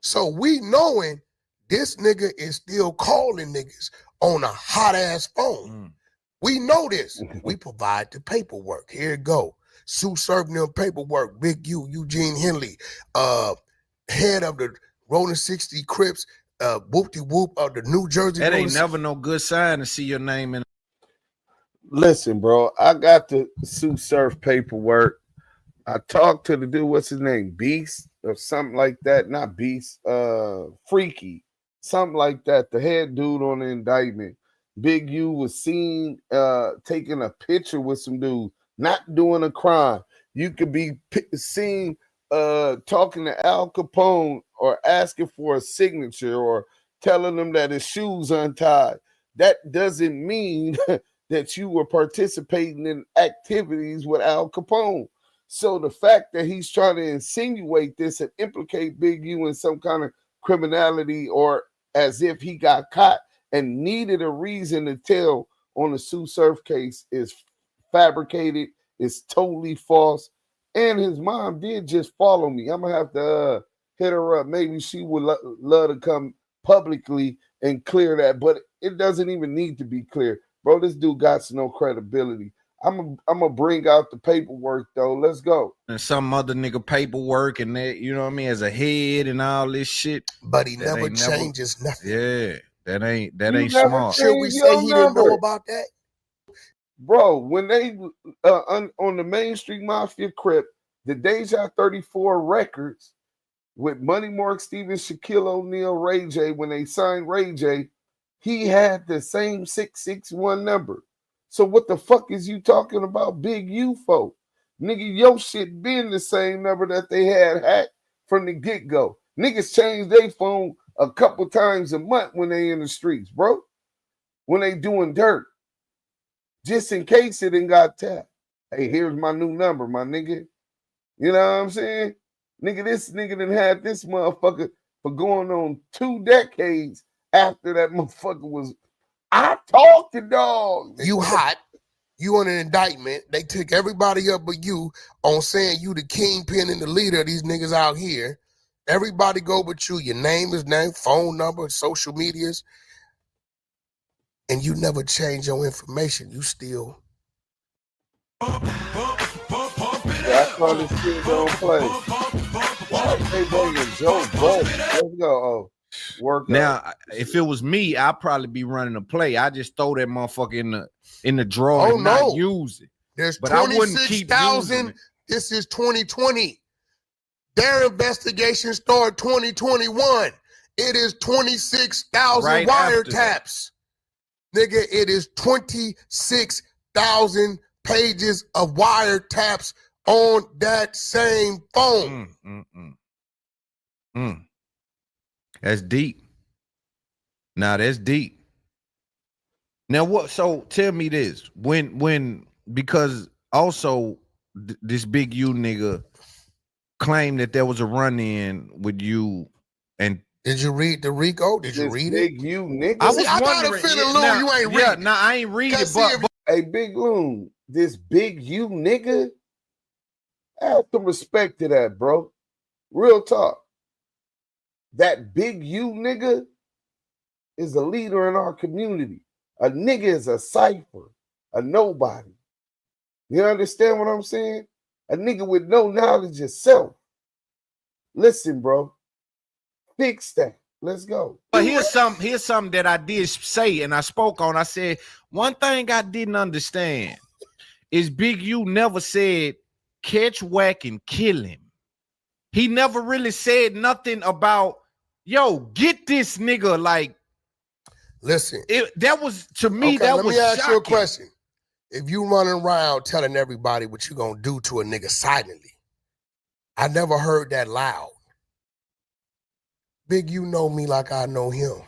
C: So we knowing this nigga is still calling niggas on a hot ass phone. We know this. We provide the paperwork. Here it go. Sue serving them paperwork. Big U, Eugene Henley, head of the Rolling 60 Crips, whoop-de-whoop of the New Jersey.
B: That ain't never no good sign to see your name in.
A: Listen, bro, I got the Sue Surf paperwork. I talked to the dude, what's his name? Beast or something like that. Not Beast, Freaky. Something like that. The head dude on the indictment. Big U was seen taking a picture with some dude, not doing a crime. You could be seen talking to Al Capone or asking for a signature or telling them that his shoes untied. That doesn't mean that you were participating in activities with Al Capone. So the fact that he's trying to insinuate this and implicate Big U in some kind of criminality, or as if he got caught and needed a reason to tell on the Sue Surf case, is fabricated, is totally false. And his mom did just follow me. I'm gonna have to hit her up. Maybe she would love to come publicly and clear that, but it doesn't even need to be clear. Bro, this dude got no credibility. I'm gonna bring out the paperwork though. Let's go.
B: And some other nigga paperwork and that, you know what I mean, as a head and all this shit.
C: But he never changes nothing.
B: Yeah, that ain't smart.
C: Should we say he didn't know about that?
A: Bro, when they on the Main Street Mafia Crip, the Deja 34 records with Money Mark Stevens, Shaquille O'Neal, Ray J, when they signed Ray J, he had the same 661 number. So what the fuck is you talking about Big U for? Nigga, your shit been the same number that they had hacked from the get-go. Niggas change their phone a couple times a month when they in the streets, bro. When they doing dirt. Just in case it ain't got tapped. Hey, here's my new number, my nigga. You know what I'm saying? Nigga, this nigga done had this motherfucker for going on 2 decades after that motherfucker was... I talked to dogs.
C: You hot. You on an indictment. They took everybody up but you on saying you the kingpin and the leader of these niggas out here. Everybody go but you. Your name is name, phone number, social medias. And you never change your information. You still.
A: That's why this shit don't play. They bringing Joe Bolt. Let's go. Oh. Work
B: now,
A: out.
B: If it was me, I'd probably be running a play. I just throw that motherfucker in the drawer and not use it.
C: There's
B: but I wouldn't keep
C: 26,000. This is 2020. Their investigation started 2021. It is 26,000 wiretaps. Nigga, it is 26,000 pages of wiretaps on that same phone.
B: That's deep. Now that's deep. Now what? So tell me this: when because also this Big U nigga claimed that there was a run-in with you, and
C: did you read the RICO? Did you read
A: Big U nigga?
B: I was
C: got a
B: wondering.
C: feeling, Loon, you ain't read.
B: Yeah, I ain't read it, but
A: hey, Big Loon, this Big U nigga, have some respect to that, bro. Real talk. That Big U nigga is a leader in our community. A nigga is a cipher, a nobody. You understand what I'm saying? A nigga with no knowledge of self. Listen, bro. Fix that. Let's go.
B: But here's something that I did say and I spoke on. I said, one thing I didn't understand is Big U never said catch Wack and kill him. He never really said nothing about, yo, get this nigga. Like,
C: listen,
B: that was, to me,
C: okay,
B: that
C: let
B: was
C: me ask
B: shocking.
C: you a question. If you running around telling everybody what you gonna do to a nigga silently, I never heard that loud. Big U know me like I know him.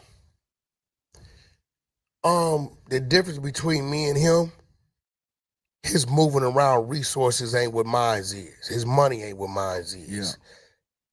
C: The difference between me and him, his moving around resources ain't what mine is. His money ain't what mine is. Yeah.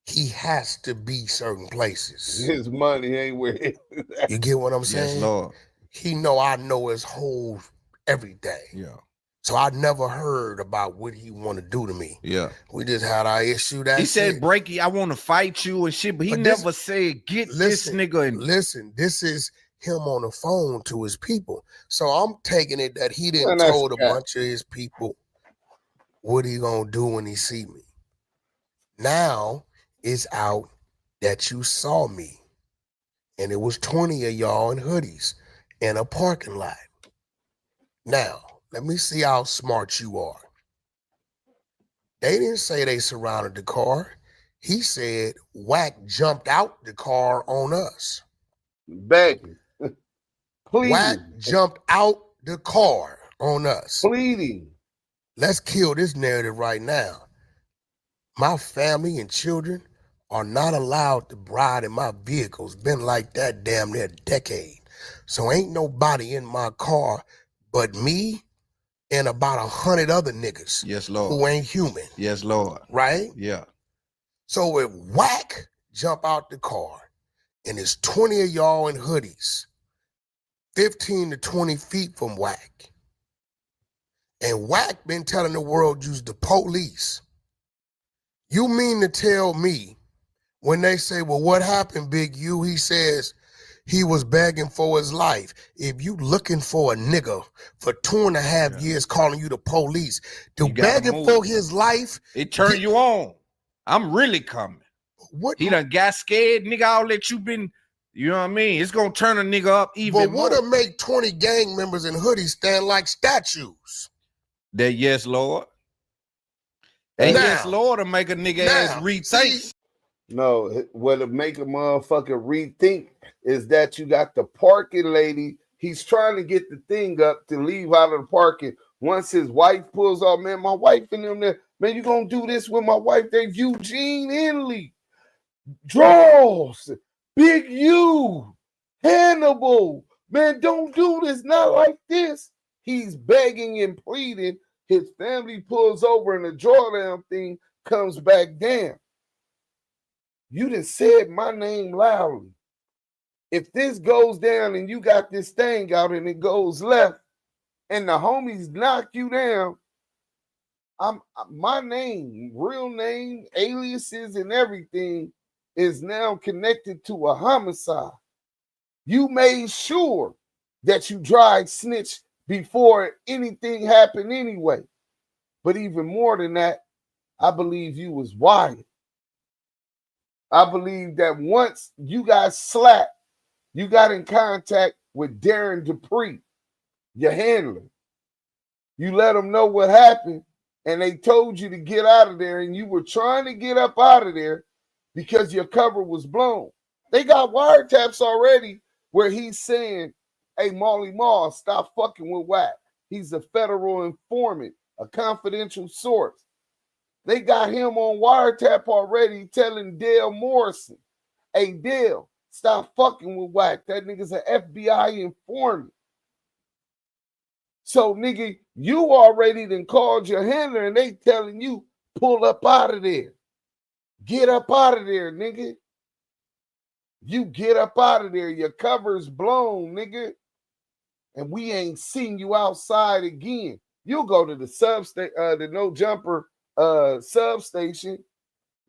C: He has to be certain places.
A: His money ain't where it is.
C: You get what I'm saying?
B: Yes, Lord.
C: He know I know his whole everything.
B: Yeah.
C: So I never heard about what he want to do to me.
B: Yeah.
C: We just had our issue that
B: he said, Breaky, I want to fight you and shit, but he never said, get this nigga. And
C: listen, this is him on the phone to his people. So I'm taking it that he didn't told a bunch of his people what he gonna do when he see me. Now it's out that you saw me and it was 20 of y'all in hoodies in a parking lot. Now, let me see how smart you are. They didn't say they surrounded the car. He said Wack jumped out the car on us.
A: Begging. Pleading.
C: Wack jumped out the car on us.
A: Pleading.
C: Let's kill this narrative right now. My family and children are not allowed to ride in my vehicles. Been like that damn near a decade. So ain't nobody in my car but me and about 100 other niggas.
B: Yes, Lord.
C: Who ain't human.
B: Yes, Lord.
C: Right?
B: Yeah.
C: So if Wack jump out the car and there's 20 of y'all in hoodies, 15 to 20 feet from Wack, and Wack been telling the world use the police, you mean to tell me when they say, well, what happened, Big U? He says he was begging for his life. If you looking for a nigga for 2.5 years calling you the police, to begging for his life.
B: It turn you on. I'm really coming.
C: What?
B: He done got scared, nigga, all that you been, you know what I mean? It's going to turn a nigga up even more.
C: But what'll make 20 gang members in hoodies stand like statues?
B: That yes, Lord. And yes, Lord, to make a nigga ass rethink.
A: No, what'll make a motherfucker rethink is that you got the parking lady. He's trying to get the thing up to leave out of the parking. Once his wife pulls off, man, my wife and them there, man, you gonna do this with my wife? They Eugene Henley, Draws, Big U, Hannibal. Man, don't do this, not like this. He's begging and pleading. His family pulls over and the drawdown thing comes back down. You done said my name loudly. If this goes down and you got this thing out and it goes left and the homies knock you down, my name, real name, aliases and everything is now connected to a homicide. You made sure that you dried snitch before anything happened anyway. But even more than that, I believe you was wired. I believe that once you got slapped, you got in contact with Darren Dupree, your handler. You let them know what happened, and they told you to get out of there, and you were trying to get up out of there because your cover was blown. They got wiretaps already where he's saying, hey, Molly Mall, stop fucking with Wack. He's a federal informant, a confidential source. They got him on wiretap already telling Dale Morrison, hey, Dale, stop fucking with Wack. That nigga's an FBI informant. So, nigga, you already done called your handler and they telling you, pull up out of there. Get up out of there, nigga. You get up out of there. Your cover's blown, nigga. And we ain't seen you outside again. You'll go to the No Jumper substation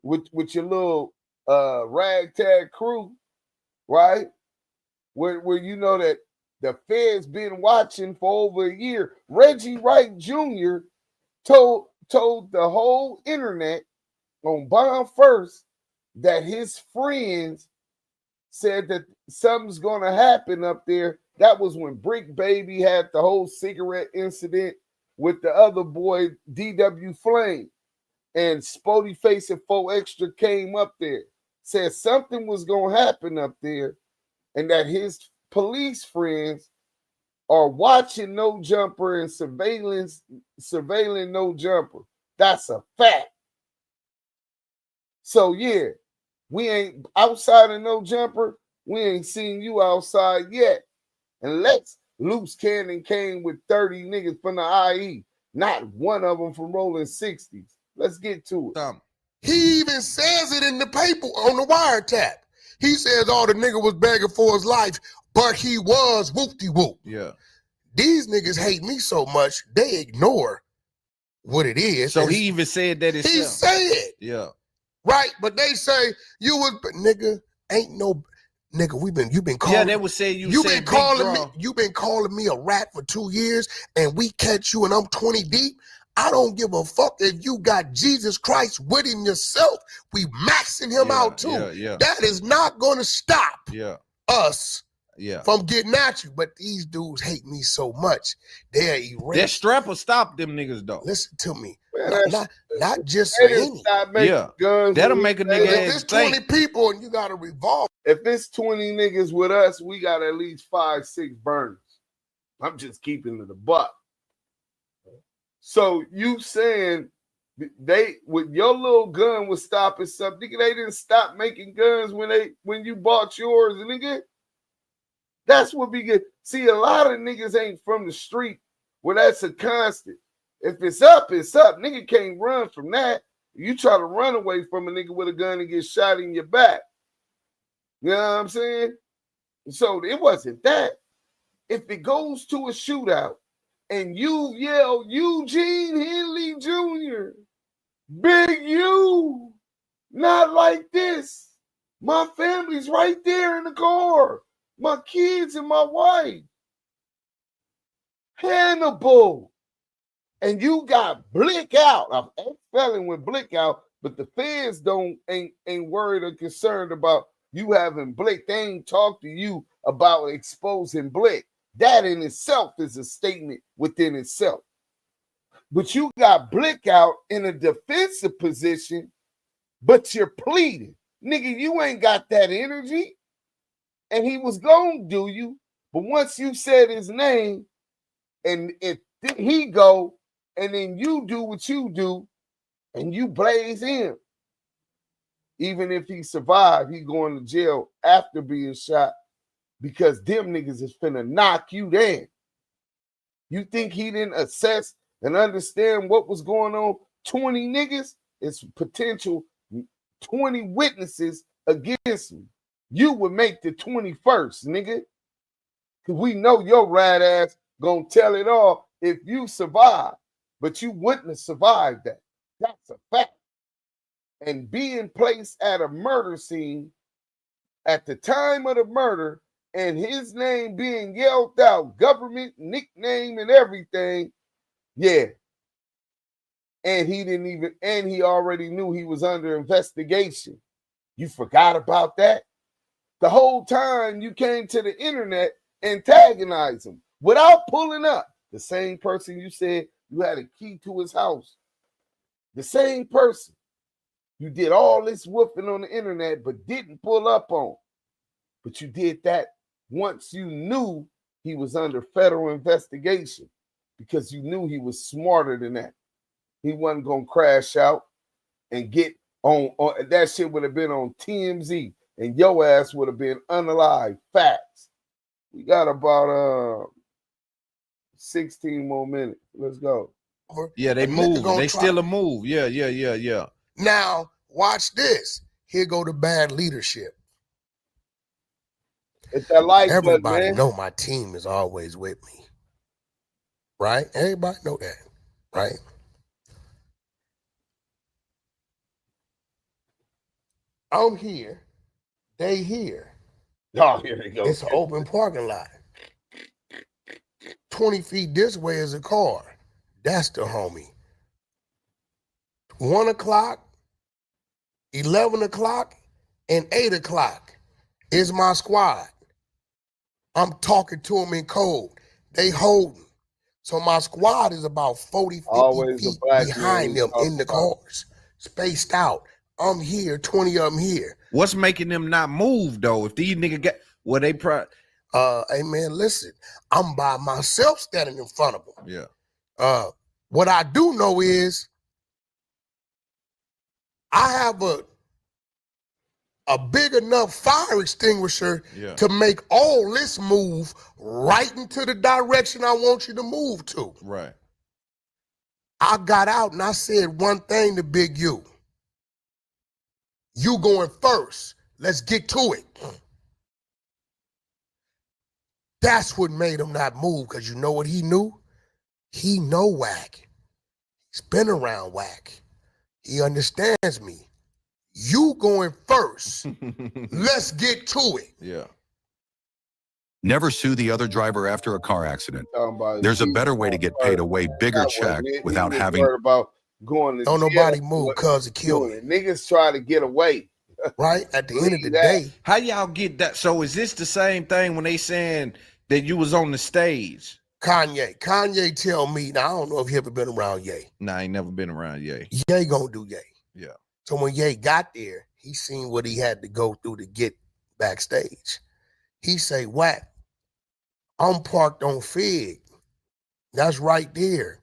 A: with your little ragtag crew, right? Where you know that the Fed's been watching for over a year. Reggie Wright Jr. told the whole internet on Bond First that his friends said that something's gonna happen up there. That was when Brick Baby had the whole cigarette incident with the other boy, DW Flame. And Spody Face and 4 Extra came up there, said something was going to happen up there, and that his police friends are watching No Jumper and surveilling No Jumper. That's a fact. So, yeah, we ain't outside of No Jumper. We ain't seen you outside yet. Unless Loose Cannon came with 30 niggas from the IE, not one of them from rolling 60s. Let's get to it.
C: He even says it in the paper on the wiretap. He says all the nigga was begging for his life, but he was whoop-de-whoop.
B: Yeah.
C: These niggas hate me so much, they ignore what it is.
B: So he even said that himself.
C: He said.
B: Yeah.
C: Right, but they say you was, but nigga, ain't no, nigga, you've been calling.
B: Yeah, they would say you've
C: been calling me a rat for 2 years, and we catch you and I'm 20 deep. I don't give a fuck if you got Jesus Christ with him yourself. We maxing him out too. That is not going to stop us from getting at you. But these dudes hate me so much. They're erased.
B: That strap will stop them niggas though.
C: Listen to me. Not just any.
A: Guns
B: that'll make a nigga.
C: If it's 20 people and you got a revolver.
A: If it's 20 niggas with us, we got at least 5-6 burners. I'm just keeping it a buck. So you saying they with your little gun was stopping something? They didn't stop making guns when you bought yours, nigga. That's what be good. See, a lot of niggas ain't from the street Well, that's a constant. If it's up, it's up. Nigga can't run from that. You try to run away from a nigga with a gun and get shot in your back. You know what I'm saying? So it wasn't that. If it goes to a shootout and you yell, Eugene Henley Jr., Big U, not like this. My family's right there in the car. My kids and my wife. Hannibal. And you got Blick out. I'm ex-felon with Blick out, but the feds ain't worried or concerned about you having Blick. They ain't talk to you about exposing Blick. That in itself is a statement within itself. But you got Blick out in a defensive position, but you're pleading. Nigga, you ain't got that energy. And he was going to do you. But once you said his name, and if he go, and then you do what you do, and you blaze him. Even if he survived, he going to jail after being shot because them niggas is finna knock you down. You think he didn't assess and understand what was going on? 20 niggas, it's potential 20 witnesses against me. You would make the 21st, nigga. Because we know your rat ass gonna tell it all if you survive. But you wouldn't have survived that. That's a fact. And being placed at a murder scene at the time of the murder and his name being yelled out, government nickname and everything, yeah. And he already knew he was under investigation. You forgot about that? The whole time you came to the internet antagonize him without pulling up. The same person you said you had a key to his house. The same person. You did all this whooping on the internet but didn't pull up on. But you did that once you knew he was under federal investigation because you knew he was smarter than that. He wasn't going to crash out and get on that shit would have been on TMZ and your ass would have been unalive. Facts. We got about 16 more minutes. Let's go.
B: Yeah, they move. They still a move. Yeah.
C: Now, watch this. Here go the bad leadership.
A: It's that life,
C: everybody
A: man.
C: Know my team is always with me. Right? Everybody know that. Right? I'm here. They here.
A: Oh, here they go.
C: It's an open parking lot. 20 feet this way is a car. That's the homie. 1 o'clock, 11 o'clock, and 8 o'clock is my squad. I'm talking to them in code. They holding. So my squad is about 40, 50 feet behind them in the cars, spaced out. I'm here, 20 of them here.
B: What's making them not move though? If these niggas get they
C: hey man, listen, I'm by myself standing in front of them.
B: Yeah.
C: What I do know is I have a big enough fire extinguisher to make all this move right into the direction I want you to move to.
B: Right.
C: I got out and I said one thing to Big U. You going first. Let's get to it. That's what made him not move, because you know what he knew? He know Wack. He's been around Wack. He understands me. You going first. Let's get to it.
B: Yeah.
M: Never sue the other driver after a car accident. There's a better way to get paid a way bigger check without having...
A: about going to
C: don't nobody move cause it killed me.
A: Niggas try to get away.
C: Right? At the end of the day.
B: How y'all get that? So is this the same thing when they saying that you was on the stage?
C: Kanye tell me, now I don't know if he ever been around Ye.
B: Nah, I ain't never been around Ye.
C: Ye gonna do Ye.
B: Yeah.
C: So when Ye got there, he seen what he had to go through to get backstage. He say, Wack, I'm parked on Fig. That's right there.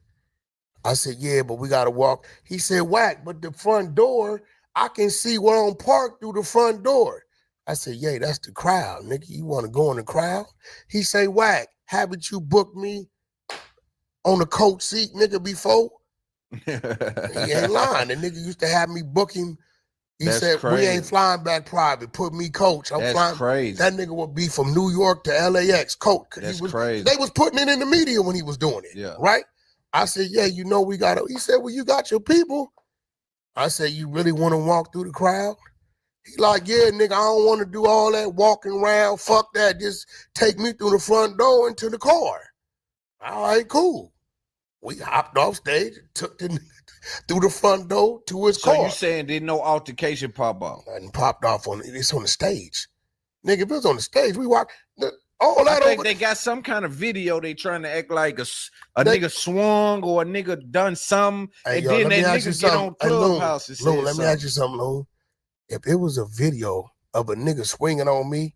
C: I said, yeah, but we gotta walk. He said, Wack, but the front door, I can see where I'm parked through the front door. I said, yeah, that's the crowd, nigga. You wanna go in the crowd? He say, Wack, haven't you booked me on the coach seat, nigga, before. He ain't lying. The nigga used to have me book him. He said, we ain't flying back private. Put me coach. I'm flying.
B: Crazy.
C: That nigga would be from New York to LAX. Coach.
B: That's crazy.
C: They was putting it in the media when he was doing it.
B: Yeah.
C: Right? I said, yeah, you know we got to. He said, well, you got your people. I said, you really want to walk through the crowd? He like, yeah, nigga, I don't want to do all that walking around. Fuck that. Just take me through the front door into the car. All right, cool. We hopped off stage, took the nigga through the front door to his car.
B: So you saying didn't no altercation pop off?
C: Nothing popped off it's on the stage. Nigga, if it was on the stage, we walked all that
B: I think
C: over.
B: they got some kind of video. They trying to act like a nigga swung or a nigga done something,
C: Hey,
B: and
C: yo,
B: then
C: let me
B: that
C: ask you
B: nigga get on
C: something. Hey,
B: Clubhouse and say
C: Loon, let me ask you something, Loon. If it was a video of a nigga swinging on me,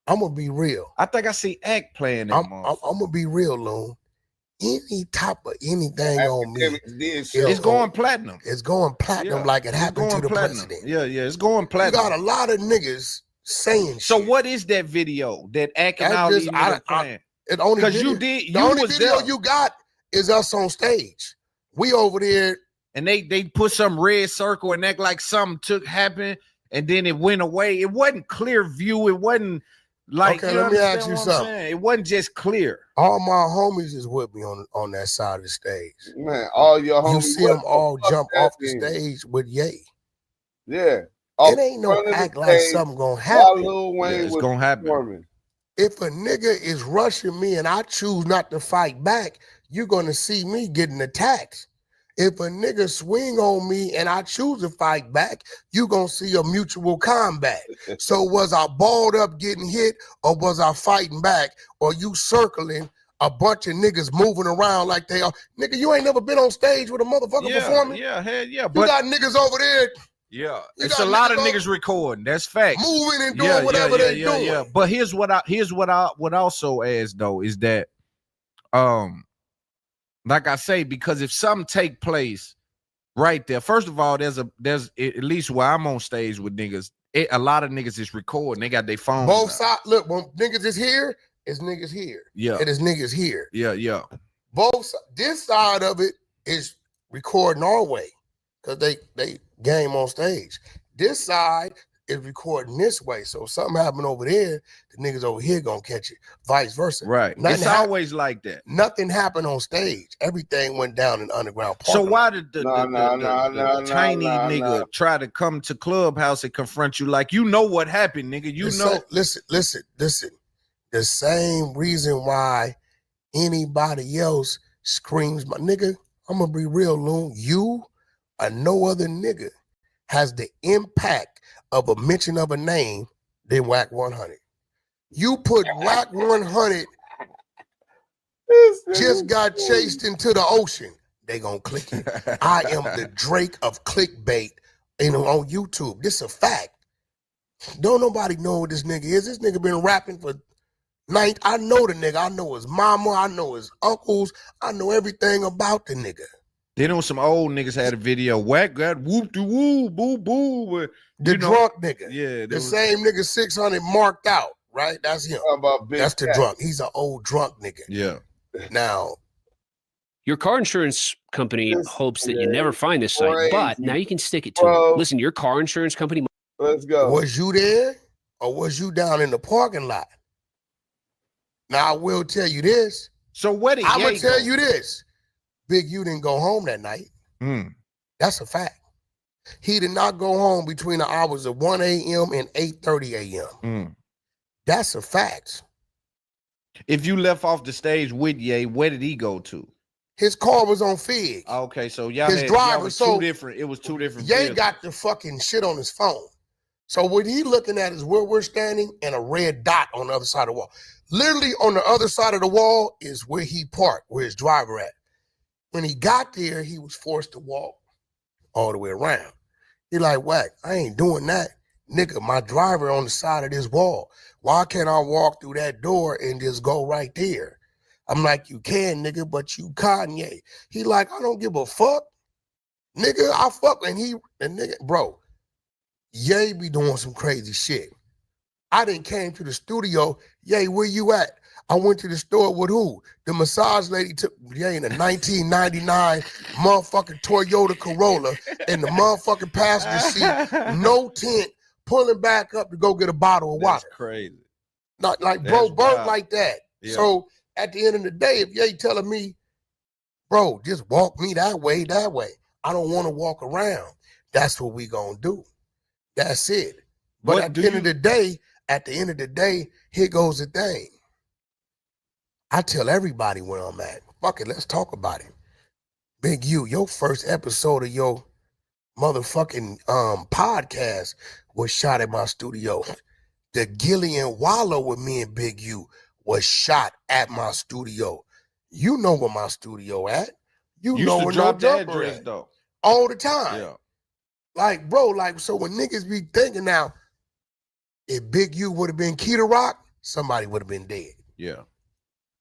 C: I'm gonna be real.
B: I think I see Act playing that.
C: I'm gonna be real, Loon. Any type of anything on me,
B: it's going platinum.
C: It's going platinum like it happened to the president.
B: Yeah, it's going platinum.
C: You got a lot of niggas saying
B: so
C: shit.
B: what is that video that Act and all these niggas playing?
C: It only
B: because
C: video,
B: you did.
C: The
B: You
C: only
B: was
C: video
B: there.
C: you got is us on stage. We over there,
B: and they put some red circle and act like something happened, and then it went away. It wasn't clear view. It wasn't like.
C: Okay,
B: you
C: let me ask you
B: understand what I'm
C: something.
B: saying? It wasn't just clear.
C: All my homies is with me on that side of the stage.
A: Man, all your homies.
C: You see them all jump off the stage with Ye.
A: Yeah.
C: It ain't no act like something gonna happen.
B: It's gonna happen.
C: If a nigga is rushing me and I choose not to fight back, you're gonna see me getting attacked. If a nigga swing on me and I choose to fight back, you're gonna see a mutual combat. So was I balled up getting hit, or was I fighting back, or you circling a bunch of niggas moving around like they are? Nigga, you ain't never been on stage with a motherfucker performing?
B: Yeah, hell yeah.
C: You got niggas over there.
B: Yeah,
C: You
B: it's
C: got
B: a lot of
C: niggas
B: niggas recording. That's facts.
C: Moving and doing whatever they doing.
B: Yeah. But here's what I would also ask though is that, like I say, because if something take place right there, first of all, there's at least where I'm on stage with niggas, a lot of niggas is recording. They got their phones.
C: Both sides. Look, when niggas is here, it's niggas here.
B: Yeah,
C: it is niggas here.
B: Yeah.
C: Both. This side of it is recording our way because they game on stage. This side is recording this way. So if something happened over there, the niggas over here gonna catch it. Vice versa.
B: Right. It's always like that.
C: Nothing happened on stage. Everything went down in underground parking.
B: So why did the tiny nigga try to come to Clubhouse and confront you like you know what happened, nigga? You know.
C: Listen. The same reason why anybody else screams, my nigga, I'm gonna be real, Loon. You or no other nigga has the impact of a mention of a name than Wack 100. You put Wack 100 just got chased into the ocean. They gonna click it. I am the Drake of clickbait on YouTube. This a fact. Don't nobody know who this nigga is. This nigga been rapping for night. I know the nigga. I know his mama. I know his uncles. I know everything about the nigga.
B: Then on some old niggas had a video. Wack got whoop de woo boo boo.
C: The drunk nigga.
B: Yeah.
C: The same nigga 600 marked out, right? That's him. That's the drunk. He's an old drunk nigga.
B: Yeah.
C: Now,
R: your car insurance company hopes that you never find this site, but now you can stick it to them. Listen, your car insurance company.
A: Let's go.
C: Was you there or was you down in the parking lot? Now, I will tell you this.
B: So what?
C: I'm going to tell you this. Big U didn't go home that night. That's a fact. He did not go home between the hours of 1 a.m. and 8:30 a.m. That's a fact.
B: If you left off the stage with Ye, where did he go to?
C: His car was on Fig.
B: Okay, so y'all
C: his driver
B: was
C: so
B: two different. It was two different.
C: Ye got the fucking shit on his phone. So what he looking at is where we're standing and a red dot on the other side of the wall. Literally on the other side of the wall is where he parked, where his driver at. When he got there, he was forced to walk all the way around. He like, Wack, I ain't doing that. Nigga, my driver on the side of this wall. Why can't I walk through that door and just go right there? I'm like, you can, nigga, but you Kanye. He like, I don't give a fuck. Nigga, I fuck. And nigga, bro, Ye be doing some crazy shit. I done came to the studio. Ye, where you at? I went to the store with who? The massage lady took me in a 1999 motherfucking Toyota Corolla in the motherfucking passenger seat, no tent, pulling back up to go get a bottle of water.
B: That's crazy.
C: Not like, bro, burnt like that.
B: Yeah.
C: So at the end of the day, if you ain't telling me, bro, just walk me that way. I don't want to walk around. That's what we gonna do. That's it. But at the end of the day, here goes the thing. I tell everybody where I'm at. Fuck it, let's talk about it. Big U, your first episode of your motherfucking podcast was shot at my studio. The Gillian Wallow with me and Big U was shot at my studio. You know where my studio at. You know where
B: drop
C: no
B: the address
C: at.
B: though.
C: All the time.
B: Yeah.
C: Like, bro, like, so when niggas be thinking now, if Big U would have been Key to Rock, somebody would have been dead.
B: Yeah.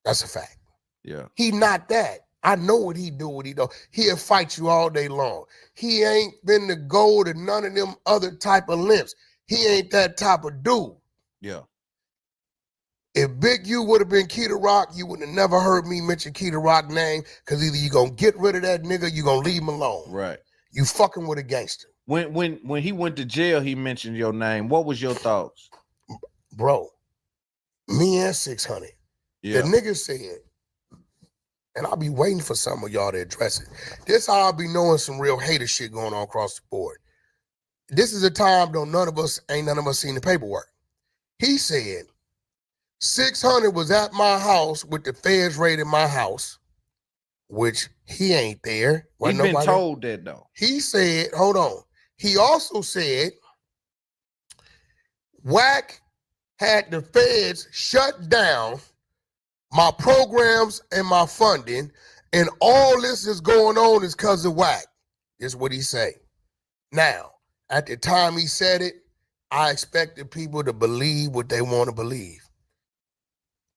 C: That's a fact.
B: Yeah.
C: He not that. I know what he do, He'll fight you all day long. He ain't been the goal to none of them other type of limps. He ain't that type of dude.
B: Yeah.
C: If Big U would have been Key to Rock, you would have never heard me mention Key to Rock name, because either you gonna get rid of that nigga, you gonna leave him alone.
B: Right.
C: You fucking with a gangster.
B: When he went to jail, he mentioned your name. What was your thoughts?
C: Bro, me and 600.
B: Yeah.
C: The nigga said, and I'll be waiting for some of y'all to address it. This how I'll be knowing some real hater shit going on across the board. This is a time though none of us seen the paperwork. He said 600 was at my house with the feds raiding my house, which he ain't there.
B: He's been told that though.
C: He said, hold on. He also said Wack had the feds shut down my programs and my funding, and all this is going on is because of Wack. Is what he say. Now, at the time he said it, I expected people to believe what they want to believe.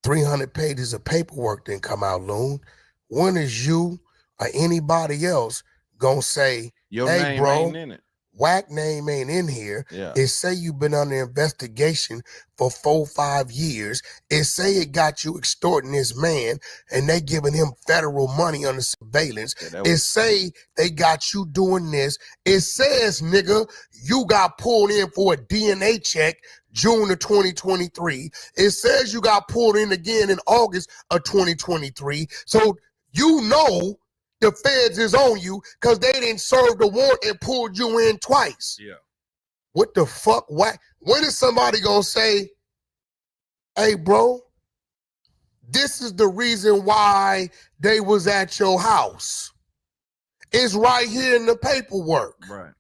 C: 300 pages of paperwork didn't come out, Loon. When is you or anybody else gonna say,
B: your
C: hey,
B: name
C: bro,
B: ain't in it.
C: Wack name ain't in here.
B: Yeah.
C: It say you've been under investigation for 4-5 years. It say it got you extorting this man and they giving him federal money under surveillance.
B: Yeah,
C: it say they got you doing this. It says, nigga, you got pulled in for a DNA check June of 2023. It says you got pulled in again in August of 2023. So you know the feds is on you because they didn't serve the warrant and pulled you in twice.
B: Yeah.
C: What the fuck? What? When is somebody gonna say, hey, bro, this is the reason why they was at your house? It's right here in the paperwork.
B: Right.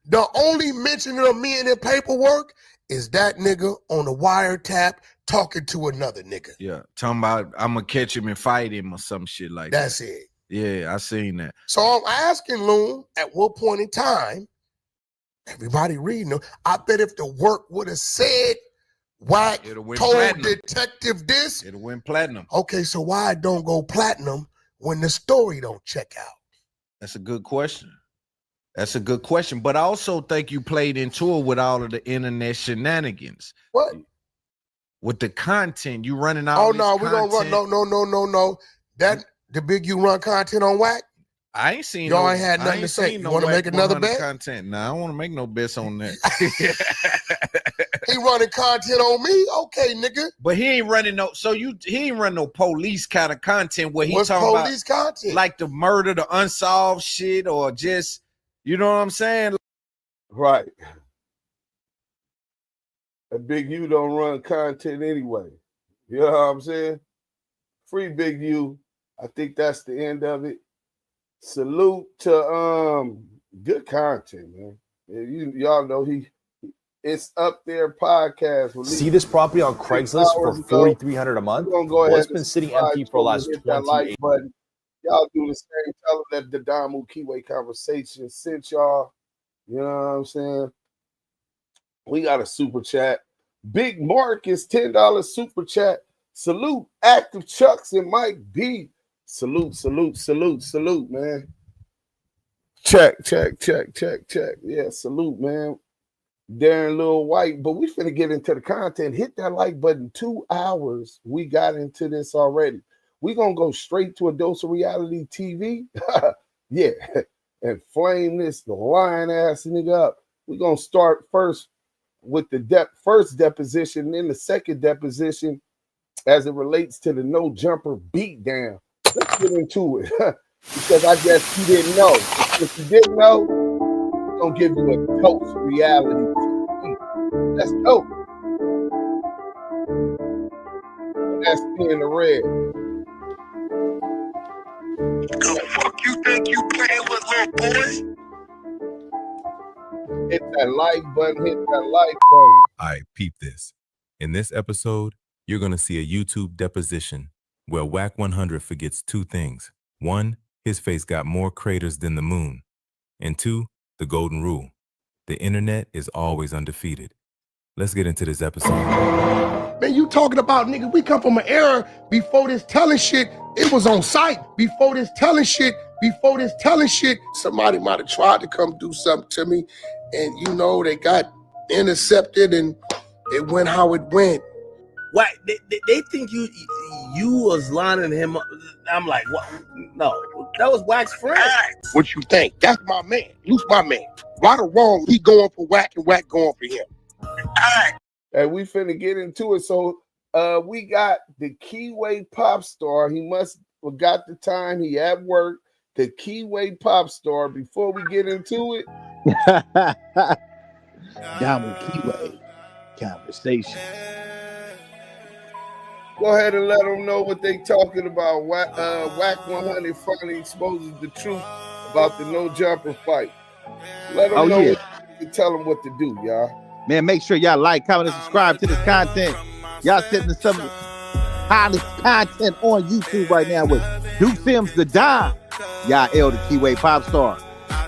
C: The only mention of me in the paperwork is that nigga on the wiretap talking to another nigga.
B: Yeah. Talking about I'm gonna catch him and fight him or some shit like that.
C: That's it.
B: Yeah, I seen that.
C: So I'm asking Loon, at what point in time, everybody reading them, I bet if the work would have said, Wack told platinum. Detective this,
B: it'll win platinum.
C: Okay, so why it don't go platinum when the story don't check out?
B: That's a good question. That's a good question. But I also think you played into it with all of the internet shenanigans.
C: What?
B: With the content, you running out.
C: Oh no, we're gonna run. No. That the Big U run content on Wack?
B: I ain't seen
C: y'all ain't had nothing to say. You want to make another bet?
B: Content. Nah, I don't want to make no bets on that.
C: He running content on me? Okay, nigga.
B: But he ain't running no. So he ain't running no police kind of content where he
C: What's
B: talking about
C: police content?
B: Like the murder, the unsolved shit, or just, you know what I'm saying?
A: Right. A Big U don't run content anyway. You know what I'm saying? Free Big U. I think that's the end of it. Salute to good content, man. Y'all know it's up there podcast.
S: See this property on Craigslist for $4,300 a month? Well, it's been sitting empty for the last 28
A: months. Y'all do the same. Tell them that the Damu and Kiwe Conversations sent y'all. You know what I'm saying? We got a super chat. Big Marcus, $10 super chat. Salute Active Chucks and Mike B. Salute, man. Check. Yeah, salute, man. Darren Lil White, but we finna get into the content. Hit that like button. 2 hours we got into this already. We gonna go straight to a dose of reality TV. Yeah, and flame this lying ass nigga up. We gonna start first with the first deposition, then the second deposition as it relates to the no jumper beatdown. Let's get into it because I guess you didn't know. If you didn't know, we're gonna give you a dose of reality TV. Let's go. That's me in the red.
C: The fuck you think you playing with, little boy?
A: Hit that like button, hit that like button.
T: All right, peep this. In this episode, you're going to see a YouTube deposition where Wack 100 forgets 2 things. 1, his face got more craters than the moon. And 2, the golden rule. The internet is always undefeated. Let's get into this episode.
C: Man, you talking about, nigga, we come from an era before this telling shit, it was on site. Before this telling shit, somebody might have tried to come do something to me, and you know, they got intercepted and it went how it went.
U: What? They think you was lining him up. I'm like, what? No, that was Wack's friend.
C: What you think? That's my man. Luce my man. Right or wrong, he going for Wack and Wack going for him.
A: And we finna get into it. So we got the Kiwe pop star. He must forgot the time he at work. The Kiwe pop star. Before we get into it,
V: Damu and Kiwe Conversations.
A: Go ahead and let them know what they talking about. Wack 100 finally exposes the truth about the no jumper fight. Let them know and tell them what to do, y'all.
V: Man, make sure y'all like, comment, and subscribe to this content. Y'all sitting in some of the highest content on YouTube right now with Duke Sims the Don. Y'all the Kiwe pop star.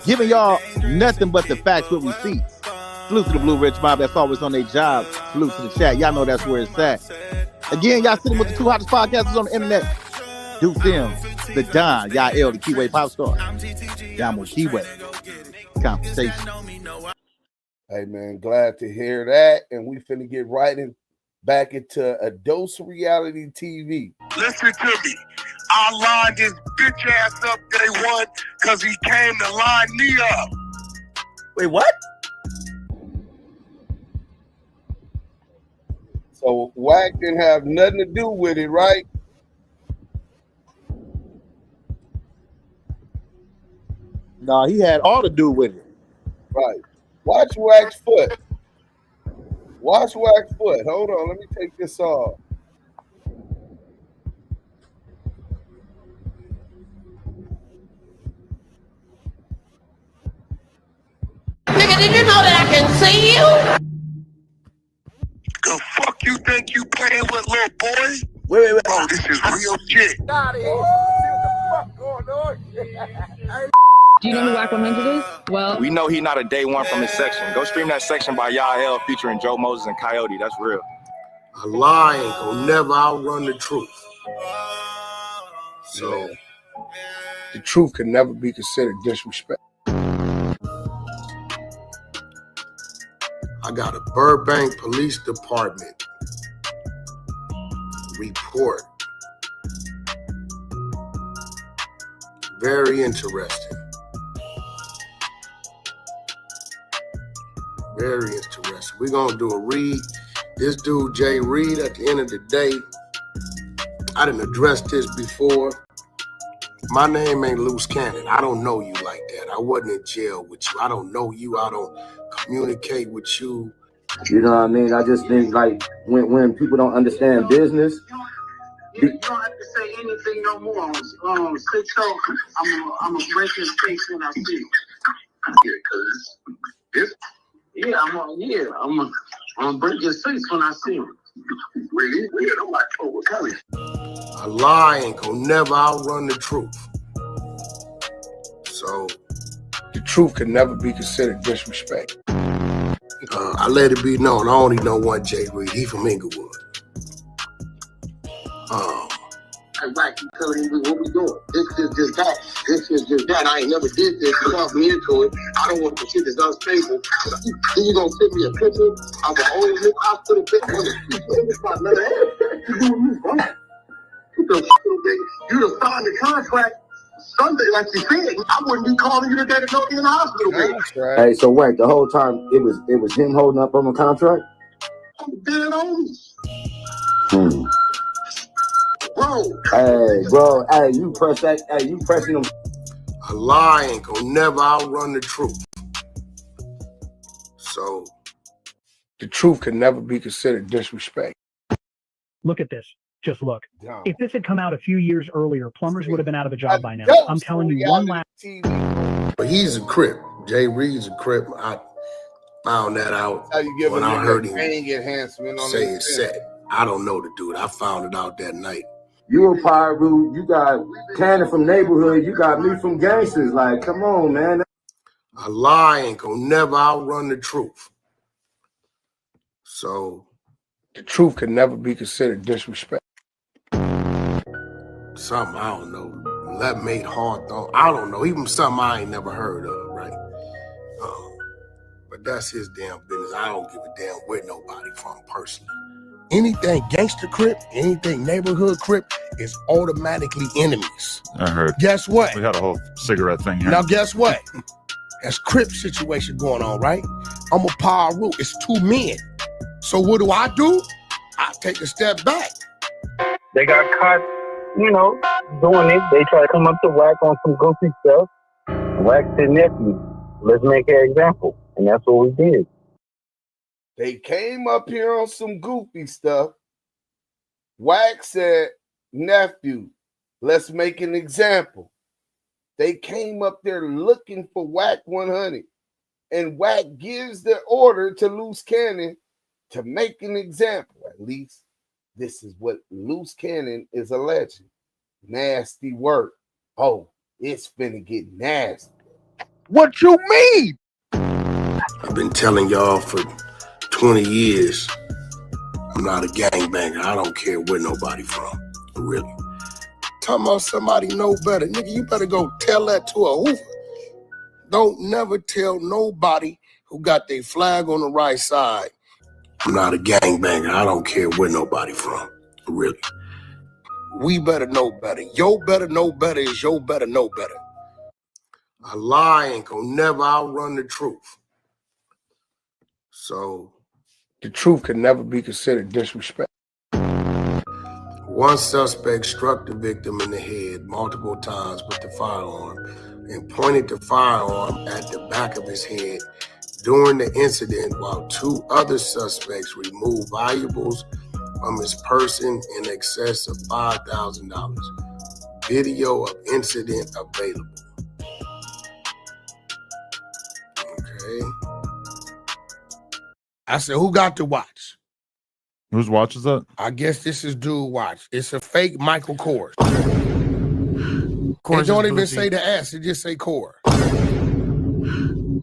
V: Giving y'all nothing but the facts with receipts. Salute to the Blue Rich Mob that's always on their job. Salute to the chat. Y'all know that's where it's at. Again, y'all sitting with the 2 hottest podcasters on the internet. Duke Sims the Don. Y'all the Kiwe pop star. Damu and Kiwe Conversations.
A: Hey man, glad to hear that. And we finna get back into a dose of reality TV.
C: Listen to me. I lined this bitch ass up day one because he came to line me up.
U: Wait, what?
A: So Wack didn't have nothing to do with it, right?
V: No, he had all to do with it.
A: Right. Watch Wack's foot. Watch Wack's foot. Hold on, let me take this off.
C: Nigga, did you know that I can see you? The fuck you think you playing with, little boy?
U: Wait.
C: Bro, this is real shit.
W: Do you know who Wack 100 is? Well,
X: we know he not a day one from his section. Go stream that section by Yael featuring Joe Moses and Coyote. That's real.
C: A lie ain't gonna never outrun the truth. So, the truth can never be considered disrespect. I got a Burbank Police Department report. Very interesting. Very interesting. We're going to do a read. This dude, Jay Reed, at the end of the day, I didn't address this before. My name ain't Loose Cannon. I don't know you like that. I wasn't in jail with you. I don't know you. I don't communicate with you.
Y: You know what I mean? I just think like when people don't understand business.
Z: You don't have to say anything no more. I'm gonna break his face when I see him. I'm gonna break his face when I see him. Really? I'm like, oh, we're coming.
C: A lie ain't gonna never outrun the truth. So the truth can never be considered disrespect. I let it be known. I only know one Jay Reed. He from Inglewood. Hey, Wack, you telling me what we doing? This is just that. This is just that. I ain't never did this. You talk me into it. I don't want the shit that's unstable. Then you gonna send me a picture of an old hospital bed on the spot, man. You doing me, bro? You the you done signed the contract Sunday, like you said. I wouldn't be calling you today to go in the hospital bed.
Y: Right. Hey, so Wack, the whole time it was him holding up on the contract?
C: I'm dead on me.
Y: Bro, hey, you press that, hey, you pressing them.
C: A lie ain't gonna never outrun the truth. So, the truth can never be considered disrespect.
D: Look at this. Just look. If this had come out a few years earlier, plumbers would have been out of a job by now. I'm telling you one last.
C: But he's a Crip. Jay Reed's a Crip. I found that out when I heard him say it set. I don't know the dude. I found it out that night.
Y: You a Pyru, you got Cannon from neighborhood, you got me from gangsters. Like, come on, man.
C: A lie ain't gonna never outrun the truth. So, the truth can never be considered disrespect. Something I don't know. That made hard thought. I don't know. Even something I ain't never heard of, right? But that's his damn business. I don't give a damn where nobody from personally. Anything gangster Crip, anything neighborhood Crip is automatically enemies.
F: I heard.
C: Guess what?
F: We had a whole cigarette thing here.
C: Now guess what? That's Crip situation going on, right? I'm a Pyru. It's two men. So what do? I take a step back.
Z: They got caught, doing it. They try to come up to Wack on some goofy stuff. Wack said, nephew, let's make an example. And that's what we did.
A: They came up here on some goofy stuff. Wack said, nephew, let's make an example. They came up there looking for Wack 100. And Wack gives the order to Loose Cannon to make an example. At least this is what Loose Cannon is alleging. Nasty work. Oh, it's finna get nasty.
C: What you mean? I've been telling y'all for 20 years, I'm not a gangbanger. I don't care where nobody from. Really. Talking about somebody know better. Nigga, you better go tell that to a hoover. Don't never tell nobody who got their flag on the right side. I'm not a gangbanger. I don't care where nobody from. Really. We better know better. Yo better know better is yo better know better. A lie ain't gonna never outrun the truth. So, the truth can never be considered disrespect. One suspect struck the victim in the head multiple times with the firearm and pointed the firearm at the back of his head during the incident, while two other suspects removed valuables from his person in excess of $5,000. Video of incident available. Okay. I said, who got the watch?
F: Whose watch is that?
C: I guess this is dude watch. It's a fake Michael Kors.
F: Kors
C: It don't
F: is
C: even
F: bougie.
C: say the S, it just say Kors.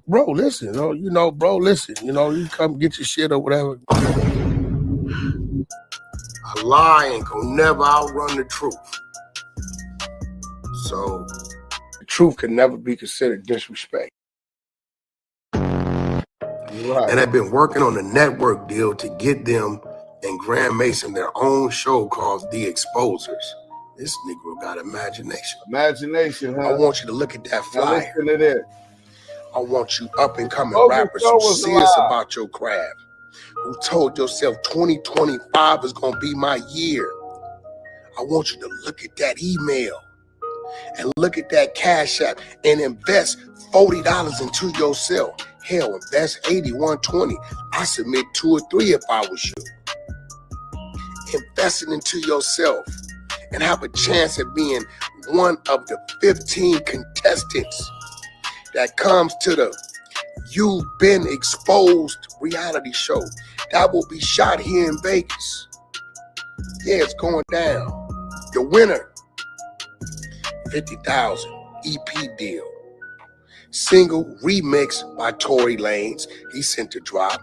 C: Bro, listen, listen. You come get your shit or whatever. A lie ain't gonna never outrun the truth. So, the truth can never be considered disrespect. Right. And I've been working on a network deal to get them and Grand Mason their own show called The Exposers. This Negro got imagination.
A: Imagination, huh?
C: I want you to look at that flyer.
A: Listen to this.
C: I want you up and coming rappers who serious about your craft, who told yourself 2025 is gonna be my year. I want you to look at that email and look at that Cash App and invest $40 into yourself. Hell, invest 80, 120. I submit 2 or 3 if I was you. Investing into yourself and have a chance at being one of the 15 contestants that comes to the You've Been Exposed reality show that will be shot here in Vegas. Yeah, it's going down. The winner, $50,000 EP deal. Single remix by Tory Lanez. He sent the drop.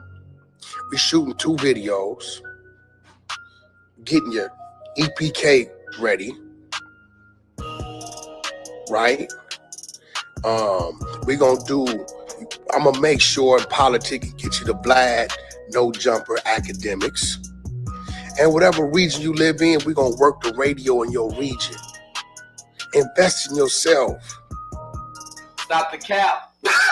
C: We shooting 2 videos. Getting your EPK ready. right? I'm gonna make sure in politics get you the Vlad, no jumper academics. And whatever region you live in, we're gonna work the radio in your region. Invest in yourself.
E: Stop the cap. Stop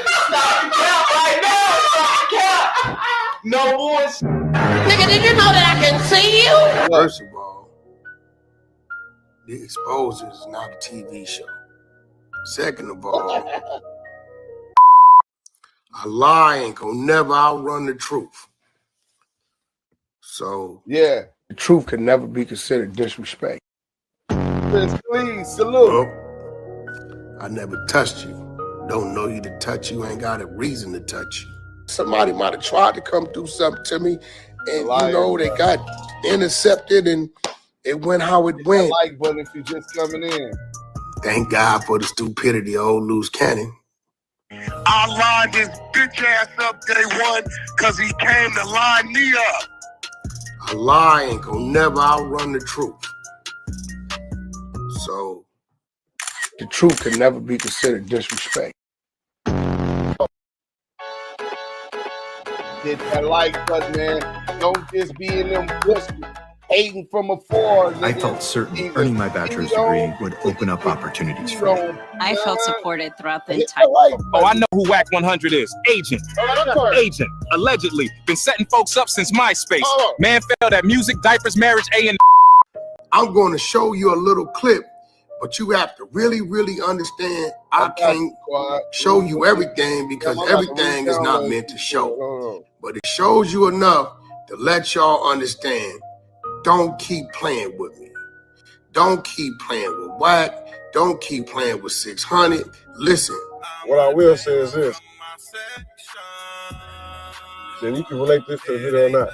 E: the cap right now. Stop the cap. No voice. Nigga, did you know that I can see you?
C: First of all, The Exposure is not a TV show. Second of all, a lie ain't gonna never outrun the truth. So
A: yeah,
C: the truth can never be considered disrespect.
A: Please, salute.
C: Well, I never touched you. Don't know you to touch you, ain't got a reason to touch you. Somebody might have tried to come do something to me, and they got intercepted and it went how it went.
A: Like button if you just coming in.
C: Thank God for the stupidity of old loose cannon.
G: I lined his bitch ass up day one because he came to line me up.
C: A lie ain't gonna never outrun the truth. So the truth can never be considered disrespect.
A: Hit that like button, man. Don't just be in them pussy hating from afar.
H: I felt certain earning my bachelor's degree would open up opportunities for me.
I: I felt supported throughout the entire.
L: Oh, I know who Wack 100 is. Agent. Agent. Allegedly. Been setting folks up since MySpace. Man failed at music, diapers, marriage, A&.
C: I'm going to show you a little clip, but you have to really, really understand I can't show you everything because everything is not meant to show. But it shows you enough to let y'all understand. Don't keep playing with me. Don't keep playing with Wack. Don't keep playing with 600. Listen.
N: What I will say is this. And you can relate this to the video or not.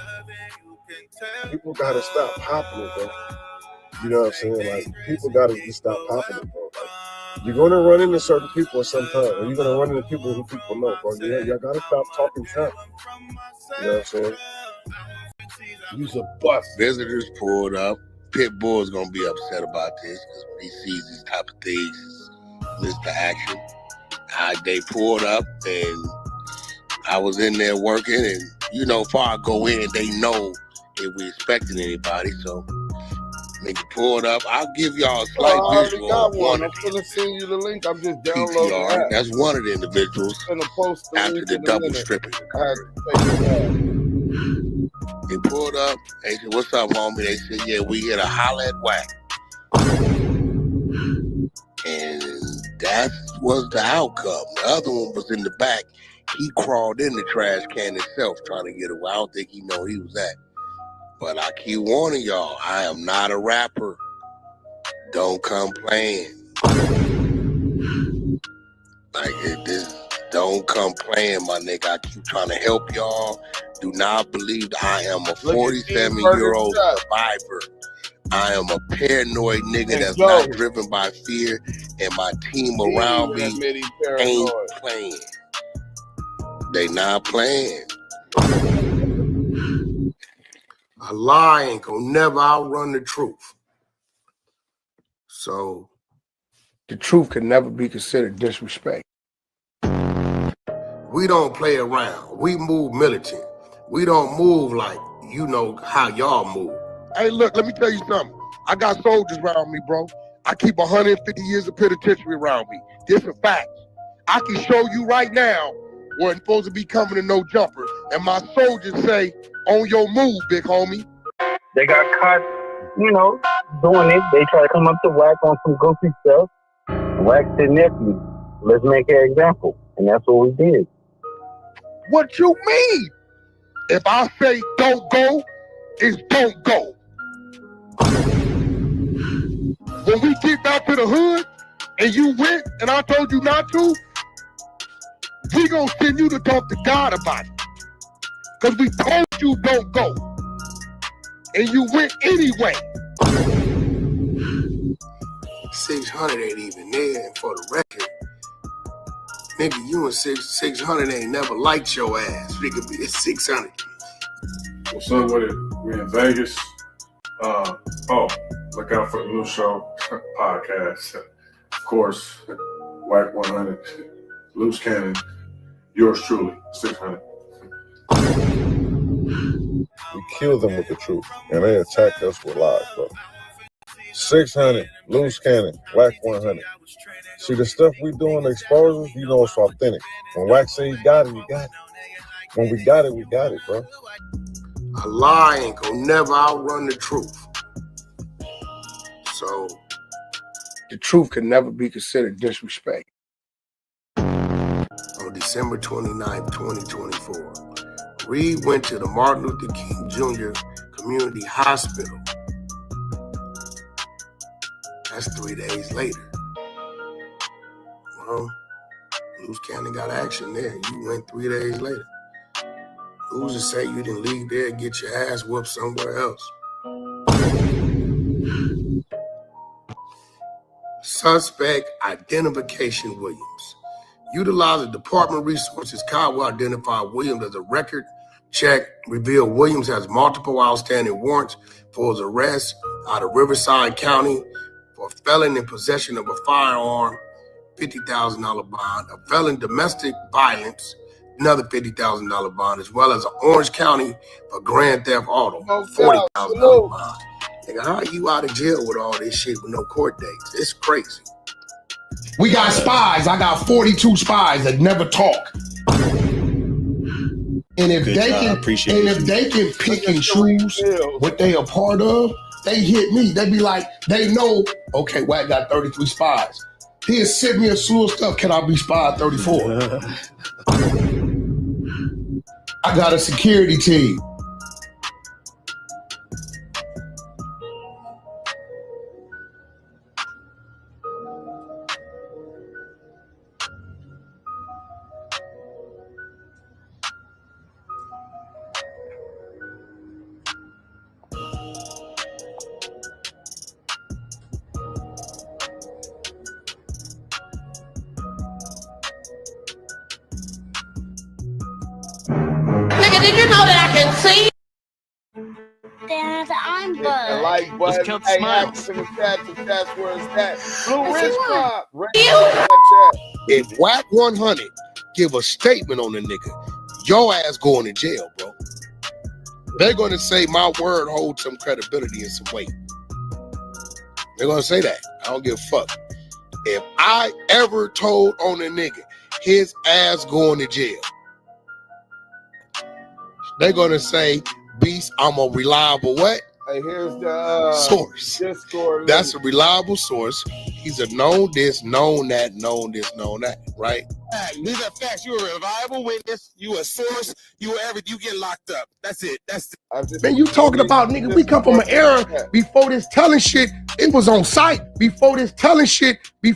N: People gotta stop popping it, bro. You know what I'm saying? Like, people gotta just stop popping it, bro. Like, you're gonna run into certain people at some time, or you're gonna run into people who people know, bro. Y'all gotta stop talking crap. You know what I'm saying?
A: You's a bust.
C: Visitors pulled up. Pitbull's gonna be upset about this because when he sees these type of things, list to action. They pulled up and I was in there working, and before I go in, they know if we expecting anybody. So nigga pulled up. I'll give y'all a slight visual.
A: I got one. I'm gonna send you the link. I'm just downloading
C: PTR. That's one of the individuals after the double stripping. They pulled up. They said, "What's up, homie?" They said, "Yeah, we here to holler at Wack." And that was the outcome. The other one was in the back. He crawled in the trash can himself trying to get away. I don't think he know he was at. But I keep warning y'all, I am not a rapper. Don't come playing. Don't come playing, my nigga. I keep trying to help y'all. Do not believe that I am a 47-year-old survivor. I am a paranoid nigga that's not driven by fear, and my team around me ain't playing. They not playing. A lie ain't gonna never outrun the truth. So the truth can never be considered disrespect. We don't play around. We move militant. We don't move like how y'all move. Hey, look, let me tell you something. I got soldiers around me, bro. I keep 150 years of penitentiary around me. This is a fact. I can show you right now where it's supposed to be coming to no jumper. And my soldiers say, on your move, big homie.
Z: They got caught, doing it. They try to come up to Wack on some goofy stuff. Wack said, nephew, let's make an example. And that's what we did.
C: What you mean? If I say don't go, it's don't go. When we get back to the hood and you went and I told you not to, we gonna send you to talk to God about it. Because we told you don't go. And you went anyway. 600 ain't even there, and for the record, nigga, you and 600 ain't never liked your ass. Nigga, it's 600.
N: What's up with it? We in Vegas. Look out for the new show podcast. Of course, Wack 100, Loose Cannon, yours truly, 600. We killed them with the truth, and they attacked us with lies, bro. 600, Loose Cannon, Wack 100. See, the stuff we do on the exposures, you know it's authentic. When Wack say you got it, you got it. When we got it, bro.
C: A lie ain't gonna never outrun the truth. So, the truth can never be considered disrespect. On December 29th, 2024, Reed went to the Martin Luther King Jr. Community Hospital. That's 3 days later. Well, Loose Cannon got action there. You went 3 days later. Who's to say you didn't leave there and get your ass whooped somewhere else? Suspect identification Williams. Utilizing department resources, Kyle identified Williams as a record check, revealed Williams has multiple outstanding warrants for his arrest out of Riverside County for felon in possession of a firearm, $50,000 bond, a felon domestic violence, another $50,000 bond, as well as an Orange County for grand theft auto, $40,000 bond. Nigga, how are you out of jail with all this shit with no court dates? It's crazy. We got spies. I got 42 spies that never talk. And if they can pick and choose what they are part of, they hit me. They be like, they know, okay, Wack got 33 spies. He'll send me a slew of stuff. Can I be spy 34? I got a security team.
E: Did you know that I can see?
J: Dad, I'm
A: Hit
J: Bud.
A: the like button.
J: count
A: Hey,
J: smiles.
A: ask in the chat if that's where it's at. Blue
J: Yes,
A: Ridge
J: you
A: Club.
C: If Wack 100 give a statement on the nigga, your ass going to jail, bro. They're going to say my word holds some credibility and some weight. They're going to say that. I don't give a fuck. If I ever told on a nigga, his ass going to jail, they're going to say, Beast, I'm a reliable what?
A: Hey, here's the
C: source.
A: Discord.
C: That's a reliable source. He's a known this, known that, known this, known that, right?
G: These are facts. You're a reliable witness. You a source. You are everything. You get locked up. That's it. That's it.
C: Man, you talking about, nigga, we come from an era before this telling shit. It was on site. Before this telling shit.
J: You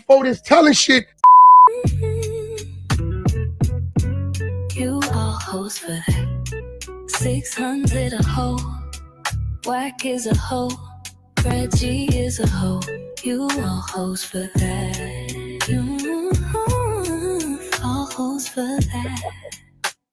J: all hoes for that. 600 a hoe. Wack is a hoe. Reggie is a hoe. You all hoes for that. You all hoes for that.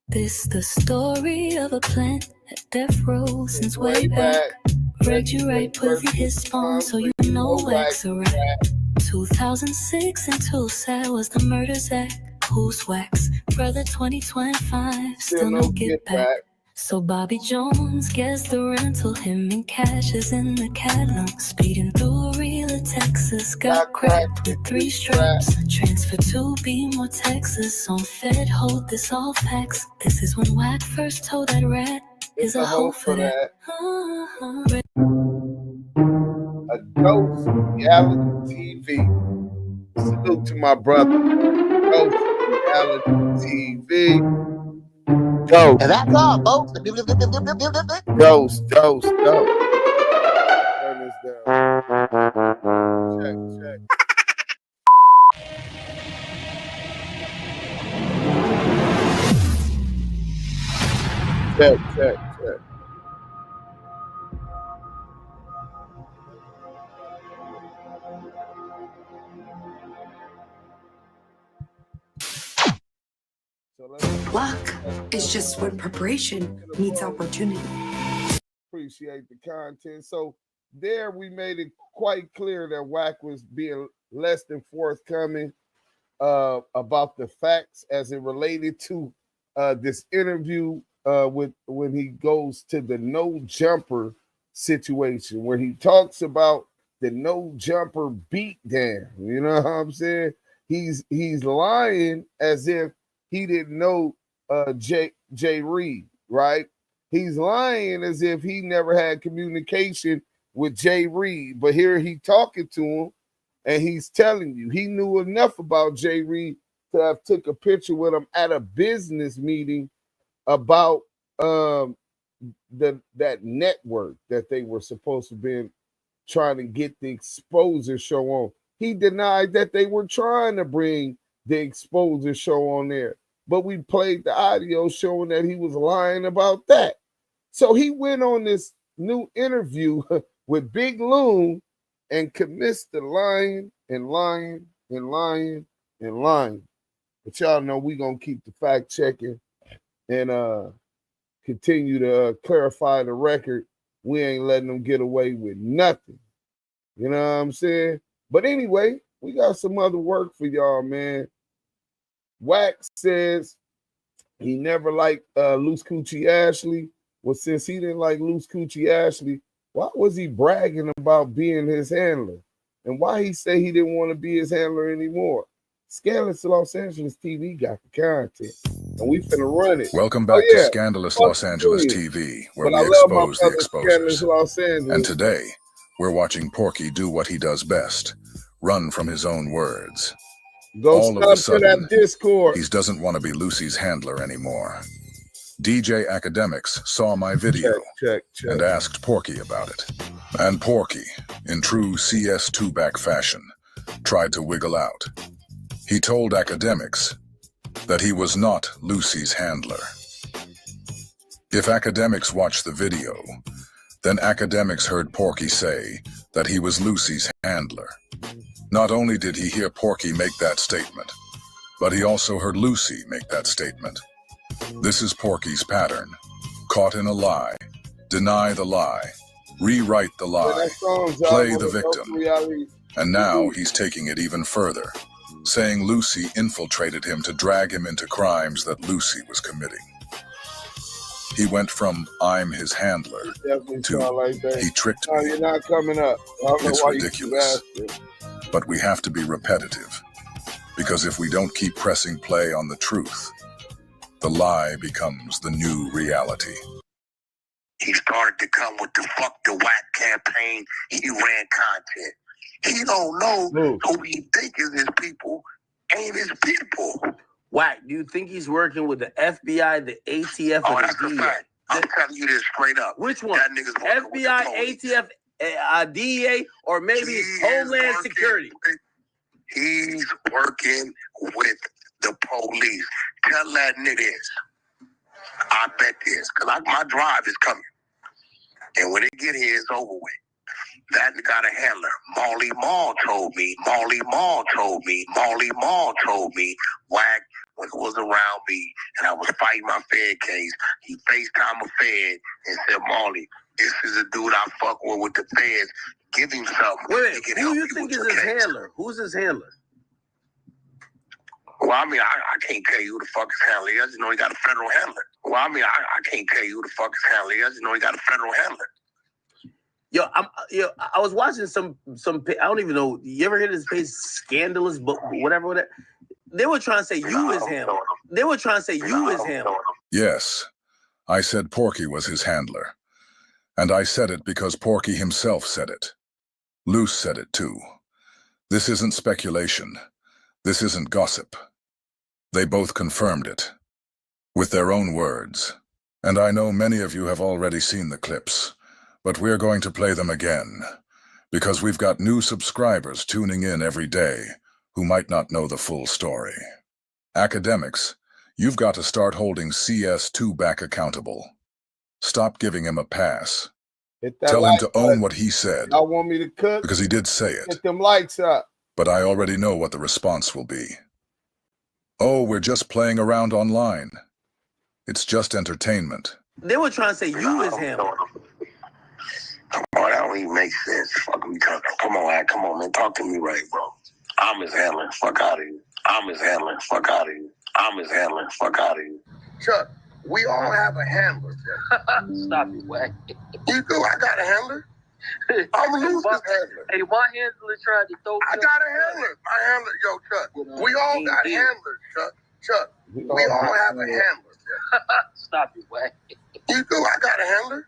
J: This the story of a plan at death row since way back. Regged you right, put his spawn so you know Wack's a rat. 2006 and too sad was the murders act. Who's Wack's brother 2025? Still no get back. So Bobby Jones gets the rental, him and Cash is in the catalog. Speeding through real Texas, got cracked with 3 straps. Transfer to Beemore, Texas, on Fed, hold this all facts. This is when Wack first told that rat, is a hoe for that.
A: A Ghost Reality TV. Salute to my brother. Ghost Reality TV. Ghost.
E: And that's all, folks.
A: Ghost. Turn this down. Check. Check.
K: Luck is just when preparation meets opportunity.
A: Appreciate the content. So there we made it quite clear that Wack was being less than forthcoming about the facts as it related to this interview with when he goes to the no jumper situation, where he talks about the no jumper beatdown. You know what I'm saying? He's lying as if he didn't know Jay Reed, right? He's lying as if he never had communication with Jay Reed, but here he talking to him, and he's telling you he knew enough about Jay Reed to have took a picture with him at a business meeting about that network that they were supposed to be trying to get the exposure show on. He denied that they were trying to bring the exposure show on there, but we played the audio showing that he was lying about that. So he went on this new interview with Big Loon and commits to lying and lying and lying and lying. But y'all know we gonna keep the fact checking and continue to clarify the record. We ain't letting them get away with nothing. You know what I'm saying? But anyway, we got some other work for y'all, man. Wack says he never liked Loose Coochie Ashley. Well, since he didn't like Loose Coochie Ashley, why was he bragging about being his handler? And why he say he didn't want to be his handler anymore? Scandalous Los Angeles TV got the content, and we finna run it.
K: Welcome back to Scandalous Los Angeles TV, where we expose the exposers. And today, we're watching Porky do what he does best, run from his own words. All of a sudden, he doesn't want to be Lucy's handler anymore. DJ Academics saw my video and asked Porky about it. And Porky, in true CS2 back fashion, tried to wiggle out. He told Academics that he was not Lucy's handler. If Academics watched the video, then Academics heard Porky say that he was Lucy's handler. Not only did he hear Porky make that statement, but he also heard Lucy make that statement. This is Porky's pattern. Caught in a lie, deny the lie, rewrite the lie, play the victim. And now he's taking it even further, saying Lucy infiltrated him to drag him into crimes that Lucy was committing. He went from I'm his handler to he tricked me.
A: You're not coming up.
K: It's ridiculous. But we have to be repetitive, because if we don't keep pressing play on the truth, the lie becomes the new reality.
C: He started to come with the Fuck the Wack campaign. He ran content. He don't know who he think is his people ain't his people.
U: Wack, do you think he's working with the FBI, the ATF, or the DEA?
C: I'm telling you this straight up.
U: Which one? FBI, ATF, DEA, or maybe it's Homeland Security?
C: He's working with the police. Tell that nigga this. I bet this, because my drive is coming. And when it get here, it's over with. That got a handler. Molly Mall told me. Wack was around me, and I was fighting my Fed case. He FaceTime a Fed and said, Molly, this is a dude I fuck with the Feds. Give him something.
U: Wait, who you think is his handler? Who's his handler?
C: Well, I mean, I can't tell you who the fuck his handler is. I just know he got a federal handler. Well, I mean, I can't tell you who the fuck his handler is. I just know he got a federal handler.
U: I was watching some. I don't even know. You ever hear this page, Scandalous, but whatever. They were trying to say you his handler.
K: Yes, I said Porky was his handler. And I said it because Porky himself said it. Luce said it too. This isn't speculation. This isn't gossip. They both confirmed it, with their own words. And I know many of you have already seen the clips, but we're going to play them again, because we've got new subscribers tuning in every day who might not know the full story. Academics, you've got to start holding CS2 back accountable. Stop giving him a pass. Tell him to own what he said.
A: Y'all want me to cook?
K: Because he did say it.
A: Get them lights up.
K: But I already know what the response will be. Oh, we're just playing around online. It's just entertainment.
U: They were trying to say you his handler.
C: Come on, don't even make sense. Fuck me, come on, Wack. Come on, man. Talk to me right, bro. I'm his handler. Fuck out of here. I'm his handler. Fuck out of here. I'm his handler. Fuck out of here. Chuck, we all have a handler.
U: Stop it, Wack.
C: You do? I got a handler. I'm Loon's handler.
U: Hey, my handler tried to throw.
C: I got a handler. My handler, yo, Chuck. We all got handlers, Chuck. Chuck, we all have a handler.
U: Stop it, Wack.
C: You do? I got a handler.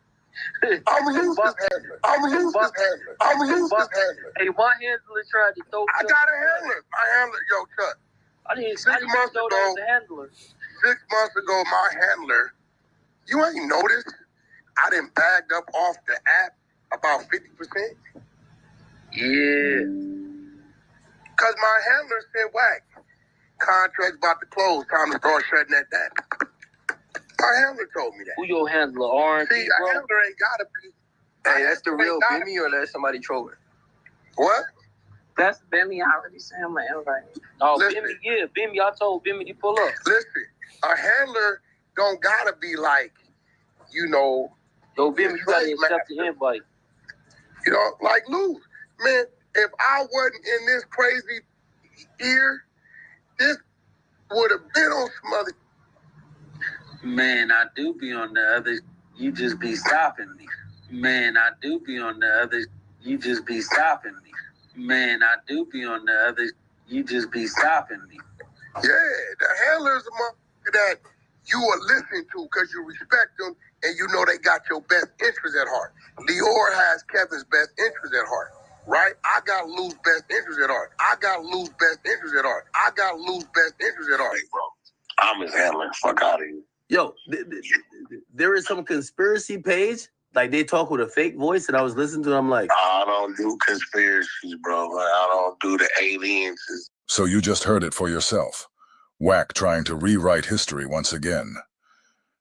C: I'm Loon's handler. I'm Loon's handler. I'm Loon's handler.
U: Hey, my handler tried to throw.
C: I got a handler. My handler, yo, Chuck.
U: I didn't know that was a handler.
C: 6 months ago, my handler, you ain't noticed I done bagged up off the app about 50%?
U: Yeah.
C: Because my handler said, Wack, contract's about to close, time to start shutting that down. My handler told me that.
U: Who your handler, R&B,
C: See, a handler ain't got to be.
U: Hey, that's the real Bimmy or that's somebody trolling?
C: What?
U: That's Bimmy. I already sent him an invite. Oh,
C: Listen.
U: Bimmy, yeah, Bimmy. I told Bimmy to pull up.
C: Listen, a handler don't got to be like, you know.
U: Yo, Bimmy, you got to accept the invite.
C: You know, like Loon. Man, if I wasn't in this crazy ear, this would have been on some other.
U: Man, I do be on the other. You just be stopping me. Man, I do be on the other. You just be stopping me. Man, I do be on the other. You just be stopping me.
C: Yeah, the handler's a motherfucker that you are listening to because you respect them and you know they got your best interest at heart. Lior has Kevin's best interest at heart, right? I got Lou's best interest at heart. I got Lou's best interest at heart. I got Lou's best interest at heart. Hey, bro, I'm his handler. Fuck out of here.
U: Yo, there is some conspiracy page. Like, they talk with a fake voice, and I was listening to it, I'm like...
C: I don't do conspiracies, bro. I don't do the aliens.
K: So you just heard it for yourself. Wack trying to rewrite history once again.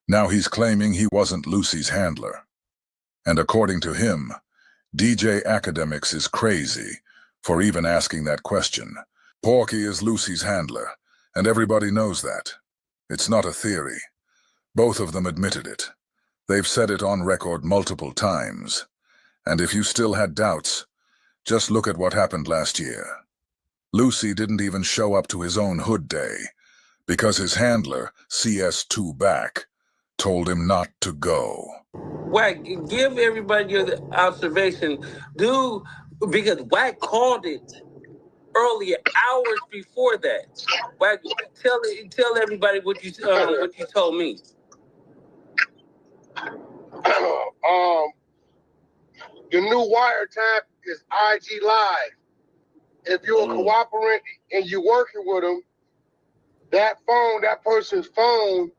K: Now he's claiming he wasn't Lucy's handler. And according to him, DJ Academics is crazy for even asking that question. Porky is Lucy's handler, and everybody knows that. It's not a theory. Both of them admitted it. They've said it on record multiple times. And if you still had doubts, just look at what happened last year. Lucy didn't even show up to his own hood day because his handler, CS2 Back, told him not to go.
U: Wack, give everybody your observation. Dude, because Wack called it earlier, hours before that. Wack, tell everybody what you told me.
C: The new wiretap is IG Live. If you're a cooperant and you're working with them, that person's phone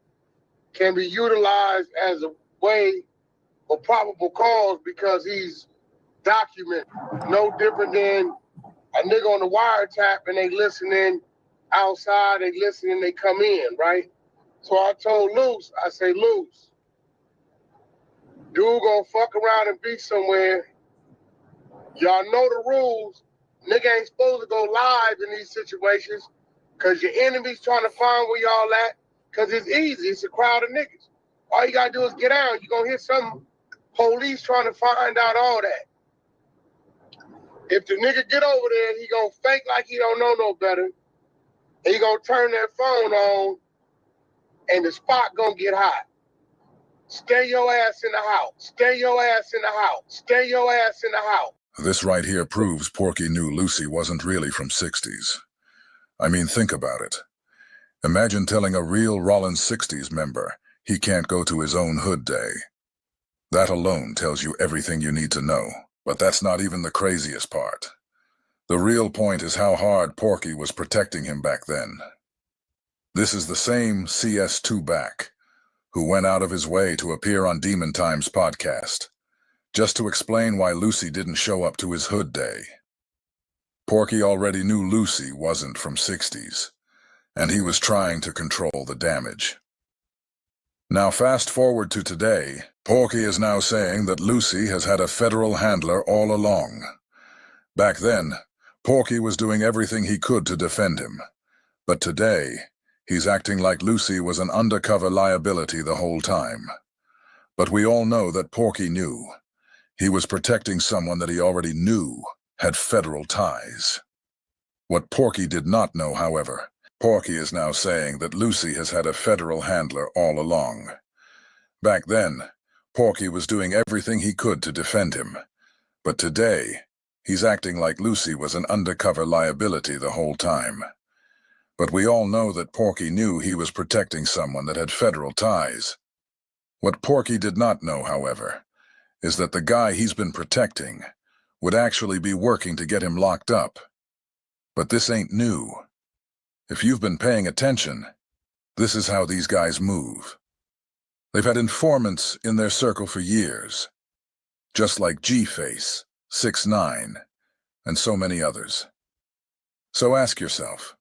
C: can be utilized as a way for probable cause because he's documented. No different than a nigga on the wiretap and they listening outside, they listening, they come in, right? So I told Luce, I say, Luce, dude gonna fuck around and be somewhere. Y'all know the rules. Nigga ain't supposed to go live in these situations because your enemy's trying to find where y'all at because it's easy. It's a crowd of niggas. All you gotta do is get out. You're gonna hit some police trying to find out all that. If the nigga get over there, he gonna fake like he don't know no better. He gonna turn that phone on and the spot gonna get hot. Stay your ass in the house. Stay your ass in the house. Stay your ass in the house.
K: This right here proves Porky knew Lucy wasn't really from 60s. I mean, think about it. Imagine telling a real Rollins 60s member he can't go to his own hood day. That alone tells you everything you need to know. But that's not even the craziest part. The real point is how hard Porky was protecting him back then. This is the same CS2 Back who went out of his way to appear on Demon Time's podcast, just to explain why Lucy didn't show up to his hood day. Porky already knew Lucy wasn't from 60s, and he was trying to control the damage. Now fast forward to today, Porky is now saying that Lucy has had a federal handler all along. Back then, Porky was doing everything he could to defend him, but today, he's acting like Lucy was an undercover liability the whole time. But we all know that Porky knew. He was protecting someone that he already knew had federal ties. What Porky did not know, however, Porky is now saying that Lucy has had a federal handler all along. Back then, Porky was doing everything he could to defend him. But today, he's acting like Lucy was an undercover liability the whole time. But we all know that Porky knew he was protecting someone that had federal ties. What Porky did not know, however, is that the guy he's been protecting would actually be working to get him locked up. But this ain't new. If you've been paying attention, this is how these guys move. They've had informants in their circle for years, just like G-Face, 6ix9ine, and so many others. So ask yourself,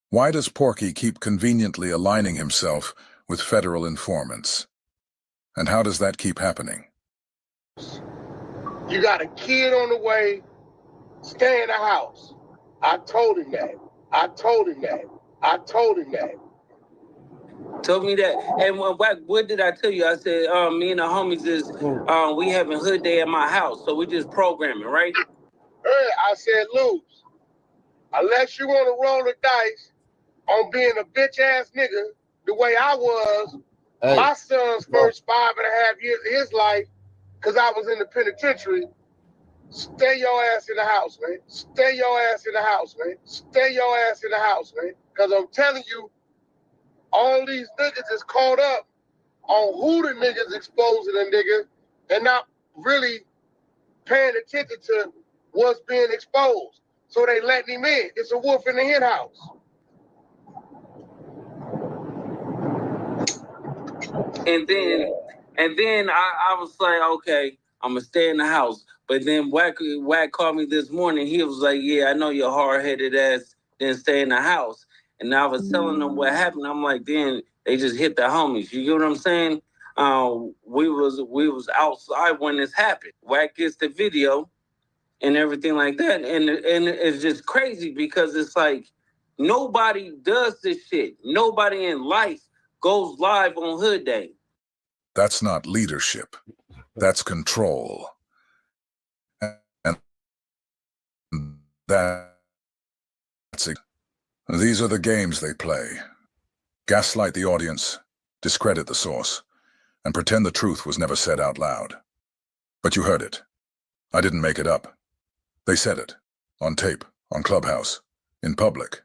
K: why does Porky keep conveniently aligning himself with federal informants? And how does that keep happening?
C: You got a kid on the way, stay in the house. I told him that. I told him that. I told him that.
U: Told me that. And what did I tell you? I said, me and the homies is, we having hood day at my house. So we just programming, right?
C: I said, lose. Unless you want to roll the dice on being a bitch-ass nigga the way I was, my son's first 5.5 years of his life, because I was in the penitentiary, stay your ass in the house, man. Stay your ass in the house, man. Stay your ass in the house, man. Because I'm telling you, all these niggas is caught up on who the niggas exposing the niggas and not really paying attention to what's being exposed. So they letting him in. It's a wolf in the hen house.
U: And then I was like, okay, I'm gonna stay in the house. But then Wack called me this morning. He was like, yeah, I know you're hard-headed ass didn't stay in the house. And I was telling them what happened. I'm like, then they just hit the homies. You get what I'm saying? We was outside when this happened. Wack gets the video and everything like that. And it's just crazy because it's like nobody does this shit. Nobody in life goes live on Hood Day.
K: That's not leadership. That's control. And that's it. These are the games they play. Gaslight the audience, discredit the source, and pretend the truth was never said out loud. But you heard it. I didn't make it up. They said it. On tape, on Clubhouse, in public.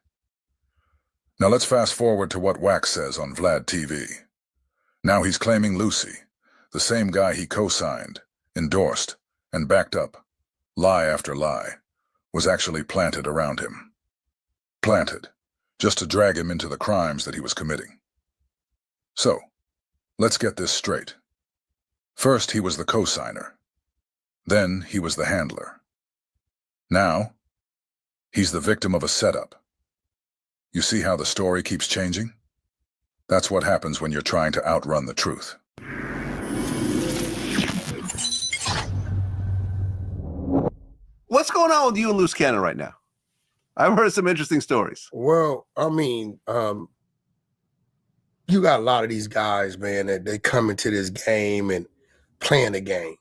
K: Now let's fast forward to what Wack says on Vlad TV. Now he's claiming Lucy, the same guy he co-signed, endorsed, and backed up, lie after lie, was actually planted around him. Planted, just to drag him into the crimes that he was committing. So, let's get this straight. First, he was the co-signer. Then, he was the handler. Now, he's the victim of a setup. You see how the story keeps changing? That's what happens when you're trying to outrun the truth.
B: What's going on with you and Loose Cannon right now? I've heard some interesting stories.
C: Well, I mean, you got a lot of these guys, man, that they come into this game and playing the game.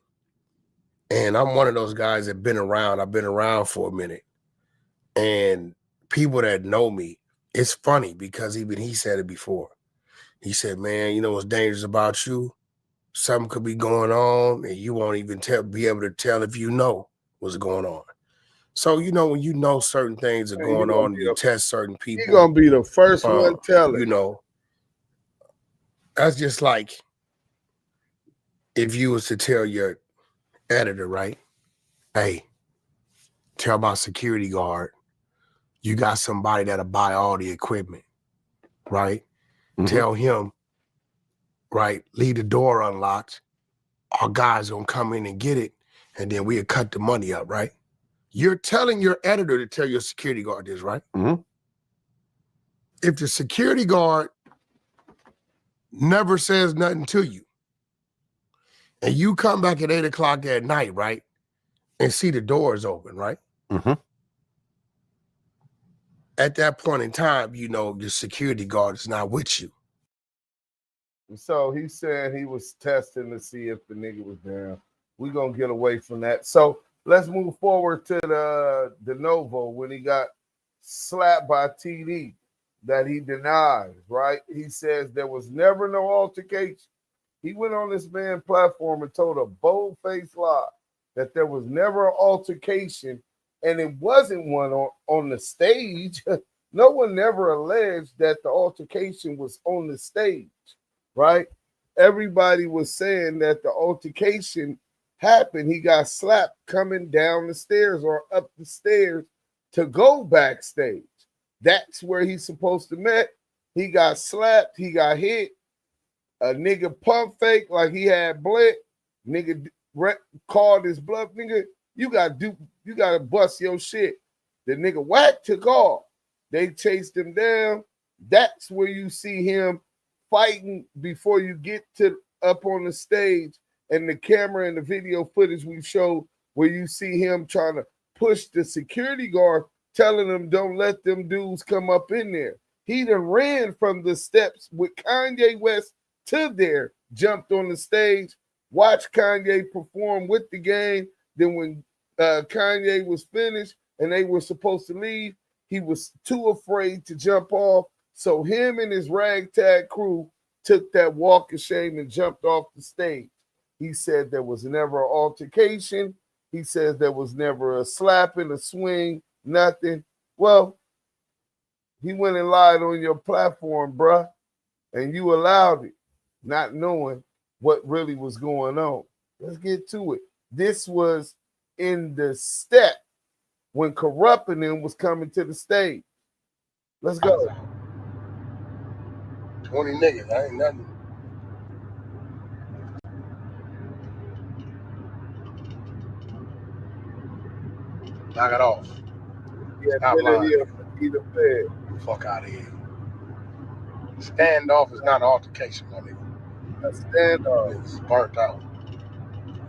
C: And I'm one of those guys that been around. I've been around for a minute. And people that know me, it's funny because even he said it before. He said, man, you know what's dangerous about you? Something could be going on and you won't even be able to tell if you know what's going on. So, you know, when you know certain things are going on, you test certain people.
A: You're going to be the first one telling.
C: You know, that's just like if you was to tell your editor, right? Hey, tell my security guard, you got somebody that'll buy all the equipment, right? Mm-hmm. Tell him, right, leave the door unlocked. Our guys gonna come in and get it, and then we'll cut the money up, right? You're telling your editor to tell your security guard this, right?
B: Mm-hmm.
C: If the security guard never says nothing to you, and you come back at 8 o'clock at night, right, and see the doors open, right?
B: Mm-hmm.
C: At that point in time, you know your security guard is not with you.
A: So he said he was testing to see if the nigga was down. we're going to get away from that. So let's move forward to the Novo when he got slapped by TD that he denies, right? He says there was never no altercation. He went on this man's platform and told a bold-faced lie that there was never an altercation, and it wasn't one on the stage. No one never alleged that the altercation was on the stage, right? Everybody was saying that the altercation happened. He got slapped coming down the stairs or up the stairs to go backstage. That's where he's supposed to met. He got slapped. He got hit. A nigga pump fake like he had blood. Nigga called his bluff. Nigga, you gotta bust your shit. The nigga Wack took off. They chased him down. That's where you see him fighting before you get to up on the stage. And the camera and the video footage we showed where you see him trying to push the security guard, telling them don't let them dudes come up in there. He done ran from the steps with Kanye West to there, jumped on the stage, watched Kanye perform with the game. Then when Kanye was finished and they were supposed to leave, he was too afraid to jump off. So him and his ragtag crew took that walk of shame and jumped off the stage. He said there was never an altercation. He says there was never a slapping, a swing, nothing. Well, he went and lied on your platform, bruh, and you allowed it, not knowing what really was going on. Let's get to it. This was in the step when Corrupting him was coming to the stage. Let's go.
C: 20 niggas, I ain't nothing. Knock it off. Stop lying. Fuck out of here. Standoff is not an altercation, my nigga.
A: A standoff.
C: It's burnt out.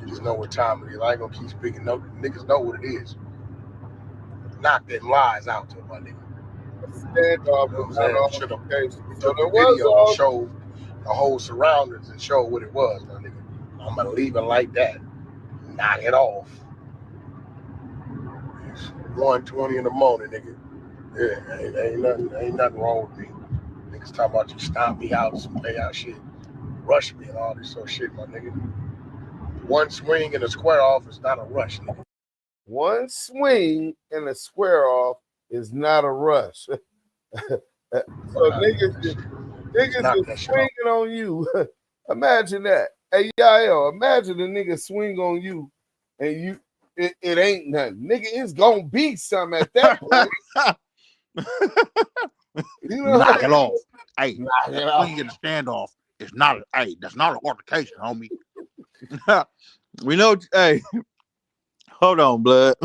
C: You just know what time it is. I ain't gonna keep speaking. No, niggas know what it is. Knock them lies out to my nigga.
A: A standoff is not an altercation.
C: So the video showed the whole surroundings and showed what it was, my nigga. I'm gonna leave it like that. Knock it off. It's 1:20 in the morning, nigga. Yeah, ain't nothing wrong with me. Niggas talking about you stomp me out, some lay out shit, rush me and all this sort of shit, my nigga. One swing and a square off is not a rush, nigga.
A: One swing and a square off is not a rush. So niggas is swinging on you. Imagine that. Hey, y'all, imagine a nigga swing on you and it ain't nothing. Nigga, it's gonna be something at that point. You know,
M: knock it off. Hey, swing in the standoff. It's not. Hey, that's not an altercation, homie.
V: We know. Hey, hold on, blood.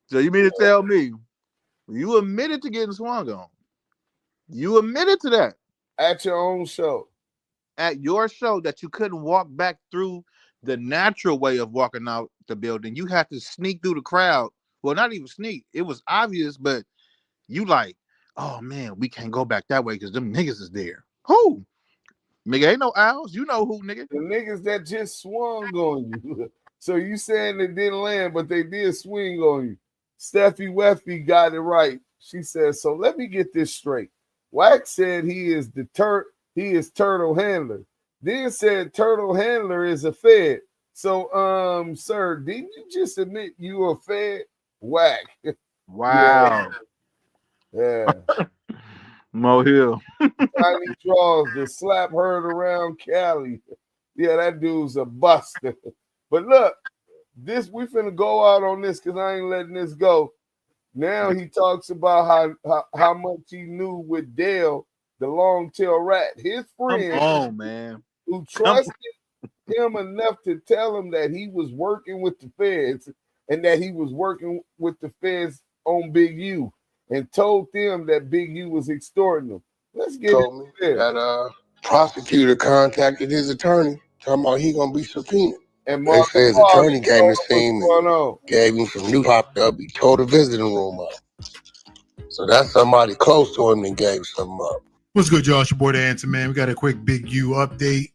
V: So you mean to tell me you admitted to getting swung on? You admitted to that
A: at your own show,
V: at your show, that you couldn't walk back through the natural way of walking out the building. You had to sneak through the crowd. Well, not even sneak. It was obvious, but you like, oh man, we can't go back that way because them niggas is there. Who? Nigga, ain't no owls. You know who, nigga?
A: The niggas that just swung on you. So you saying they didn't land, but they did swing on you. Steffi Weffy got it right. She said, so let me get this straight. Wack said he is Turtle Handler. Then said Turtle Handler is a Fed. So, sir, didn't you just admit you were a Fed? Wack.
V: Wow.
A: Yeah.
V: Mo Hill.
A: Tiny draws, the slap heard around Cali. Yeah, that dude's a buster. But look, we finna go out on this because I ain't letting this go. Now he talks about how much he knew with Dale, the long tail rat, his friend.
V: Come on, man.
A: Who trusted him enough to tell him that he was working with the feds and that he was working with the feds on Big U, and told them that Big U was extorting them. Let's get into this.
C: That prosecutor contacted his attorney, talking about he gonna be subpoenaed.
A: And
C: they say his attorney came to see him and gave him some new popped up. He tore the visiting room up. So that's somebody close to him that gave something up.
O: What's good, y'all? It's your boy, The Answer Man. We got a quick Big U update.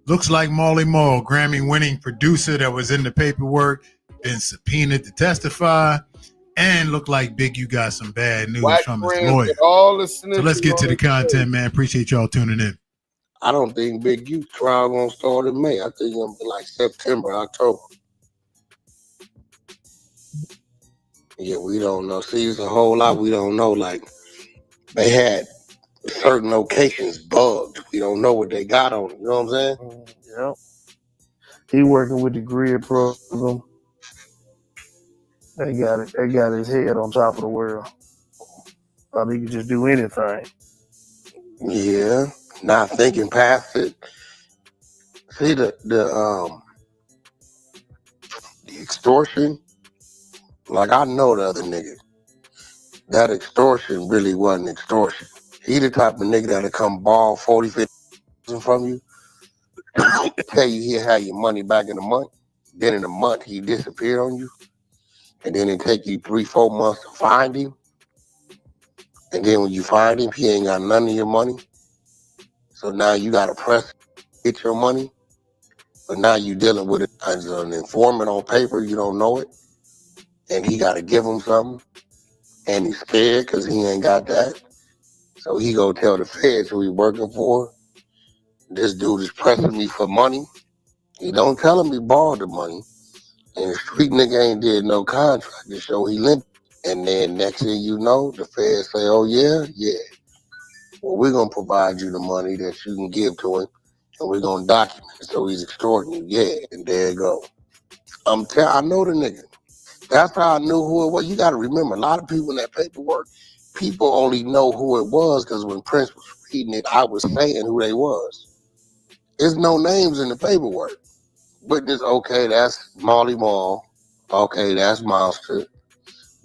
O: Looks like Marley Marl, Grammy-winning producer that was in the paperwork, been subpoenaed to testify, and looked like Big U got some bad news
A: Wack
O: from his
A: friends
O: lawyer.
A: with all the
O: So let's get to the content, man. Appreciate y'all tuning in.
C: I don't think Big U trial gonna start in May. I think it's gonna be like September, October. Yeah, we don't know. See, it's a whole lot we don't know. Like, they had certain locations bugged. We don't know what they got on it. You know what I'm saying?
N: Yep. He working with the grid program. They got it. They got his head on top of the world. Thought he could just do anything.
C: Yeah, not thinking past it. See the extortion. Like, I know the other nigga. That extortion really wasn't extortion. He the type of nigga that'll come ball 40, 50,000 from you, tell you he'll have your money back in a month. Then in a month he disappear on you, and then it take you 3-4 months to find him. And then when you find him, he ain't got none of your money. So now you gotta press get your money. But now you dealing with it as an informant on paper. You don't know it, and he gotta give him something. And he's scared because he ain't got that. So he go tell the feds who he working for, this dude is pressing me for money. He don't tell him he borrowed the money. And the street nigga ain't did no contract to show he lent. And then next thing you know, the feds say, oh yeah? Yeah. Well, we're going to provide you the money that you can give to him. And we're going to document it so he's extorting you. Yeah, and there you go. I know the nigga. That's how I knew who it was. You got to remember, a lot of people in that paperwork, people only know who it was because when Prince was reading it, I was saying who they was. There's no names in the paperwork. Witness, okay, that's Marley Marl. Okay, that's Monster.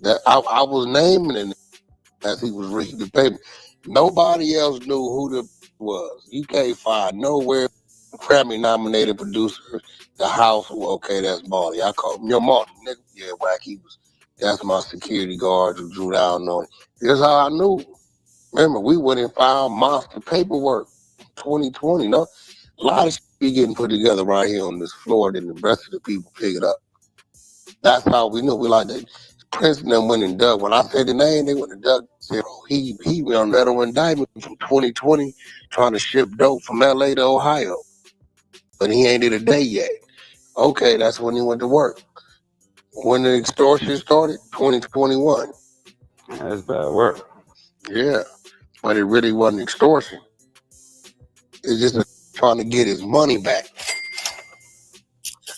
C: That I was naming it as he was reading the paper. Nobody else knew who the was. You can't find nowhere. Grammy-nominated producer, the house. Well, okay, that's Marley. I called him your Marley, nigga. Yeah, Wack. That's my security guard who drew down on it. Here's how I knew. Remember, we went and found Monster paperwork 2020. No, a lot of shit be getting put together right here on this floor, then the rest of the people pick it up. That's how we knew. We like that. Prince and them went and dug. When I said the name, they went and dug. Said, oh, he went on federal indictment from 2020 trying to ship dope from LA to Ohio. But he ain't did a day yet. Okay, that's when he went to work. When the extortion started, 2021.
P: That's bad work.
C: Yeah, but it really wasn't extortion. It's just trying to get his money back.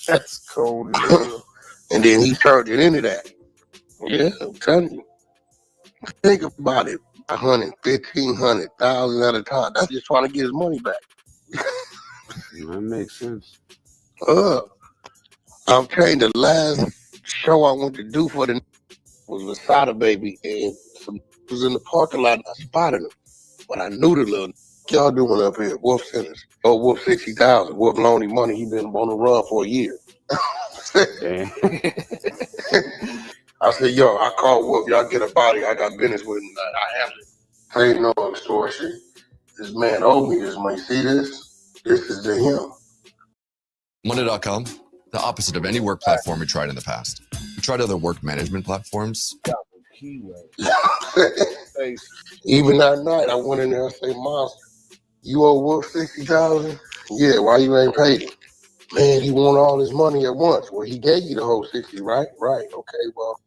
N: That's cold as hell.
C: And then he turned it into that. Yeah, I'm telling you. Think about it. 100, 1,500,000 at a time. That's just trying to get his money back.
P: That makes sense.
C: I'm telling you, the last show I went to do for the was with Sada Baby, and some was in the parking lot and I spotted him. But I knew the little y'all doing up here, Wolf Centers. Oh, Wolf 60,000. Wolf loaned him money. He been on the run for a year. I said, yo, I called Wolf. Y'all get a body. I got business with him. I handle it. Ain't no extortion. This man owed me this money. See this? This is to him.
Q: Monday.com, the opposite of any work platform we tried in the past. We tried other work management platforms.
C: Even that night, I went in there and said, Monster, you owe Wolf 60,000? Yeah, why you ain't paid him? Man, he want all his money at once. Well, he gave you the whole 60, right? Right. Okay, well,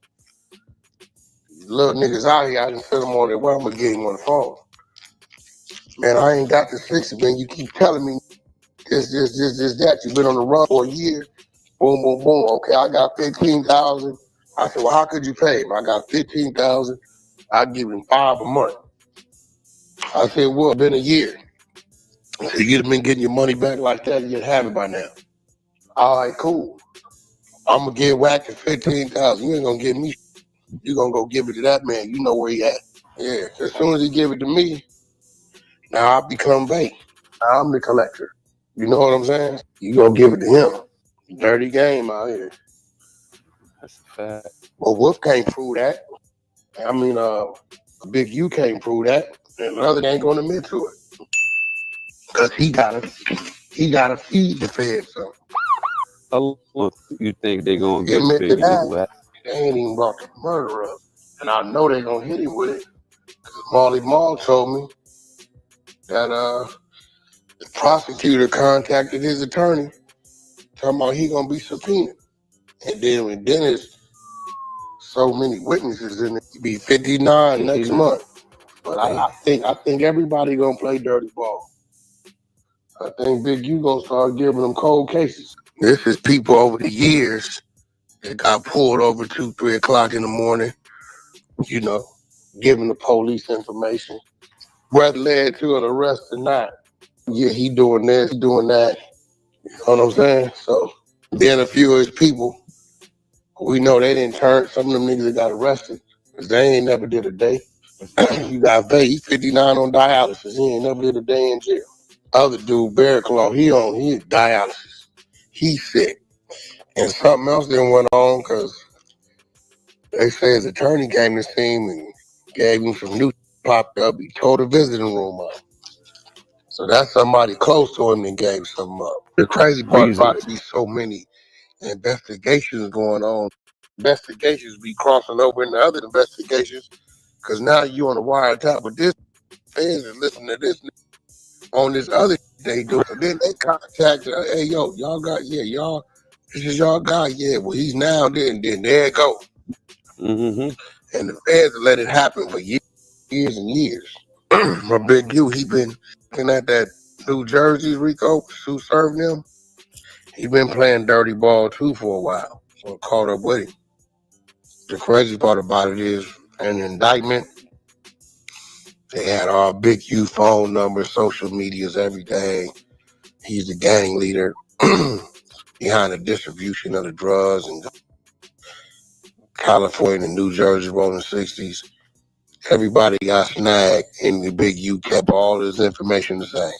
C: these little niggas out here, I didn't tell them on their way. I'm gonna get him on the phone. Man, I ain't got the 60, man. You keep telling me this, that. You've been on the run for a year. Boom, boom, boom. Okay, I got 15,000. I said, well, how could you pay him? I got 15,000. I give him 5 a month. I said, well, it's been a year. So you'd have been getting your money back like that, you'd have it by now. All right, cool. I'm gonna get Wack at 15,000. You ain't gonna give me. You gonna go give it to that man. You know where he at. Yeah. As soon as he give it to me, now I become bait. I'm the collector. You know what I'm saying? You gonna give it to him. Dirty game out here.
P: That's a fact.
C: Well, Wolf can't prove that. I mean, Big U can't prove that. And the other ain't gonna admit to it. Cause he gotta feed the feds something.
P: How long you think they gonna get
C: Admit to
P: Biggie
C: that.
P: and Wack?
C: They ain't even brought the murder up. And I know they gonna hit him with it. Cause Marley Marl told me that the prosecutor contacted his attorney talking about he gonna be subpoenaed. And then when Dennis so many witnesses in it, he be 59 next month. But I think everybody gonna play dirty ball. I think Big U gonna start giving them cold cases. This is people over the years that got pulled over 2, 3 o'clock in the morning, you know, giving the police information, whether led to an arrest or not. Yeah, he doing this, he doing that. You know what I'm saying? So then a few of his people, we know they didn't turn. Some of them niggas that got arrested, cause they ain't never did a day. You got Vay, he's 59 on dialysis. He ain't never did a day in jail. Other dude, Bear Claw, he dialysis. He's sick. And something else then went on because they say his attorney came to see him and gave him some new popped up. He tore the visiting room up. So that's somebody close to him that gave something up. The crazy part about it be so many investigations going on. Investigations be crossing over into other investigations because now you on the wiretap with this fans and listen to this on this other they do. So then they contact, hey yo, y'all got y'all. This is y'all guy, yeah. Well, he's now then there it go.
P: Mm-hmm.
C: And the feds let it happen for years and years. My Big U, he been looking at that New Jersey Rico who served him. He been playing dirty ball too for a while. So caught up with him. The crazy part about it is an indictment. They had all Big U phone numbers, social medias, everything. He's the gang leader behind the distribution of the drugs in California and New Jersey rolling 60s. Everybody got snagged, and the Big U kept all his information the same.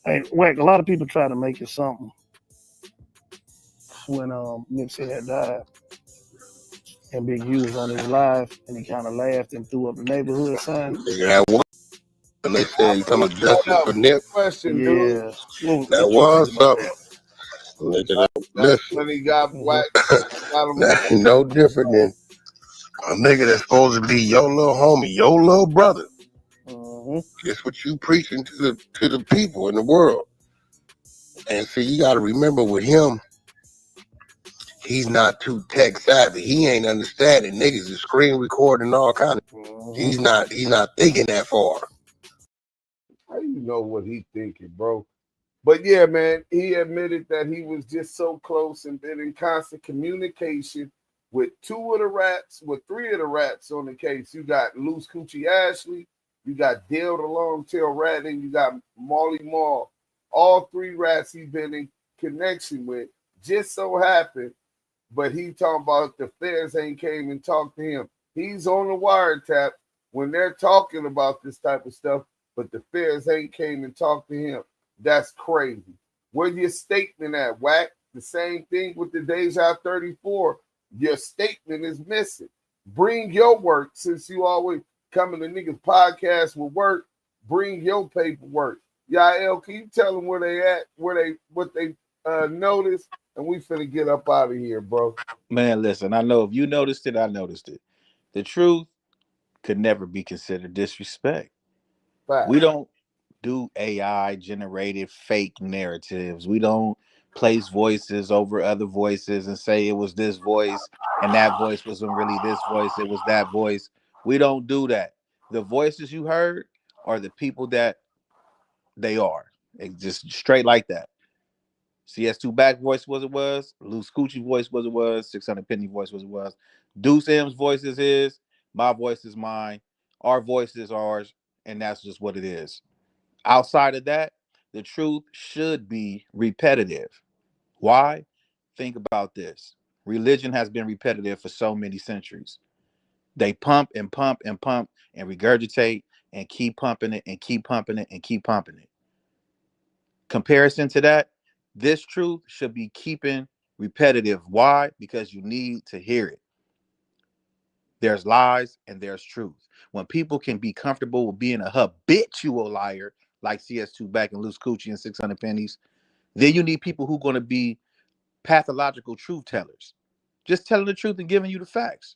D: Hey, Wack, a lot of people try to make it something when Nipsey had died. And Big U was on his live, and he kind of laughed and threw up the neighborhood sign.
C: Yeah, and they said, you talking about justice for Nip?
A: Question,
D: Yeah.
A: dude.
C: That was something. Listen,
A: When he got Wack, got him.
C: that ain't no different than a nigga that's supposed to be your little homie, your little brother. Guess what you preaching to the people in the world. And see, you got to remember with him, he's not too tech savvy. He ain't understanding niggas is screen recording all kind of. He's not thinking that far.
A: How you know what he thinking, bro? But yeah, man, he admitted that he was just so close and been in constant communication with three of the rats on the case. You got Loose Coochie Ashley, you got Dale the Longtail Rat, and you got Marley Marl. All three rats he's been in connection with. Just so happened, but he talking about the feds ain't came and talked to him. He's on the wiretap when they're talking about this type of stuff, but the feds ain't came and talked to him. That's crazy. Where's your statement at, Wack? The same thing with the Deja 34. Your statement is missing. Bring your work, since you always coming to niggas podcast with work. Bring your paperwork. Yael, can you tell them where they at, what they noticed, and we finna get up out of here, bro.
V: Man, listen, I know if you noticed it, I noticed it. The truth could never be considered disrespect.
A: Fact.
V: We don't do AI generated fake narratives. We don't place voices over other voices and say it was this voice and that voice wasn't really this voice, it was that voice. We don't do that. The voices you heard are the people that they are. It's just straight like that. CS2 Back voice was it was, Loose Coochie voice was it was, 600 Penny voice was it was, Deuce M's voice is his, my voice is mine, our voice is ours, and that's just what it is. Outside of that, the truth should be repetitive. Why? Think about this. Religion has been repetitive for so many centuries. They pump and pump and pump and regurgitate and keep pumping it and keep pumping it and keep pumping it. Comparison to that, this truth should be keeping repetitive. Why? Because you need to hear it. There's lies and there's truth. When people can be comfortable with being a habitual liar, like CS2 back and Loose Coochie and 600 Pennies, then you need people who are going to be pathological truth tellers, just telling the truth and giving you the facts.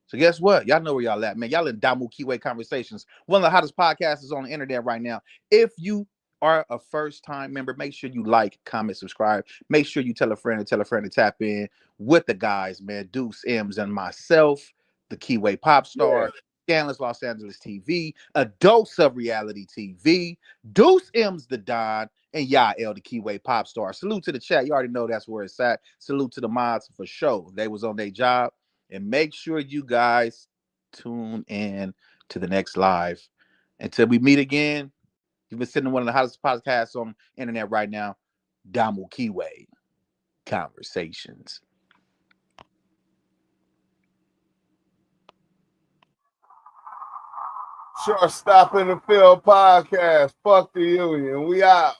V: So guess what? Y'all know where y'all at, man. Y'all in Damu and Kiwe Conversations, one of the hottest podcasts on the internet right now. If you are a first-time member, make sure you like, comment, subscribe. Make sure you tell a friend to tap in with the guys, man. Deuce M's and myself, the Kiwe Pop Star, Scandalous Los Angeles TV, a dose of reality TV, Deuce M's the Don, and Yael, the Kiwe Pop Star. Salute to the chat. You already know that's where it's at. Salute to the mods for sure. They was on their job. And make sure you guys tune in to the next live. Until we meet again, you've been sitting in one of the hottest podcasts on the internet right now, Damu and Kiwe Conversations.
A: Short Stop in the Field podcast. Fuck the union. We out.